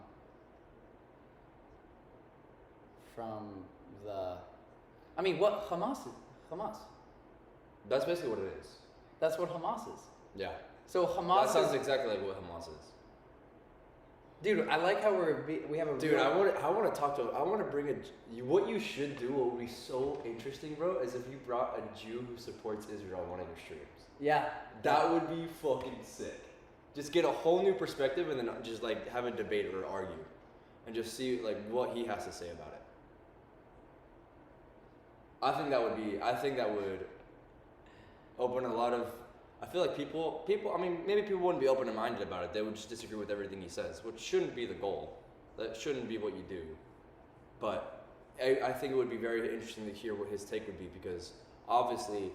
the. I mean, what Hamas is? Hamas. That's basically what it is. That's what Hamas is. Yeah. So Hamas. That sounds is, exactly like what Hamas is. Dude, I like how we have a. Dude, I want to talk to. I want to bring what you should do. What would be so interesting, bro, is if you brought a Jew who supports Israel on one of your streams. Yeah. That would be fucking sick. Just get a whole new perspective and then just like have a debate or argue, and just see like what he has to say about it. I think that would open a lot of. I feel like people. I mean, maybe people wouldn't be open-minded about it. They would just disagree with everything he says, which shouldn't be the goal. That shouldn't be what you do. But I think it would be very interesting to hear what his take would be, because obviously,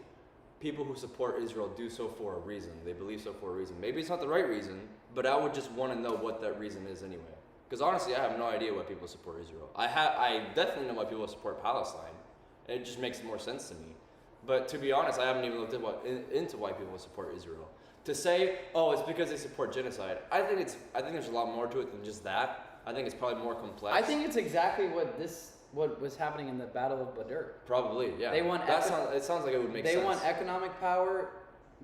people who support Israel do so for a reason. They believe so for a reason. Maybe it's not the right reason, but I would just want to know what that reason is anyway. Because honestly, I have no idea why people support Israel. I definitely know why people support Palestine. It just makes more sense to me. But to be honest, I haven't even looked into why people support Israel. To say, oh, it's because they support genocide, I think there's a lot more to it than just that. I think it's probably more complex. I think it's exactly what was happening in the Battle of Badr. Probably, yeah. They want it sounds like it would make sense. They want economic power.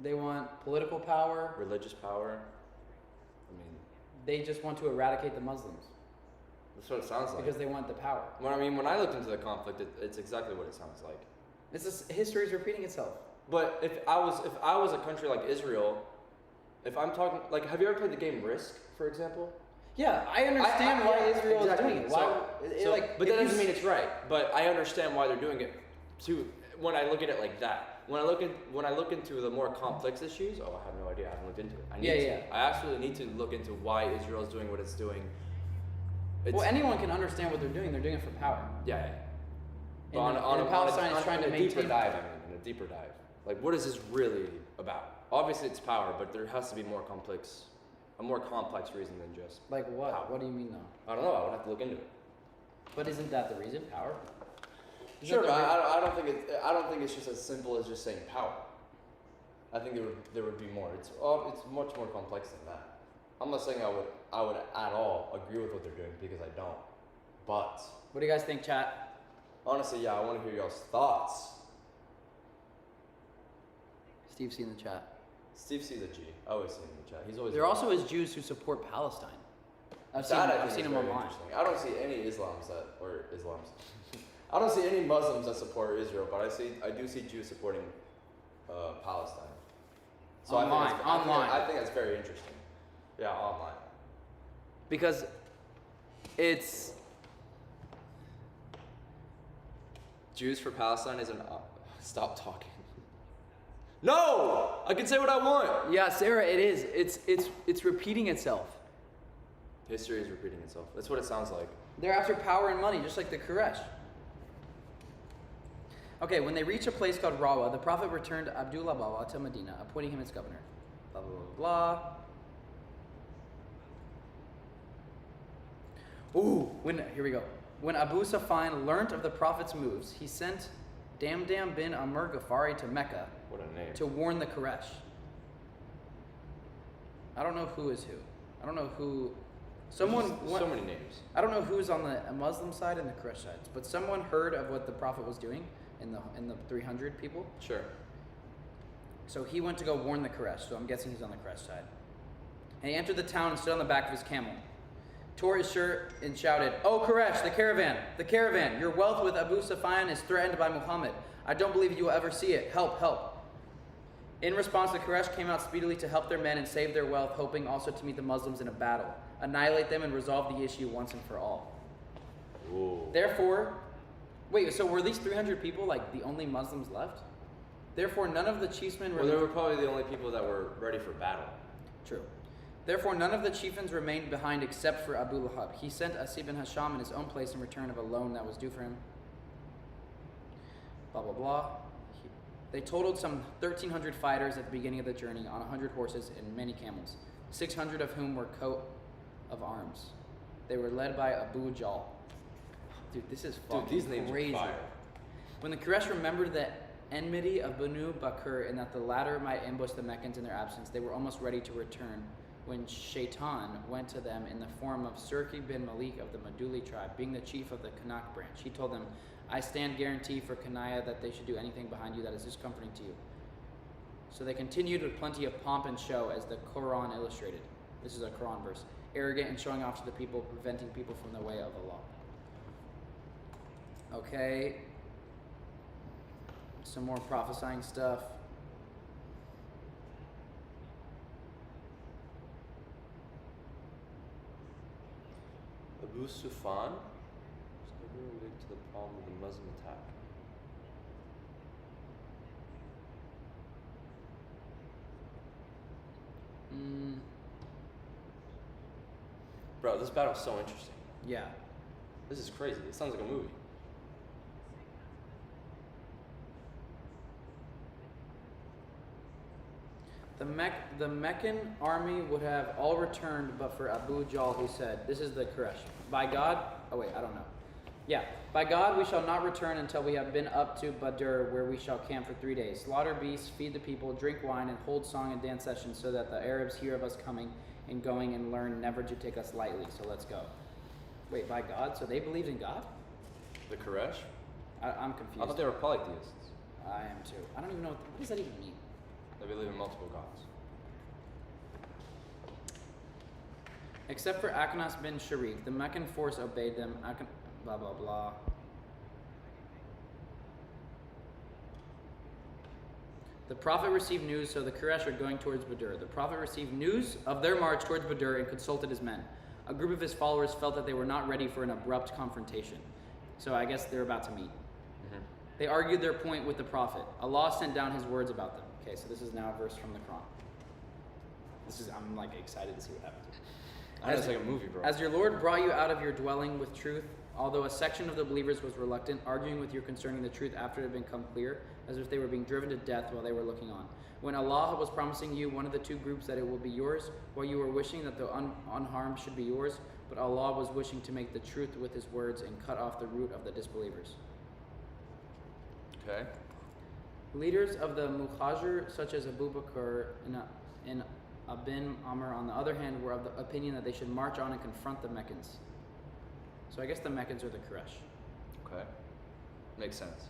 They want political power. Religious power. I mean, they just want to eradicate the Muslims. That's what it sounds like. Because they want the power. When I looked into the conflict, it's exactly what it sounds like. History is repeating itself. But if I was a country like Israel, if I'm talking, like, have you ever played the game Risk, for example? Yeah, I understand why Israel is doing it. Why, But that doesn't mean it's right. But I understand why they're doing it too. When I look at it like that, when I look into the more complex issues, I have no idea. I haven't looked into it. I need to. I absolutely need to look into why Israel is doing what it's doing. Well, anyone can understand what they're doing. They're doing it for power. Yeah. And Palestine is trying to maintain deeper dive. In a deeper dive, like, what is this really about? Obviously, it's power, but there has to be a more complex reason than just like what? Power. What do you mean though? I don't know. I would have to look into it. But isn't that the reason? Power. Sure, but I don't think it's just as simple as just saying power. I think there would be more. It's much more complex than that. I'm not saying I would at all agree with what they're doing, because I don't. But what do you guys think, chat? Honestly, yeah, I want to hear y'all's thoughts. Steve's seen the chat. Steve sees a G. I always see him in the chat. He's always. There also is Jews who support Palestine. I've seen them online. I don't see any I don't see any Muslims that support Israel, but I do see Jews supporting Palestine. So online. I think that's very interesting. Yeah, online. Because it's Jews for Palestine isn't. Stop talking. No, I can say what I want. Yeah, Sarah, it is. It's repeating itself. History is repeating itself. That's what it sounds like. They're after power and money, just like the Quraysh. Okay, when they reached a place called Rawa, the Prophet returned Abdullah Bawa to Medina, appointing him as governor. Blah, blah, blah, blah. Ooh, here we go. When Abu Sufyan learnt of the Prophet's moves, he sent Damdam bin Amr Ghafari to Mecca. What a name. To warn the Quraysh. I don't know who is who. I don't know who. So many names. I don't know who's on the Muslim side and the Quraysh side, but someone heard of what the Prophet was doing in the 300 people. Sure. So he went to go warn the Quraysh. So I'm guessing he's on the Quraysh side. And he entered the town and stood on the back of his camel, tore his shirt and shouted, "Oh Quraysh, the caravan! Your wealth with Abu Sufyan is threatened by Muhammad. I don't believe you will ever see it. Help, help!" In response, the Quraysh came out speedily to help their men and save their wealth, hoping also to meet the Muslims in a battle, annihilate them, and resolve the issue once and for all. Ooh. Therefore, wait, so were these 300 people like the only Muslims left? Therefore, none of the chiefsmen... Well, they were probably the only people that were ready for battle. True. Therefore, none of the chieftains remained behind except for Abu Lahab. He sent Asib bin Hasham in his own place in return of a loan that was due for him. Blah, blah, blah. They totaled some 1,300 fighters at the beginning of the journey on 100 horses and many camels, 600 of whom were coat of arms. They were led by Abu Jahl. Dude, this is fucking these names crazy. are fire. When the Quraysh remembered the enmity of Banu Bakr and that the latter might ambush the Meccans in their absence, they were almost ready to return when Shaitan went to them in the form of Surki bin Malik of the Maduli tribe, being the chief of the Kanak branch. He told them, "I stand guarantee for Kanaya that they should do anything behind you that is discomforting to you." So they continued with plenty of pomp and show, as the Quran illustrated. This is a Quran verse. Arrogant and showing off to the people, preventing people from the way of Allah. Okay. Some more prophesying stuff. Abu Sufyan was never awake to the problem of the Muslim attack. Bro, this battle's so interesting. Yeah. This is crazy. It sounds like a movie. The Meccan army would have all returned but for Abu Jahl, who said, this is the Quraysh, "By God," oh wait, I don't know. Yeah, "By God, we shall not return until we have been up to Badr, where we shall camp for 3 days, slaughter beasts, feed the people, drink wine, and hold song and dance sessions, so that the Arabs hear of us coming and going and learn never to take us lightly. So let's go." Wait, by God? So they believed in God? The Quraysh? I'm confused. I thought they were polytheists. I am too. I don't even know what does that even mean? They believe in multiple gods. Except for Akanas bin Sharik, the Meccan force obeyed them. Blah, blah, blah. The Prophet received news, so the Quraysh are going towards Badr. The Prophet received news of their march towards Badr and consulted his men. A group of his followers felt that they were not ready for an abrupt confrontation. So I guess they're about to meet. They argued their point with the Prophet. Allah sent down his words about them. Okay, so this is now a verse from the Quran. I'm like excited to see what happens. I know it's like a movie, bro. As your Lord brought you out of your dwelling with truth, although a section of the believers was reluctant, arguing with you concerning the truth after it had become clear, as if they were being driven to death while they were looking on. When Allah was promising you one of the two groups that it will be yours, while you were wishing that the unharmed should be yours, but Allah was wishing to make the truth with his words and cut off the root of the disbelievers. Okay. Leaders of the Muhajir, such as Abu Bakr and Ibn Amr, on the other hand, were of the opinion that they should march on and confront the Meccans. So I guess the Meccans are the Quraysh. Okay. Makes sense.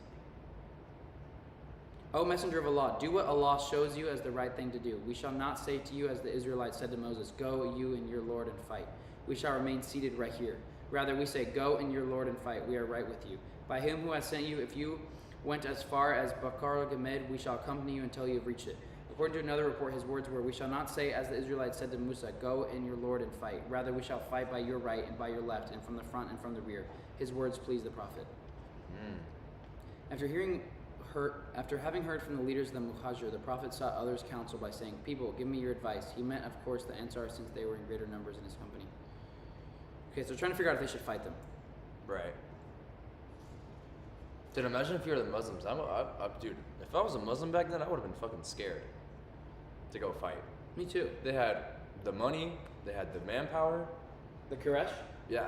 O Messenger of Allah, do what Allah shows you as the right thing to do. We shall not say to you as the Israelites said to Moses, go you and your Lord and fight. We shall remain seated right here. Rather we say, go and your Lord and fight. We are right with you. By him who has sent you, if you went as far as Bakar Gamed, we shall accompany you until you have reached it. According to another report, his words were, we shall not say as the Israelites said to Musa, go in your Lord and fight. Rather we shall fight by your right and by your left and from the front and from the rear. His words pleased the Prophet. After having heard from the leaders of the Muhajir, the Prophet sought others' counsel by saying, people, give me your advice. He meant, of course, the Ansar, since they were in greater numbers in his company. Okay, so trying to figure out if they should fight them. Right. Dude, imagine if you're the Muslims. Dude, if I was a Muslim back then, I would have been fucking scared to go fight. Me too. They had the money, they had the manpower. The Quraysh? Yeah.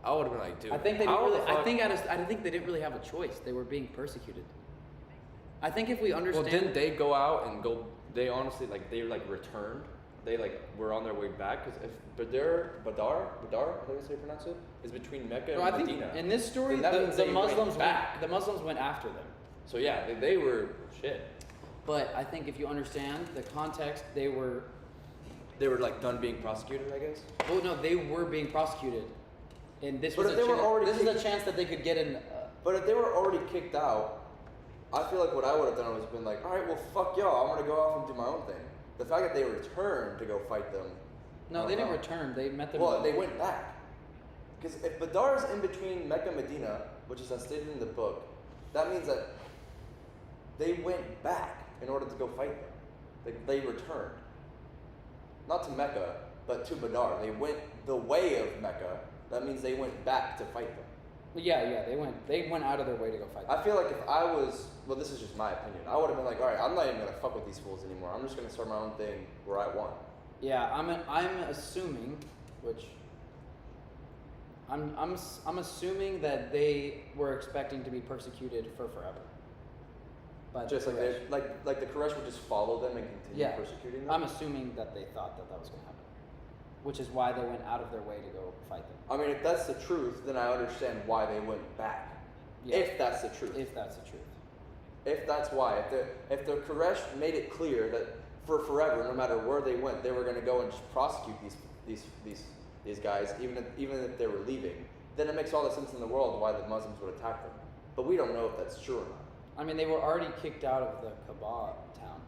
I would have been like, dude. I think they didn't how really. the fuck- I think they didn't really have a choice. They were being persecuted. I think if we understand. Well, didn't they go out and go? They honestly returned. They were on their way back because if Badr, I think that's how you pronounce it, is between Mecca No, and I think Medina. in this story, Then that means the they Muslims went back. The Muslims went after them. So yeah, they were shit. But I think if you understand the context, they were. They were done being prosecuted, I guess. Oh no, they were being prosecuted, and this But was if they were already this is a chance that they could get in. But if they were already kicked out, I feel like what I would have done was been like, all right, well, fuck y'all, I'm gonna go off and do my own thing. The fact that they returned to go fight them. No, they didn't return. They met them. Well, they went back. Because if Badr is in between Mecca and Medina, which is as stated in the book, that means that they went back in order to go fight them. They returned. Not to Mecca, but to Badr. They went the way of Mecca. That means they went back to fight them. Yeah, they went out of their way to go fight them. I feel like if I was, well, this is just my opinion, I would have been like, all right, I'm not even gonna fuck with these fools anymore. I'm just gonna start my own thing where I want. Yeah, I'm assuming, which I'm assuming that they were expecting to be persecuted for forever. But Just like the Quraysh would just follow them and continue persecuting them. I'm assuming that they thought that was going to happen, which is why they went out of their way to go fight them. I mean, if that's the truth, then I understand why they went back. Yeah. If that's the truth. If that's the truth. If that's why. If the Quraysh made it clear that for forever, no matter where they went, they were going to go and just prosecute these guys, even if they were leaving, then it makes all the sense in the world why the Muslims would attack them. But we don't know if that's true or not. I mean, they were already kicked out of the Kaaba town.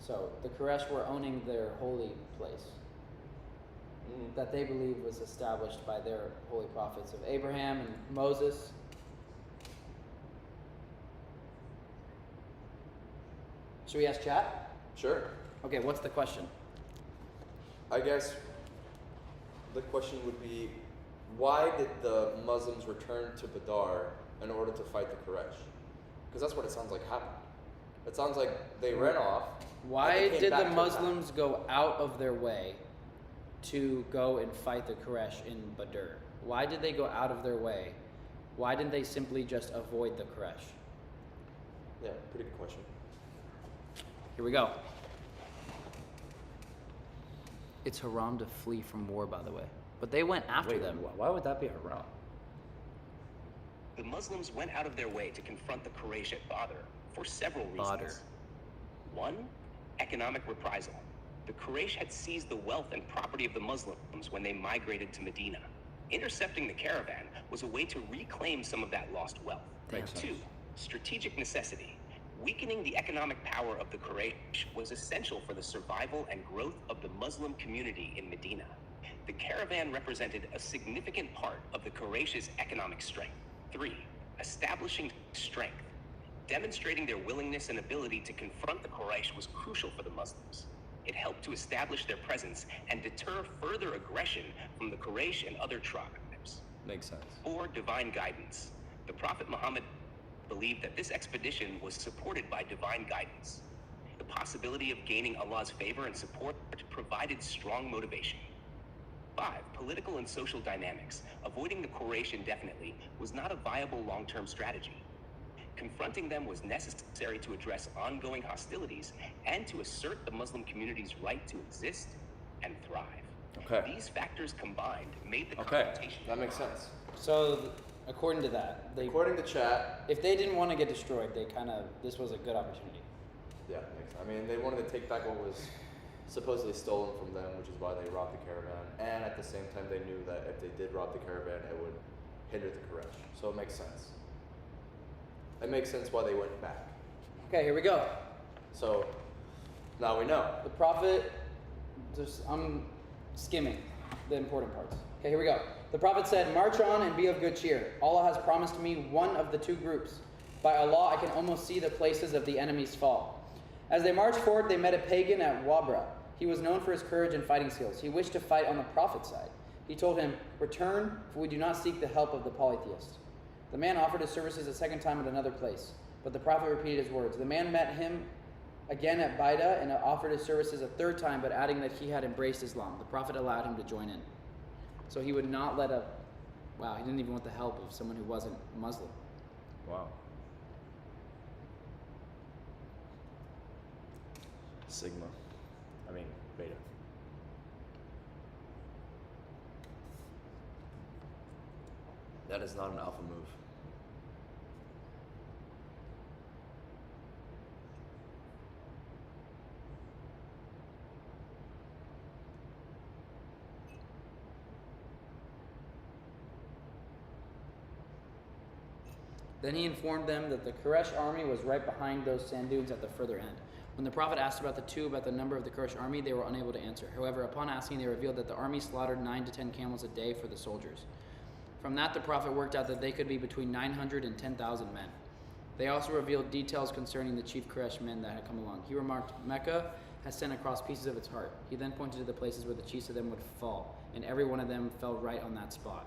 So the Quraysh were owning their holy place that they believe was established by their holy prophets of Abraham and Moses. Should we ask chat? Sure. Okay, what's the question? I guess the question would be, why did the Muslims return to Badr in order to fight the Quraysh? Because that's what it sounds like happened. It sounds like they ran off. Why did the Muslims go out of their way to go and fight the Quraysh in Badr? Why did they go out of their way? Why didn't they simply just avoid the Quraysh? Yeah, pretty good question. Here we go. It's haram to flee from war, by the way. But they went after them. Why would that be haram? The Muslims went out of their way to confront the Quraysh at Badr for several reasons. Badr. One, economic reprisal. The Quraysh had seized the wealth and property of the Muslims when they migrated to Medina. Intercepting the caravan was a way to reclaim some of that lost wealth. Damn. Two, strategic necessity. Weakening the economic power of the Quraysh was essential for the survival and growth of the Muslim community in Medina. The caravan represented a significant part of the Quraysh's economic strength. 3. Establishing strength. Demonstrating their willingness and ability to confront the Quraysh was crucial for the Muslims. It helped to establish their presence and deter further aggression from the Quraysh and other tribes. Makes sense. 4. Divine guidance. The Prophet Muhammad believed that this expedition was supported by divine guidance. The possibility of gaining Allah's favor and support provided strong motivation. 5. Political and social dynamics. Avoiding the Quraysh indefinitely was not a viable long-term strategy. Confronting them was necessary to address ongoing hostilities and to assert the Muslim community's right to exist and thrive. Okay. These factors combined made the Okay, confrontation. that makes sense. So, according to that, According to chat, if they didn't want to get destroyed, this was a good opportunity. yeah, makes sense. I mean, they wanted to take back what was supposedly stolen from them, which is why they robbed the caravan. And at the same time, they knew that if they did rob the caravan, it would hinder the Quraysh. So it makes sense. It makes sense why they went back. Okay, here we go. So now we know. The Prophet, I'm skimming the important parts. Okay, here we go. The Prophet said, "March on and be of good cheer. Allah has promised me one of the two groups. By Allah, I can almost see the places of the enemy's fall." As they marched forward, they met a pagan at Wabra. He was known for his courage and fighting skills. He wished to fight on the Prophet's side. He told him, "Return, for we do not seek the help of the polytheist." The man offered his services a second time at another place, but the Prophet repeated his words. The man met him again at Badr and offered his services a third time, but adding that he had embraced Islam. The Prophet allowed him to join in. So he would not let he didn't even want the help of someone who wasn't Muslim. Wow. Sigma. I mean, beta. That is not an alpha move. Then he informed them that the Quraysh army was right behind those sand dunes at the further end. When the Prophet asked about the number of the Quraysh army, they were unable to answer. However, upon asking, they revealed that the army slaughtered 9 to 10 camels a day for the soldiers. From that, the Prophet worked out that they could be between 900 and 10,000 men. They also revealed details concerning the chief Quraysh men that had come along. He remarked, "Mecca has sent across pieces of its heart." He then pointed to the places where the chiefs of them would fall, and every one of them fell right on that spot.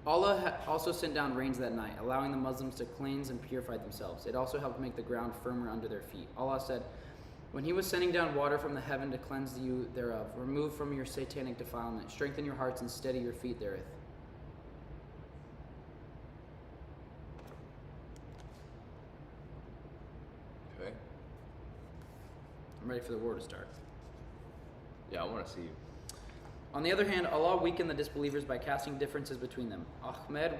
Allah also sent down rains that night, allowing the Muslims to cleanse and purify themselves. It also helped make the ground firmer under their feet. Allah said, "When he was sending down water from the heaven to cleanse you thereof, remove from your satanic defilement, strengthen your hearts and steady your feet therewith." Okay. I'm ready for the war to start. Yeah, I want to see. On the other hand, Allah weakened the disbelievers by casting differences between them. Ahmed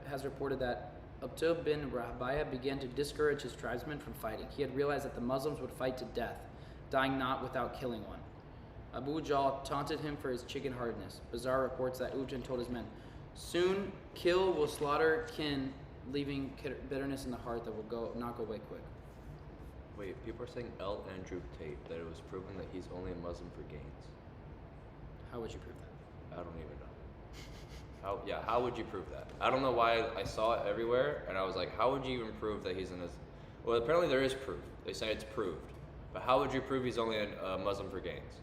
has reported that Utub bin Rabi'a began to discourage his tribesmen from fighting. He had realized that the Muslims would fight to death, dying not without killing one. Abu Jahl taunted him for his chicken-heartedness. Bazar reports that Ujjan told his men, "Soon kill will slaughter kin, leaving bitterness in the heart that will not go away quick." Wait, people are saying L. Andrew Tate that it was proven that he's only a Muslim for gains. How would you prove that? I don't even know. How would you prove that? I don't know why I saw it everywhere, and I was like, how would you even prove that he's in this? Well, apparently there is proof. They say it's proved. But how would you prove he's only a Muslim for gains?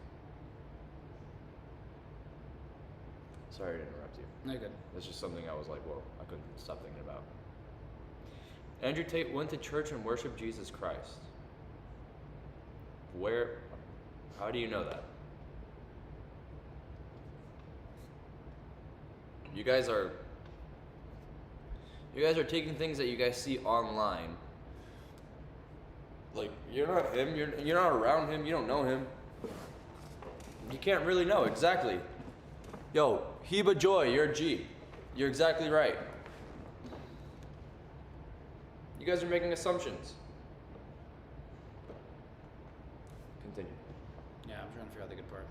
Sorry to interrupt you. No, good. It's just something I was like, whoa, I couldn't stop thinking about. Andrew Tate went to church and worshiped Jesus Christ. Where? How do you know that? You guys are taking things that you guys see online. Like, you're not him, you're not around him, you don't know him. You can't really know exactly. Yo, Heba Joy, you're a G. You're exactly right. You guys are making assumptions. Continue. Yeah, I'm trying to figure out the good part.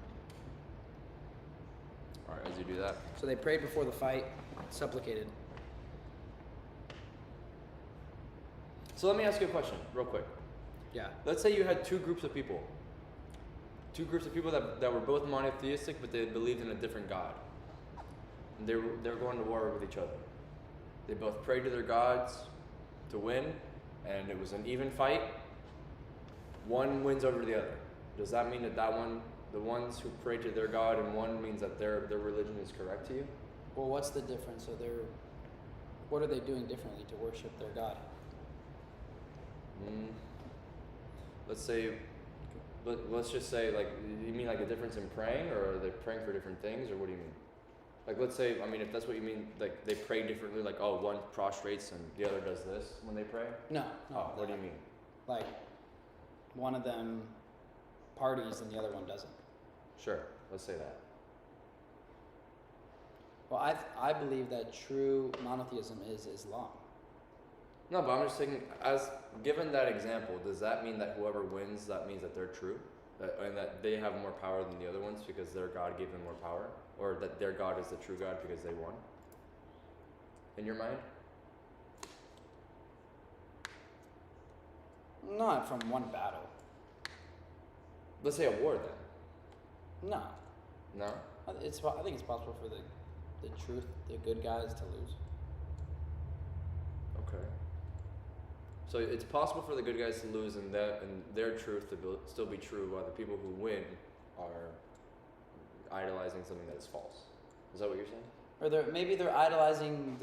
Alright, as you do that. So they prayed before the fight, supplicated. So let me ask you a question, real quick. Yeah. Let's say you had two groups of people. Two groups of people that were both monotheistic, but they believed in a different God. And they were going to war with each other. They both prayed to their gods to win, and it was an even fight. One wins over the other. Does that mean that the ones who pray to their God and one means that their religion is correct to you? Well, what's the difference? So what are they doing differently to worship their God? Let's just say, like, you mean like a difference in praying, or are they praying for different things, or what do you mean? Like, let's say, I mean, if that's what you mean, like they pray differently, like, oh, one prostrates and the other does this when they pray? No. Oh, what do you mean? Like, one of them parties and the other one doesn't. Sure, let's say that. Well, I believe that true monotheism is Islam. No, but I'm just saying, given that example, does that mean that whoever wins, that means that they're true? And that they have more power than the other ones because their God gave them more power? Or that their God is the true God because they won? In your mind? Not from one battle. Let's say a war then. No. No? I think it's possible for the truth, the good guys to lose. Okay. So it's possible for the good guys to lose and their truth to still be true, while the people who win are idolizing something that is false. Is that what you're saying? Or maybe they're idolizing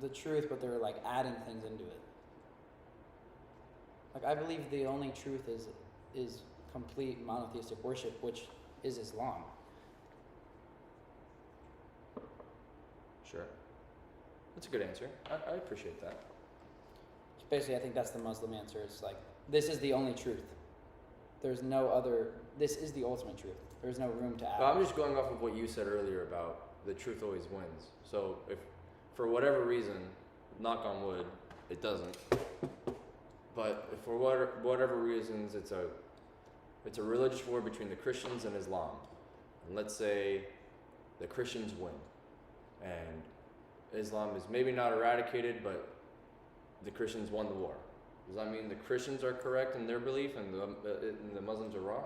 the truth, but they're like adding things into it. Like, I believe the only truth is complete monotheistic worship, which is Islam. Sure. That's a good answer. I appreciate that. Basically, I think that's the Muslim answer. It's like, this is the only truth. There's no other. This is the ultimate truth. There's no room to add. Well, I'm just going off of what you said earlier about the truth always wins. So if, for whatever reason, knock on wood, it doesn't. But if for whatever reasons it's a religious war between the Christians and Islam, and let's say the Christians win, and Islam is maybe not eradicated, but the Christians won the war. Does that mean the Christians are correct in their belief and the Muslims are wrong?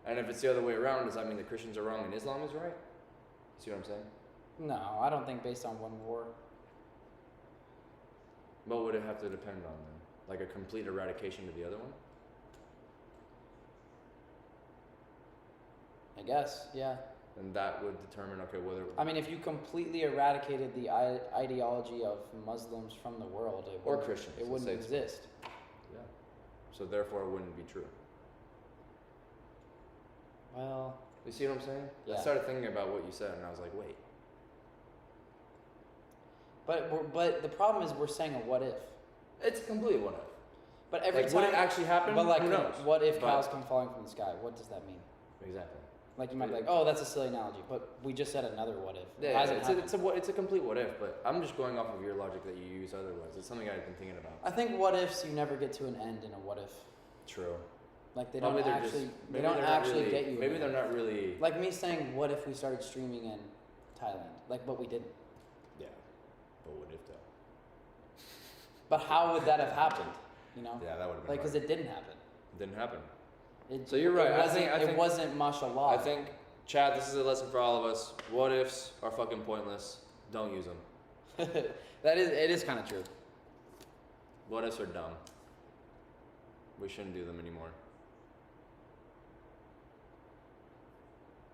And if it's the other way around, does that mean the Christians are wrong and Islam is right? See what I'm saying? No, I don't think based on one war. What would it have to depend on then? Like a complete eradication of the other one? I guess, yeah. And that would determine, okay, whether... I mean, if you completely eradicated the ideology of Muslims from the world, or Christians, it wouldn't exist. Yeah. So therefore, it wouldn't be true. Well... You see what I'm saying? Yeah. I started thinking about what you said, and I was like, wait. But the problem is we're saying a what if. It's completely what if. But every like, time... would it actually happen? But like, who knows? what if cows come falling from the sky? What does that mean? Exactly. Like, you might be like, oh, that's a silly analogy, but we just said another what if. Yeah, it's a complete what if, but I'm just going off of your logic that you use otherwise. It's something I've been thinking about. I think what ifs, you never get to an end in a what if. True. Like, they don't actually get you. Maybe they're not really... Like me saying, what if we started streaming in Thailand? Like, but we didn't. Yeah. But what if though? But how would that have happened? You know? Yeah, that would have been like, because it didn't happen. It didn't happen. So you're right. It wasn't mashallah. I think, Chad, this is a lesson for all of us. What ifs are fucking pointless. Don't use them. It is kind of true. What ifs are dumb. We shouldn't do them anymore.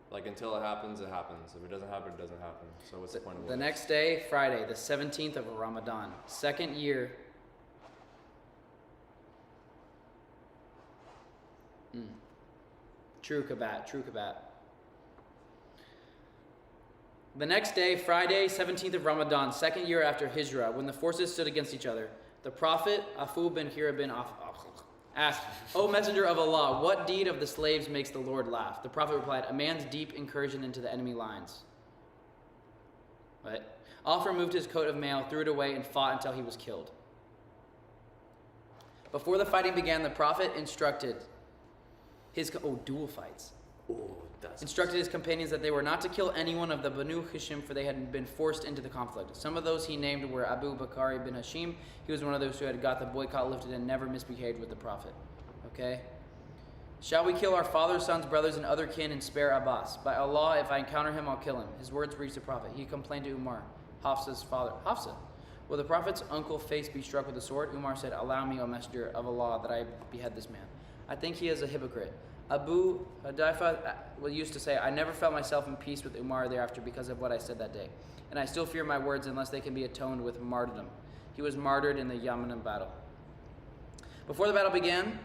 Like, until it happens, it happens. If it doesn't happen, it doesn't happen. So what's the point of what The ifs? next day, Friday, the 17th of Ramadan, second year. True kabat. The next day, Friday, 17th of Ramadan, second year after Hijrah, when the forces stood against each other, the Prophet, Afu bin Hira bin asked, O Messenger of Allah, what deed of the slaves makes the Lord laugh? The Prophet replied, a man's deep incursion into the enemy lines. Right? Off removed his coat of mail, threw it away, and fought until he was killed. Before the fighting began, the Prophet instructed dual fights. Oh, instructed his companions that they were not to kill anyone of the Banu Hashim, for they had been forced into the conflict. Some of those he named were Abu Bakr ibn Hashim. He was one of those who had got the boycott lifted and never misbehaved with the Prophet. Okay? Shall we kill our fathers, sons, brothers, and other kin and spare Abbas? By Allah, if I encounter him, I'll kill him. His words reached the Prophet. He complained to Umar, Hafsa's father. Hafsa, will the Prophet's uncle face be struck with a sword? Umar said, allow me, O Messenger of Allah, that I behead this man. I think he is a hypocrite. Abu Hudayfa used to say, I never felt myself in peace with Umar thereafter because of what I said that day. And I still fear my words unless they can be atoned with martyrdom. He was martyred in the Yamanim battle. Before the battle began,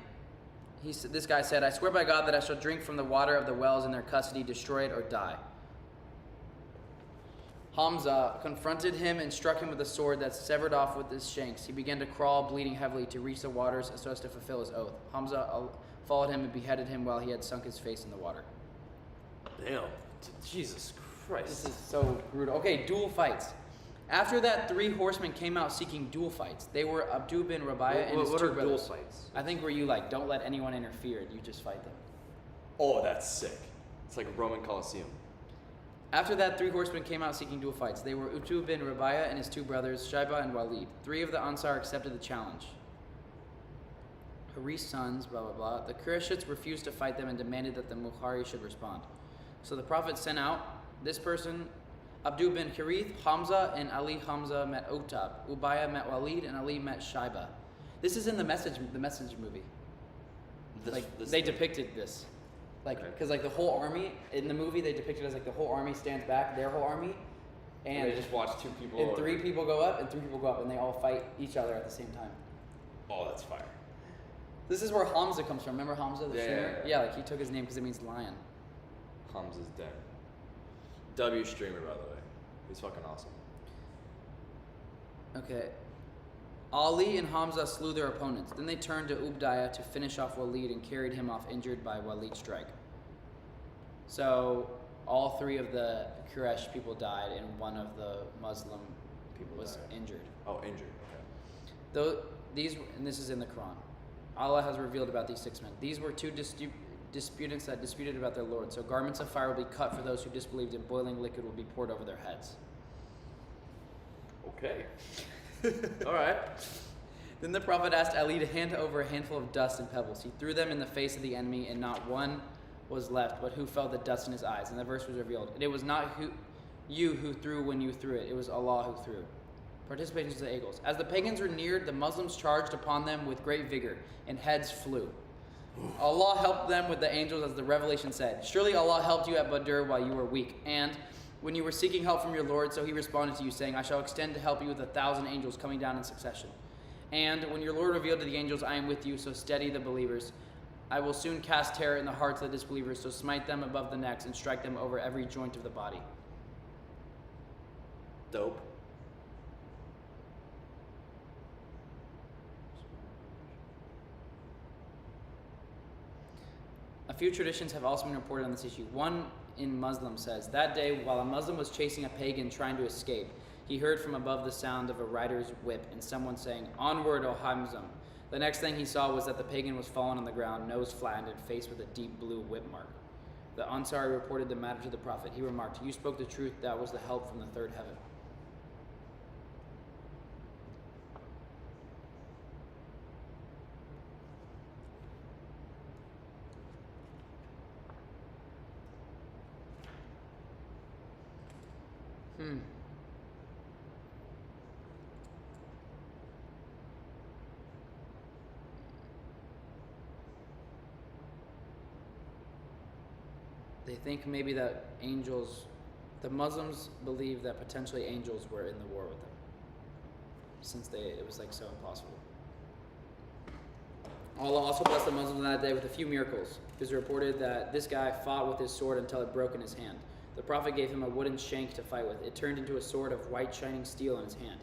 this guy said, I swear by God that I shall drink from the water of the wells in their custody, destroy it or die. Hamza confronted him and struck him with a sword that severed off with his shanks. He began to crawl, bleeding heavily, to reach the waters so as to fulfill his oath. Hamza followed him and beheaded him while he had sunk his face in the water. Damn. Jesus Christ. This is so brutal. Okay, duel fights. After that, 3 horsemen came out seeking duel fights. They were Abdu bin Rabiah and his 2 brothers. Duel fights? I think where you don't let anyone interfere, you just fight them. Oh, that's sick. It's like a Roman Colosseum. After that, 3 horsemen came out seeking duel fights. They were Utub bin Rabiah and his 2 brothers, Shaiba and Walid. 3 of the Ansar accepted the challenge. Haris' sons, blah, blah, blah. The Qurayshites refused to fight them and demanded that the Mukhari should respond. So the Prophet sent out this person, Abdu bin Harith, Hamza, and Ali. Hamza met Utab. Ubayah met Walid, and Ali met Shaiba. This is in the message movie. They depicted this. Because the whole army, in the movie, they depicted as the whole army stands back, their whole army. And they just watch 2 people. And 3 people go up, and 3 people go up, and they all fight each other at the same time. Oh, that's fire. This is where Hamza comes from. Remember Hamza, the streamer? Yeah. He took his name because it means lion. Hamza's dead. W streamer, by the way. He's fucking awesome. Okay. Ali and Hamza slew their opponents. Then they turned to Ubdaya to finish off Walid and carried him off injured by Walid's strike. So all 3 of the Quraysh people died and 1 of the Muslim people was injured. Oh, injured. Okay. And this is in the Quran. Allah has revealed about these 6 men. These were 2 disputants that disputed about their Lord. So garments of fire will be cut for those who disbelieved, and boiling liquid will be poured over their heads. Okay. All right. Then the Prophet asked Ali to hand over a handful of dust and pebbles. He threw them in the face of the enemy, and not one was left, but who felt the dust in his eyes. And the verse was revealed. And it was not you who threw when you threw it. It was Allah who threw. Participations of the eagles. As the pagans were neared, the Muslims charged upon them with great vigor, and heads flew. Allah helped them with the angels, as the revelation said. Surely Allah helped you at Badr while you were weak, and when you were seeking help from your Lord, so he responded to you, saying, I shall extend to help you with 1,000 angels coming down in succession. And when your Lord revealed to the angels, I am with you, so steady the believers. I will soon cast terror in the hearts of the disbelievers, so smite them above the necks and strike them over every joint of the body. Dope. A few traditions have also been reported on this issue. One in Muslim says, that day while a Muslim was chasing a pagan trying to escape, he heard from above the sound of a rider's whip and someone saying, onward, O Hamza. The next thing he saw was that the pagan was fallen on the ground, nose flattened and faced with a deep blue whip mark. The Ansari reported the matter to the Prophet. He remarked, you spoke the truth, that was the help from the 3rd heaven. They think maybe that the Muslims believe that potentially angels were in the war with them, since it was so impossible. Allah also blessed the Muslims on that day with a few miracles. It is reported that this guy fought with his sword until it broke in his hand. The Prophet gave him a wooden shank to fight with. It turned into a sword of white shining steel in his hand.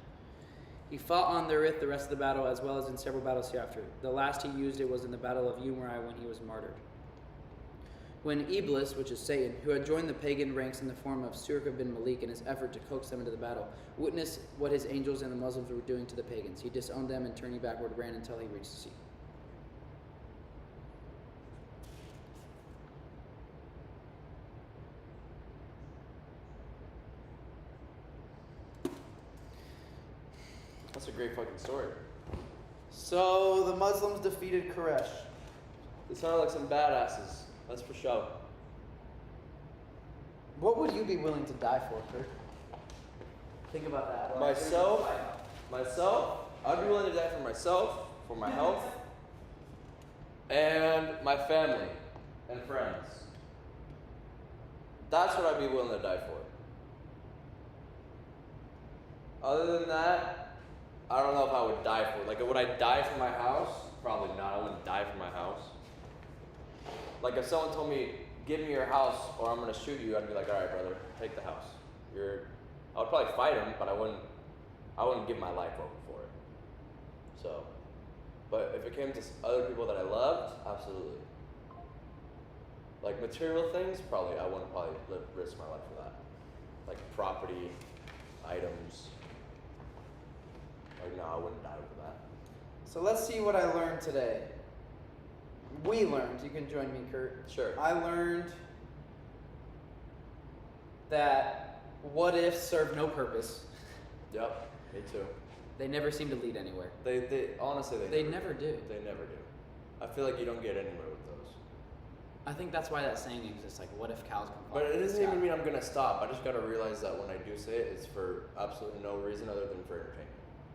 He fought on the Rith the rest of the battle, as well as in several battles hereafter. The last he used it was in the battle of Umrai when he was martyred. When Iblis, which is Satan, who had joined the pagan ranks in the form of Surqa bin Malik in his effort to coax them into the battle, witnessed what his angels and the Muslims were doing to the pagans, he disowned them and turning backward ran until he reached the sea. That's a great fucking story. So the Muslims defeated Quraysh. They sounded like some badasses. That's for sure. What would you be willing to die for, Kurt? Think about that. Myself, I'd be willing to die for myself, for my health, and my family and friends. That's what I'd be willing to die for. Other than that, I don't know if I would die for it. Like, would I die for my house? Probably not. I wouldn't die for my house. Like, if someone told me, give me your house or I'm gonna shoot you, I'd be like, all right, brother, take the house. I would probably fight him, but I wouldn't give my life over for it. So, but if it came to other people that I loved, absolutely. Like material things, I wouldn't risk my life for that. Like property, items. Like, no, I wouldn't die for that. So let's see what I learned today. We learned, you can join me, Kurt. Sure. I learned that what ifs serve no purpose. Yep, me too. They never seem to lead anywhere. They honestly, They never do. They never do. I feel like you don't get anywhere with those. I think that's why that saying exists, like, what if cows come But flying it from the doesn't even sky? mean I'm gonna stop. I just gotta realize that when I do say it, it's for absolutely no reason other than for entertainment.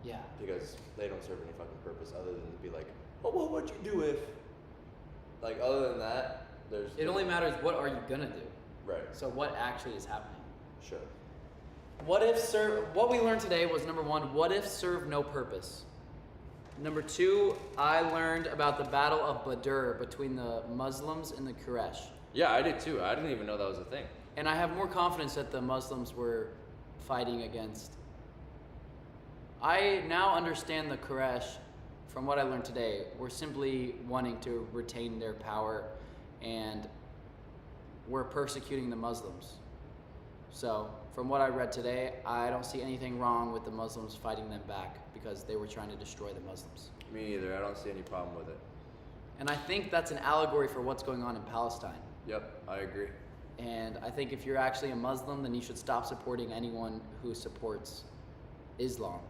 Yeah. Because they don't serve any fucking purpose other than to be like, oh, well, what'd you do if? Like, other than that, there's. It only matters what are you gonna do. Right. So what actually is happening? Sure. What we learned today was, number one, what if serve no purpose? Number two, I learned about the Battle of Badr between the Muslims and the Quraysh. Yeah, I did too. I didn't even know that was a thing. And I have more confidence that the Muslims were fighting against. I now understand the Quraysh, from what I learned today, were simply wanting to retain their power and were persecuting the Muslims. So, from what I read today, I don't see anything wrong with the Muslims fighting them back because they were trying to destroy the Muslims. Me either. I don't see any problem with it. And I think that's an allegory for what's going on in Palestine. Yep, I agree. And I think if you're actually a Muslim, then you should stop supporting anyone who supports Islam.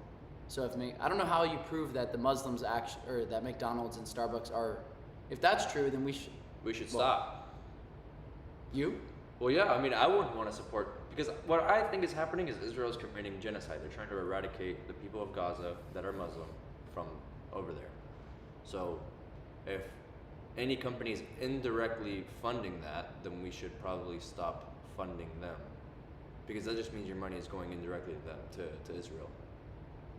So I don't know how you prove that the Muslims or that McDonald's and Starbucks are. If that's true, then we should stop. You? Well, yeah. I mean, I wouldn't want to support because what I think is happening is Israel's committing genocide. They're trying to eradicate the people of Gaza that are Muslim from over there. So, if any company is indirectly funding that, then we should probably stop funding them, because that just means your money is going indirectly to them, to Israel.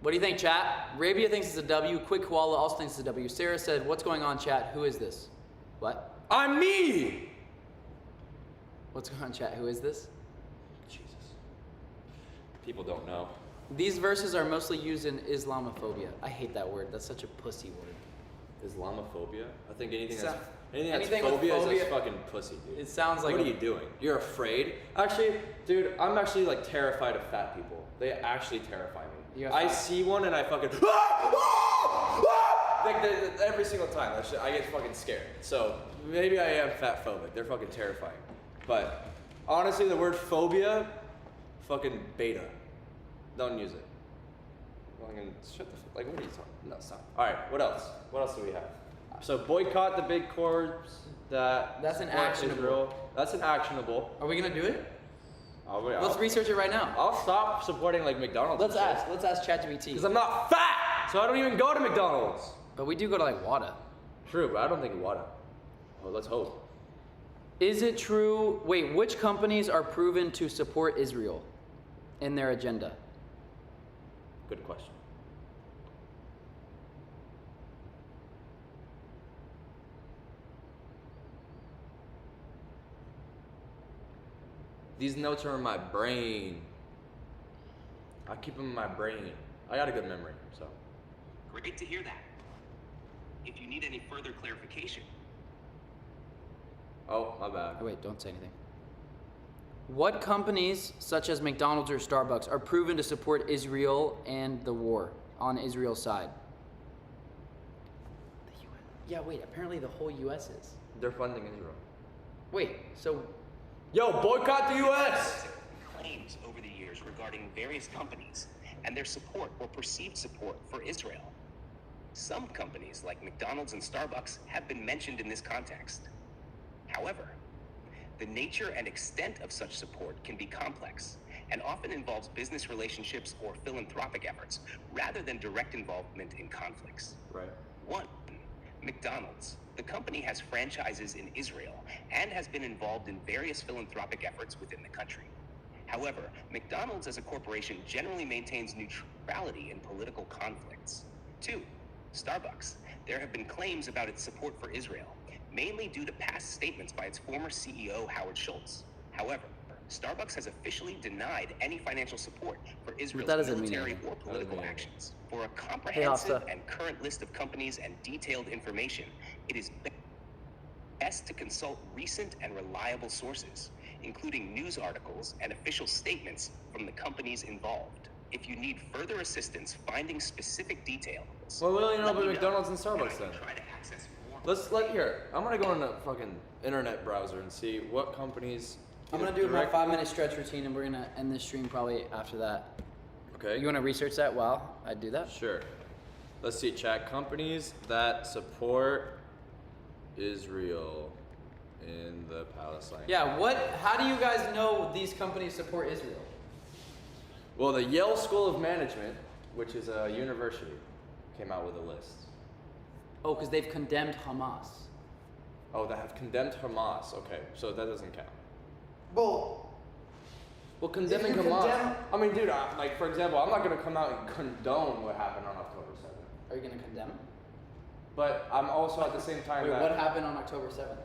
What do you think, chat? Arabia thinks it's a W. Quick Koala also thinks it's a W. Sarah said, "What's going on, chat? Who is this?" What? I'm me! What's going on, chat? Who is this? Jesus. People don't know. These verses are mostly used in Islamophobia. I hate that word. That's such a pussy word. Islamophobia? I think anything So- that's anything with phobia is phobia- just fucking pussy, dude. It sounds like What are you doing? You're afraid? Actually, dude, I'm actually like terrified of fat people. They actually terrify me. You're I fat. see one and I fucking like every single time. That shit, I get fucking scared. So maybe I am fat phobic. They're fucking terrifying. But honestly, the word phobia, fucking beta. Don't use it. Fucking shut the like. What are you talking? No, stop. All right. What else? What else do we have? So boycott the big corps That's an support actionable. Israel. That's an actionable. Are we gonna do it? Let's I'll, research it right now. I'll stop supporting like McDonald's. Let's ask ChatGPT. Because I'm not fat, so I don't even go to McDonald's. But we do go to like WADA. True, but I don't think water. Well, let's hope. Is it true? Wait, which companies are proven to support Israel in their agenda? Good question. These notes are in my brain. I keep them in my brain. I got a good memory, so. Great to hear that. If you need any further clarification, Oh, my bad. Oh, wait, don't say anything. What companies, such as McDonald's or Starbucks, are proven to support Israel and the war on Israel's side? The U.S. Yeah, wait, apparently the whole U.S. is. They're funding Israel. Wait, so Yo, boycott the U.S. claims over the years regarding various companies and their support or perceived support for Israel. Some companies like McDonald's and Starbucks have been mentioned in this context. However, the nature and extent of such support can be complex and often involves business relationships or philanthropic efforts rather than direct involvement in conflicts. Right. 1. McDonald's. The company has franchises in Israel and has been involved in various philanthropic efforts within the country. However, McDonald's as a corporation generally maintains neutrality in political conflicts. 2. Starbucks. There have been claims about its support for Israel, mainly due to past statements by its former CEO, Howard Schultz. However, Starbucks has officially denied any financial support for Israel's military or political actions. For a comprehensive and current list of companies and detailed information, it is best to consult recent and reliable sources, including news articles and official statements from the companies involved. If you need further assistance finding specific details, Well, we only know about McDonald's and Starbucks then. try to access more. I'm gonna go on a fucking internet browser and see what companies. I'm gonna do my 5-minute stretch routine, and we're gonna end this stream probably after that. Okay. You wanna research that while I do that? Sure. Let's see, chat. Companies that support Israel in the Palestine. Yeah. How do you guys know these companies support Israel? Well, the Yale School of Management, which is a university, came out with a list. Oh, because they've condemned Hamas. Oh, that have condemned Hamas. Okay, so that doesn't count. Well, Well, condemning you Hamas. condemn- I mean, dude, like for example, I'm not gonna come out and condone what happened on October 7th, Are you gonna condemn? but I'm also at the same time Wait, that what happened on October 7th?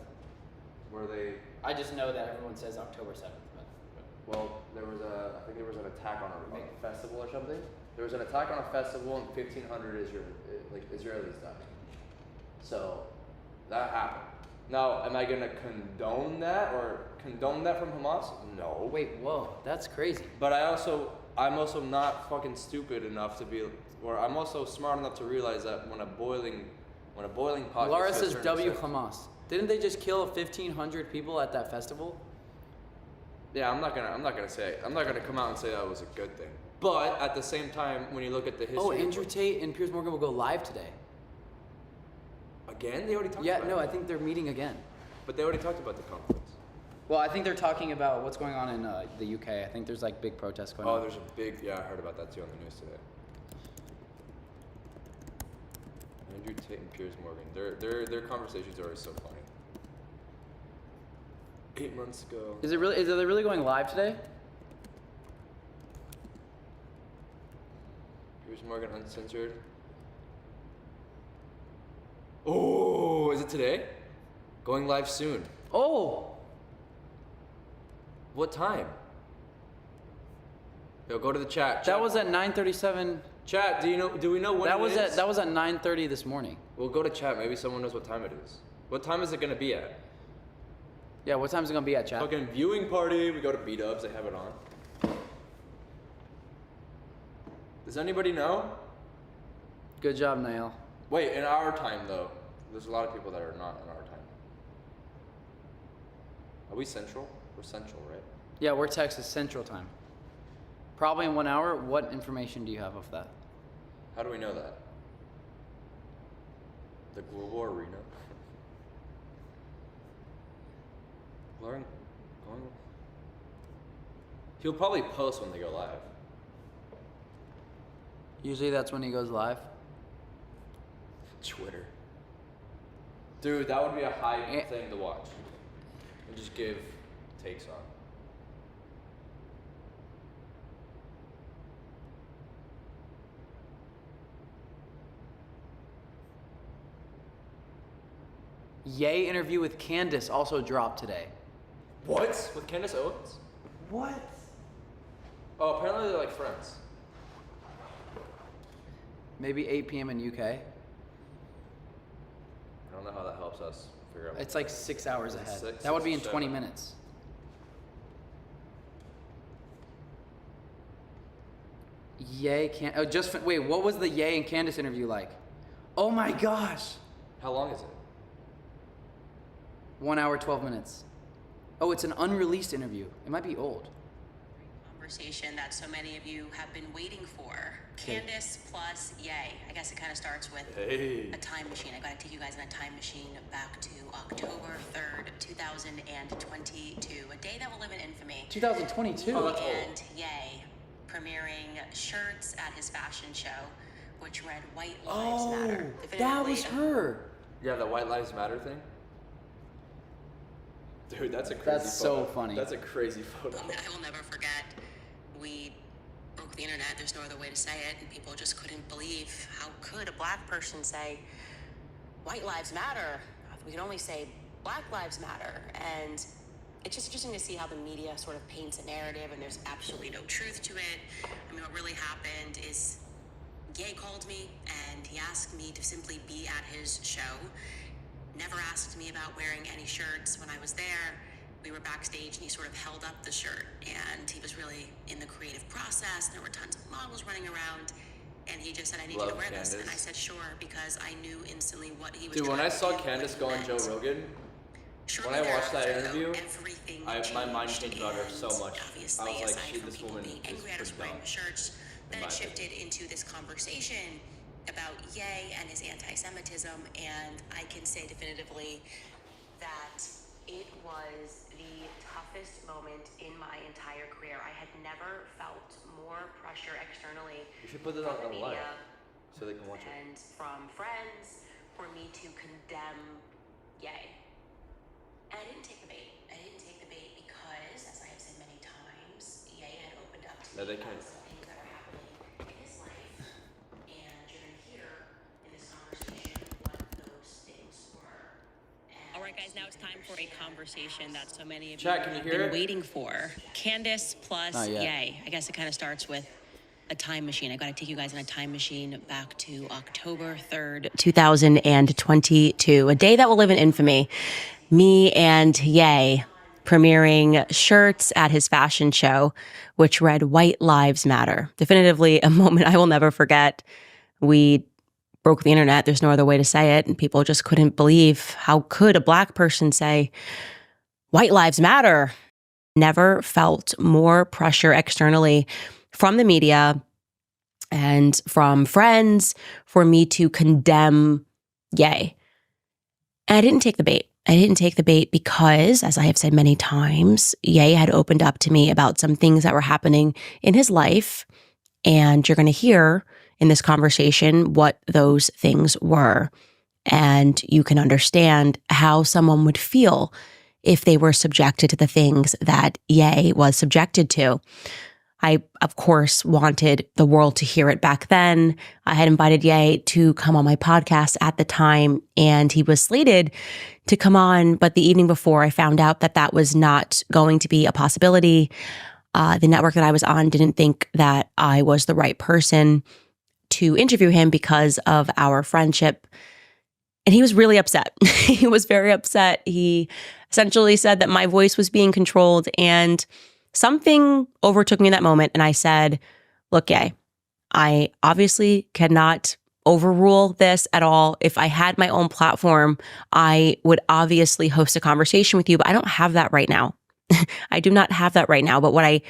where they. I just know that everyone says October 7th, but Well, I think there was an attack on a festival or something. There was an attack on a festival and 1,500 Israelis died. So that happened. Now, am I gonna condone that from Hamas? No. wait, whoa, that's crazy. But I'm also not fucking stupid enough to be, or I'm also smart enough to realize that when a boiling pot. Laura gets to a says certain W extent- Hamas. Didn't they just kill 1,500 people at that festival? Yeah, I'm not gonna come out and say that was a good thing. But at the same time, when you look at the history. Oh, Andrew Tate and Piers Morgan will go live today. Again, they already talked Yeah, about no, it. I think they're meeting again. But they already talked about the conflicts. Well, I think they're talking about what's going on in the UK. I think there's like big protests going on. Oh, there's a big, yeah, I heard about that too on the news today. Andrew Tate and Piers Morgan, their conversations are always so funny. 8 months ago. Are they really going live today? Piers Morgan Uncensored. Oh, is it today? Going live soon. Oh, What time? Yo, go to the chat. that was at 9:37. Chat. Do we know when That it was is? at 9:30 this morning. We'll go to chat. Maybe someone knows what time it is. What time is it gonna be at? Yeah, what time is it gonna be at, chat? Fucking viewing party. We go to B-Dubs. They have it on. Does anybody know? Good job, Nail. Wait, in our time though. There's a lot of people that are not in our time. Are we central? We're central, right? Yeah, we're Texas Central Time. Probably in 1 hour. What information do you have of that? How do we know that? The global arena. Lauren, going. He'll probably post when they go live. Usually that's when he goes live. Twitter. Dude, that would be a hype Eh. thing to watch. And just give takes on. Ye interview with Candace also dropped today. What? With Candace Owens? What? Oh, apparently they're like friends. Maybe 8 p.m. in UK. I don't know how that helps us figure out. It's like 6 hours ahead. Six, That would be in 7. 20 minutes. Ye can't. Oh, wait. What was the Ye and Candace interview like? Oh my gosh. How long is it? 1 hour 12 minutes. Oh, it's an unreleased interview. It might be old. conversation that so many of you have been waiting for. Candace plus Yay. I guess it kind of starts with a time machine. I gotta take you guys in a time machine back to October 3rd, 2022. A day that will live in infamy. 2022. And Yay premiering shirts at his fashion show, which read White Lives Matter. That was her. Yeah, the White Lives Matter thing. Dude, that's a crazy That's photo. so funny. That's a crazy photo. I will never forget. We broke the internet. There's no other way to say it, and people just couldn't believe how could a black person say White Lives Matter. We can only say Black Lives Matter, and it's just interesting to see how the media sort of paints a narrative, and there's absolutely no truth to it. I mean, what really happened is Gay called me, and he asked me to simply be at his show. Never asked me about wearing any shirts. When I was there, we were backstage, and he sort of held up the shirt, and he was really in the creative process. There were tons of models running around, and he just said, I need you to wear this. And I said, sure, because I knew instantly what he was Dude, trying when I to saw do, Candace what go he on Joe meant. Rogan, Shortly when I watched that thereafter, interview, everything my mind changed, changed about her so and much. I obviously, was like, aside shit, from this people woman being is angry at us pretty wearing dumb. the shirts, then my it shifted into this conversation about Ye and his anti-Semitism, and I can say definitively that it was the toughest moment in my entire career. I had never felt more pressure externally You should put this from on the the live media so they can watch it. and from friends for me to condemn Ye. And I didn't take the bait. I didn't take the bait because, as I have said many times, Ye had opened up to No, me they about can't. some things that are happening in his life, and you're going to hear in this conversation what those things were. All right, guys, now it's time for a conversation that so many of Chat, you can you have hear been it? waiting for. Candace plus Not yet. Ye. I guess it kind of starts with a time machine. I got to take you guys in a time machine back to October 3rd, 2022. A day that will live in infamy. Me and Ye premiering shirts at his fashion show, which read White Lives Matter. Definitively a moment I will never forget. We broke the internet. There's no other way to say it. And people just couldn't believe how could a black person say White Lives Matter. Never felt more pressure externally from the media and from friends for me to condemn Ye. And I didn't take the bait. I didn't take the bait because, as I have said many times, Ye had opened up to me about some things that were happening in his life. And you're going to hear in this conversation what those things were. And you can understand how someone would feel if they were subjected to the things that Ye was subjected to. I, of course, wanted the world to hear it back then. I had invited Ye to come on my podcast at the time, and he was slated to come on. But the evening before, I found out that that was not going to be a possibility. The network that I was on didn't think that I was the right person to interview him because of our friendship. And he was really upset. He was very upset. He essentially said that my voice was being controlled, and something overtook me in that moment. And I said, look, Ye, I obviously cannot overrule this at all. If I had my own platform, I would obviously host a conversation with you, but I don't have that right now. I do not have that right now. But what I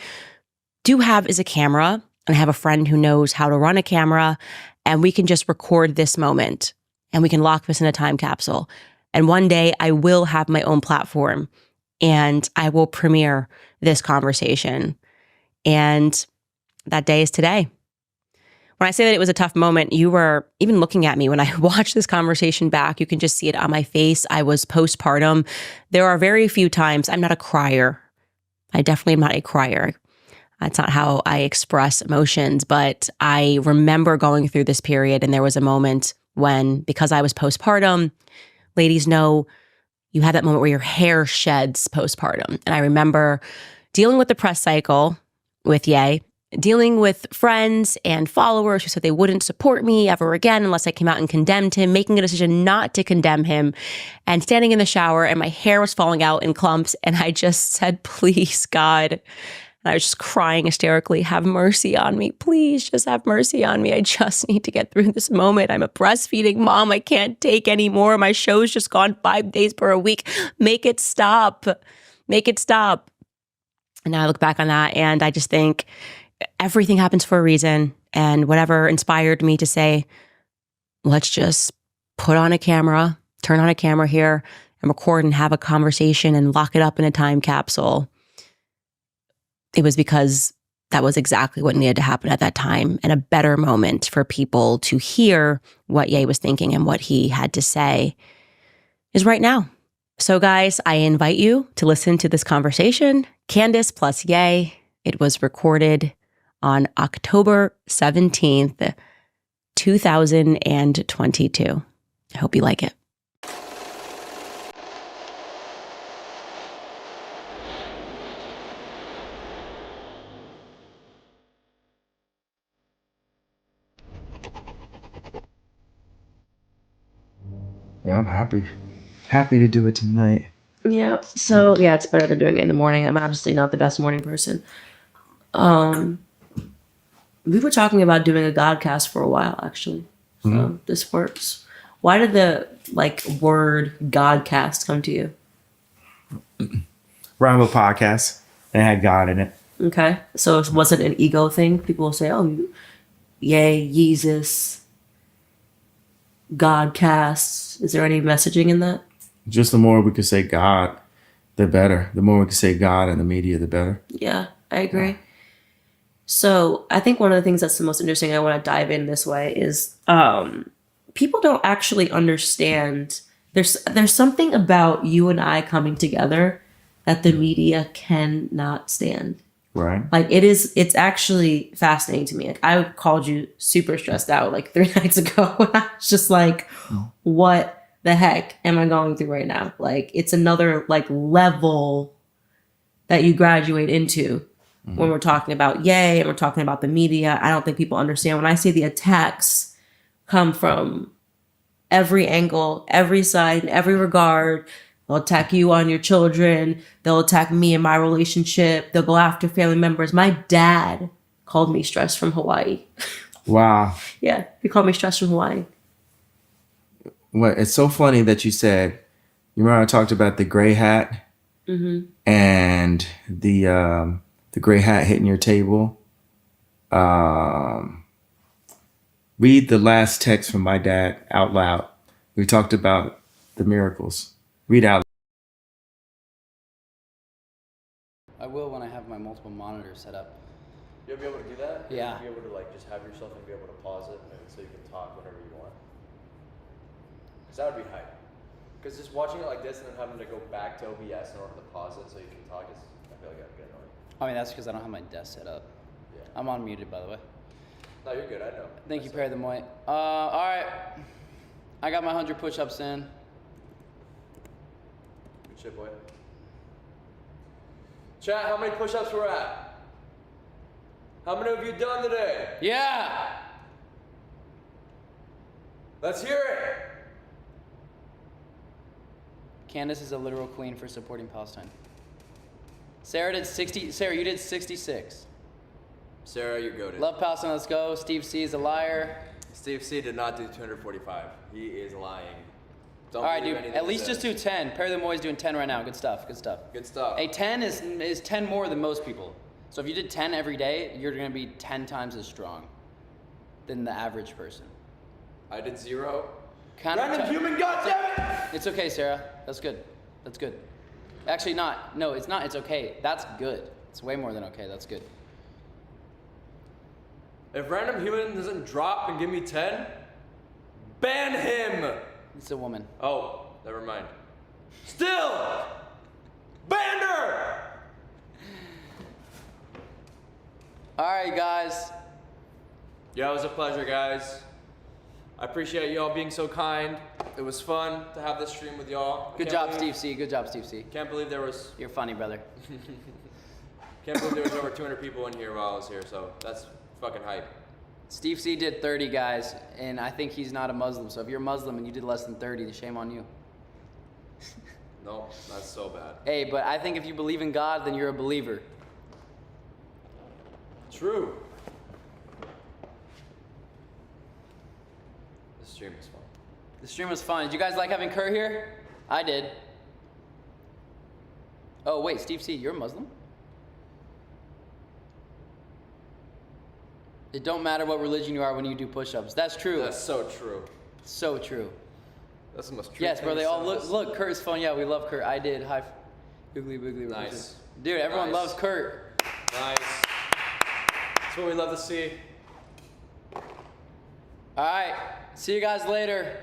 do have is a camera, and I have a friend who knows how to run a camera, and we can just record this moment, and we can lock this in a time capsule. And one day I will have my own platform, and I will premiere this conversation. And that day is today. When I say that it was a tough moment, you were even looking at me when I watched this conversation back. You can just see it on my face. I was postpartum. There are very few times I'm not a crier. I definitely am not a crier. That's not how I express emotions. But I remember going through this period, and there was a moment when, because I was postpartum, ladies know you have that moment where your hair sheds postpartum. And I remember dealing with the press cycle with Ye, dealing with friends and followers who said they wouldn't support me ever again unless I came out and condemned him, making a decision not to condemn him, and standing in the shower, and my hair was falling out in clumps. And I just said, please, God. And I was just crying hysterically, have mercy on me. Please just have mercy on me. I just need to get through this moment. I'm a breastfeeding mom. I can't take anymore. My show's just gone 5 days per week. Make it stop. Make it stop. And now I look back on that and I just think everything happens for a reason. And whatever inspired me to say, let's just turn on a camera here and record and have a conversation and lock it up in a time capsule. It was because that was exactly what needed to happen at that time, and a better moment for people to hear what Ye was thinking and what he had to say is right now. So guys, I invite you to listen to this conversation, Candace plus Ye. It was recorded on October 17th, 2022. I hope you like it. Yeah, I'm happy. Happy to do it tonight. Yeah. So yeah, it's better than doing it in the morning. I'm honestly not the best morning person. We were talking about doing a Godcast for a while, actually. This works. Why did the word Godcast come to you? Rhyme with podcast. It had God in it. Okay. So it wasn't an ego thing. People will say, oh, yay, Jesus, Godcasts. Is there any messaging in that? Just the more we could say God, the better. The more we could say God in the media, the better. Yeah, I agree. So I think one of the things that's the most interesting, I want to dive in this way, is people don't actually understand. There's something about you and I coming together that the media cannot stand. Right. It's actually fascinating to me. Like, I called you super stressed out 3 nights ago. And I was just like, what the heck am I going through right now? It's another level that you graduate into when we're talking about Ye and we're talking about the media. I don't think people understand when I say the attacks come from every angle, every side, in every regard. They'll attack you on your children. They'll attack me and my relationship. They'll go after family members. My dad called me stressed from Hawaii. Wow. Yeah, he called me stressed from Hawaii. Well, it's so funny that you said, you remember I talked about the gray hat and the gray hat hitting your table. Read the last text from my dad out loud. We talked about the miracles. Read out. I will when I have my multiple monitors set up. You'll be able to do that? Yeah. You'll be able to just have yourself and be able to pause it and so you can talk whenever you want. Because that would be hype. Because just watching it like this and then having to go back to OBS in order to pause it so you can talk is, I feel like that'd get annoying. I mean, that's because I don't have my desk set up. Yeah. I'm unmuted, by the way. No, you're good, I know. Thank you, Perry the Moy. All right. I got my 100 push-ups in. Good shit, boy. Chat, how many push-ups we're at? How many have you done today? Yeah! Let's hear it! Candace is a literal queen for supporting Palestine. Sarah did 60. Sarah, you did 66. Sarah, you're goated. Love Palestine, let's go. Steve C is a liar. Steve C did not do 245. He is lying. Don't All right, believe dude. anything At he least says. just do 10. Perry the Moy is doing 10 right now. Good stuff. Good stuff. Good stuff. A 10 is 10 more than most people. So if you did 10 every day, you're gonna be 10 times as strong than the average person. I did 0. Random human, goddammit! It's okay, Sarah. That's good. That's good. Actually, not. No, it's not. It's okay. That's good. It's way more than okay. That's good. If random human doesn't drop and give me 10, ban him! It's a woman. Oh, never mind. Still! Banter! All right, guys. Yeah, it was a pleasure, guys. I appreciate y'all being so kind. It was fun to have this stream with y'all. Good job, Steve C. Good job, Steve C. Can't believe there was You're funny, brother. over 200 people in here while I was here, so that's fucking hype. Steve C did 30, guys, and I think he's not a Muslim. So if you're Muslim and you did less than 30, then shame on you. No, that's so bad. Hey, but I think if you believe in God, then you're a believer. True. This stream was fun. The stream was fun. Did you guys like having Kerr here? I did. Oh, wait, Steve C, you're a Muslim? It don't matter what religion you are when you do push-ups. That's true. That's so true. So true. That's the most true. Yes, bro. thing They all someone look. Kurt's phone. Yeah, we love Kurt. I did. Hi, Googly Boogly. Nice. Dude, everyone Nice. loves Kurt. Nice. That's what we love to see. All right. See you guys later.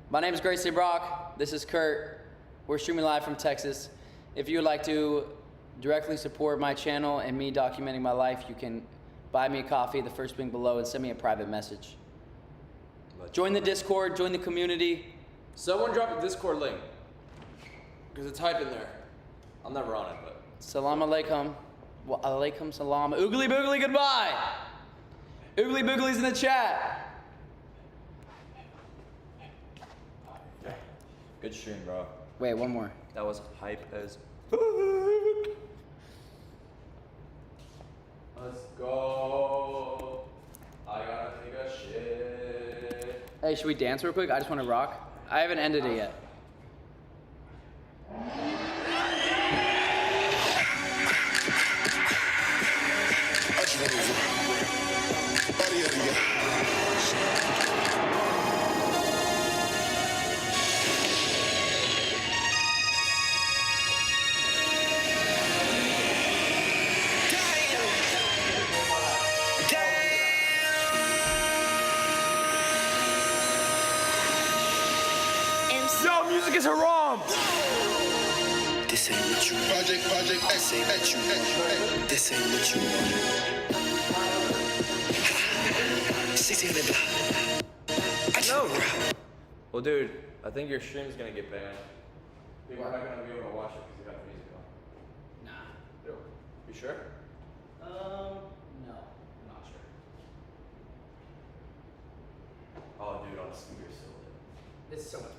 My name is Gracie Brock. This is Kurt. We're streaming live from Texas. If you would like to directly support my channel and me documenting my life, you can buy me a coffee, the first link below, and send me a private message. Join the Discord, join the community. Someone drop a Discord link. Because it's hype in there. I'm never on it, but. Salam alaikum. Wa alaikum salam. Oogly boogly, goodbye. Oogly boogly's in the chat. Good stream, bro. Wait, one more. That was hype as. Let's go. I gotta take a shit. Hey, should we dance real quick? I just want to rock. I haven't ended it yet. Yo, music is haram. This ain't what you want. Project, I say that you want. This ain't what you want. 16 in the block. I know. Well, dude, I think your stream's gonna get banned. People are not gonna be able to watch it because you got the music on. Nah. You sure? No. I'm not sure. Oh, dude, on a speaker still. It's so much better.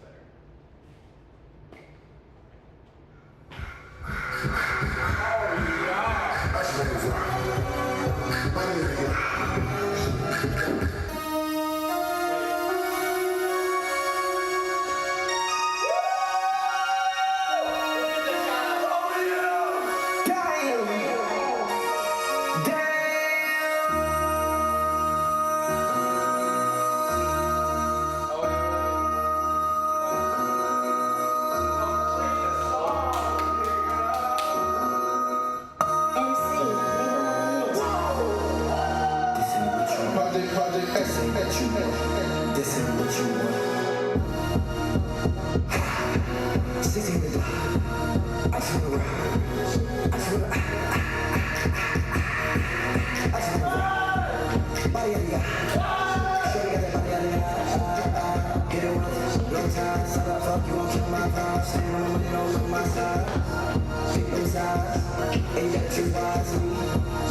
This ain't what you want. 16 in the block. I just wanna rock. I just wanna. I just wanna rock. Body out of ya. Shorty got that body out of ya. Get it once, long time. Suck up, fuck you, won't kill my vibe. Stand on the money, don't look my side. Pick them sides. Ain't got you wisely.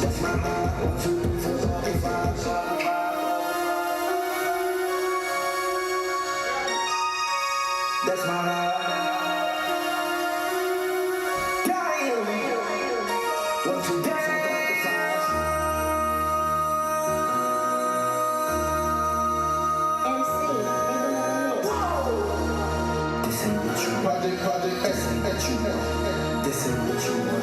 That's my heart. 1, 2, 3, 4, 5. That's my heart. Damn. 1, 2, 3, 4, 5. This ain't what you want. This ain't what you want.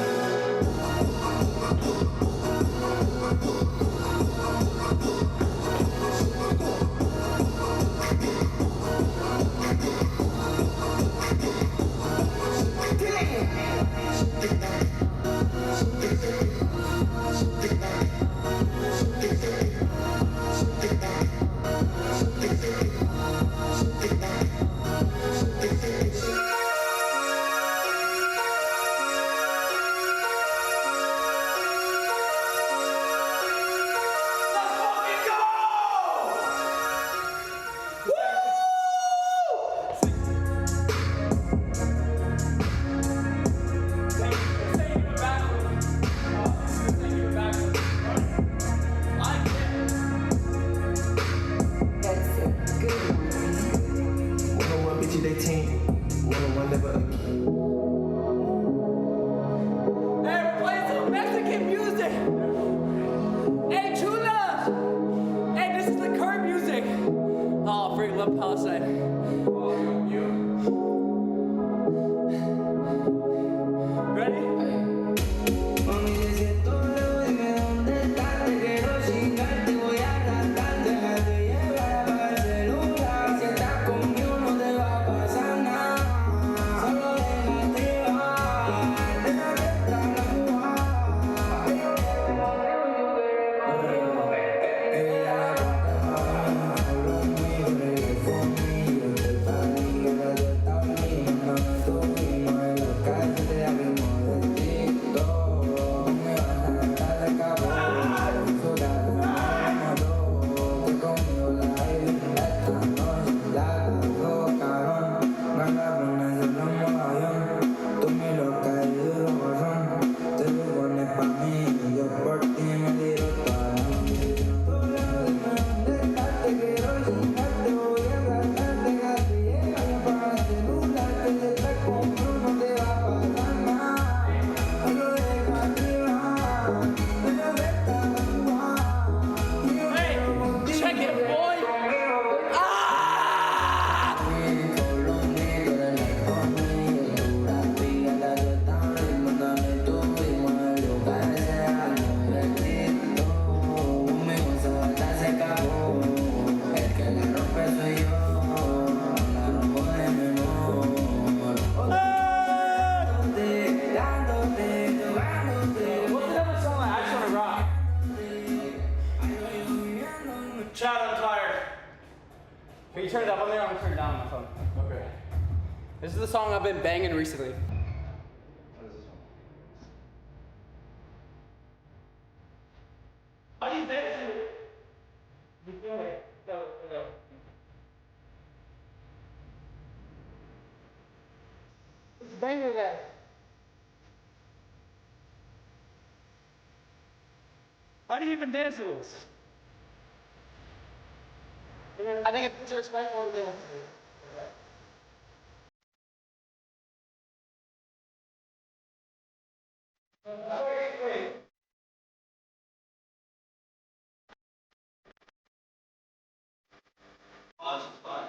Mami, de cierto, dime dónde estás, te quiero chingar, te voy a Chad, I'm tired. Can you turn it up on there? I'm gonna turn it down on my phone. Okay. This is the song I've been banging recently. What is this one? How do you dance to it? You do it. No. It's banger that. How do you even dance to this? I think it's disrespectful to dance to it. Wait. Oh, this is fun.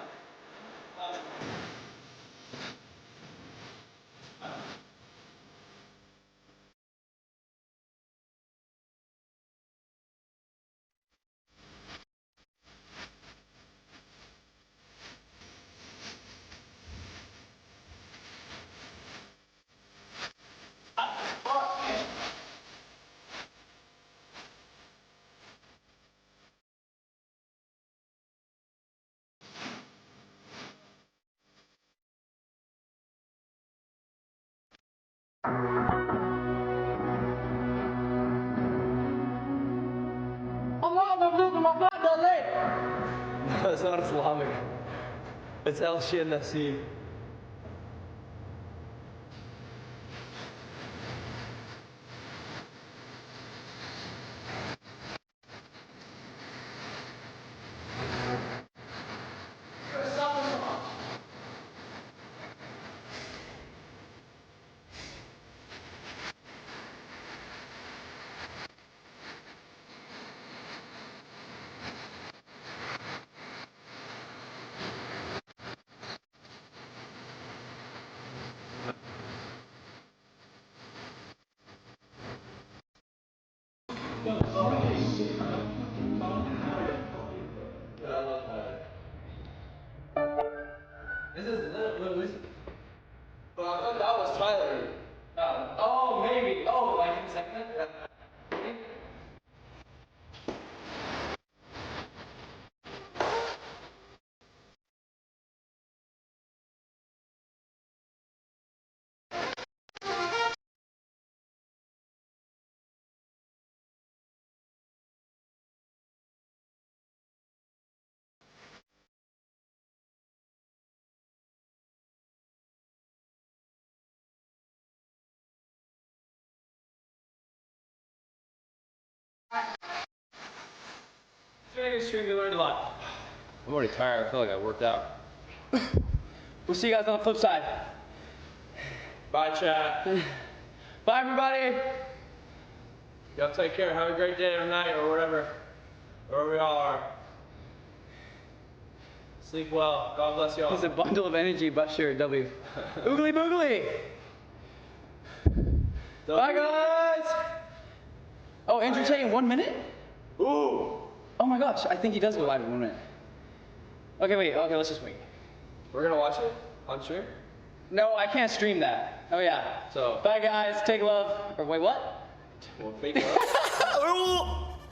No, it's not Islamic. It's El Shia Nasib. This is Little Uzi. But I thought that was Tyler. Oh, maybe. Oh, like in a second? Stream, we learned a lot. I'm already tired. I feel like I worked out. We'll see you guys on the flip side. Bye, chat. Bye, everybody. Y'all take care. Have a great day or night or whatever. Wherever we all are. Sleep well. God bless y'all. It's a bundle of energy, but sure, W. Oogly boogly. Bye, guys. Oh, Andrew saying 1 minute? Ooh. Oh my gosh, I think he does go live in 1 minute. Okay, wait. Okay, let's just wait. We're gonna watch it on stream? No, I can't stream that. Oh yeah. So. Bye, guys. Take love. Or wait, what? Well, fake love.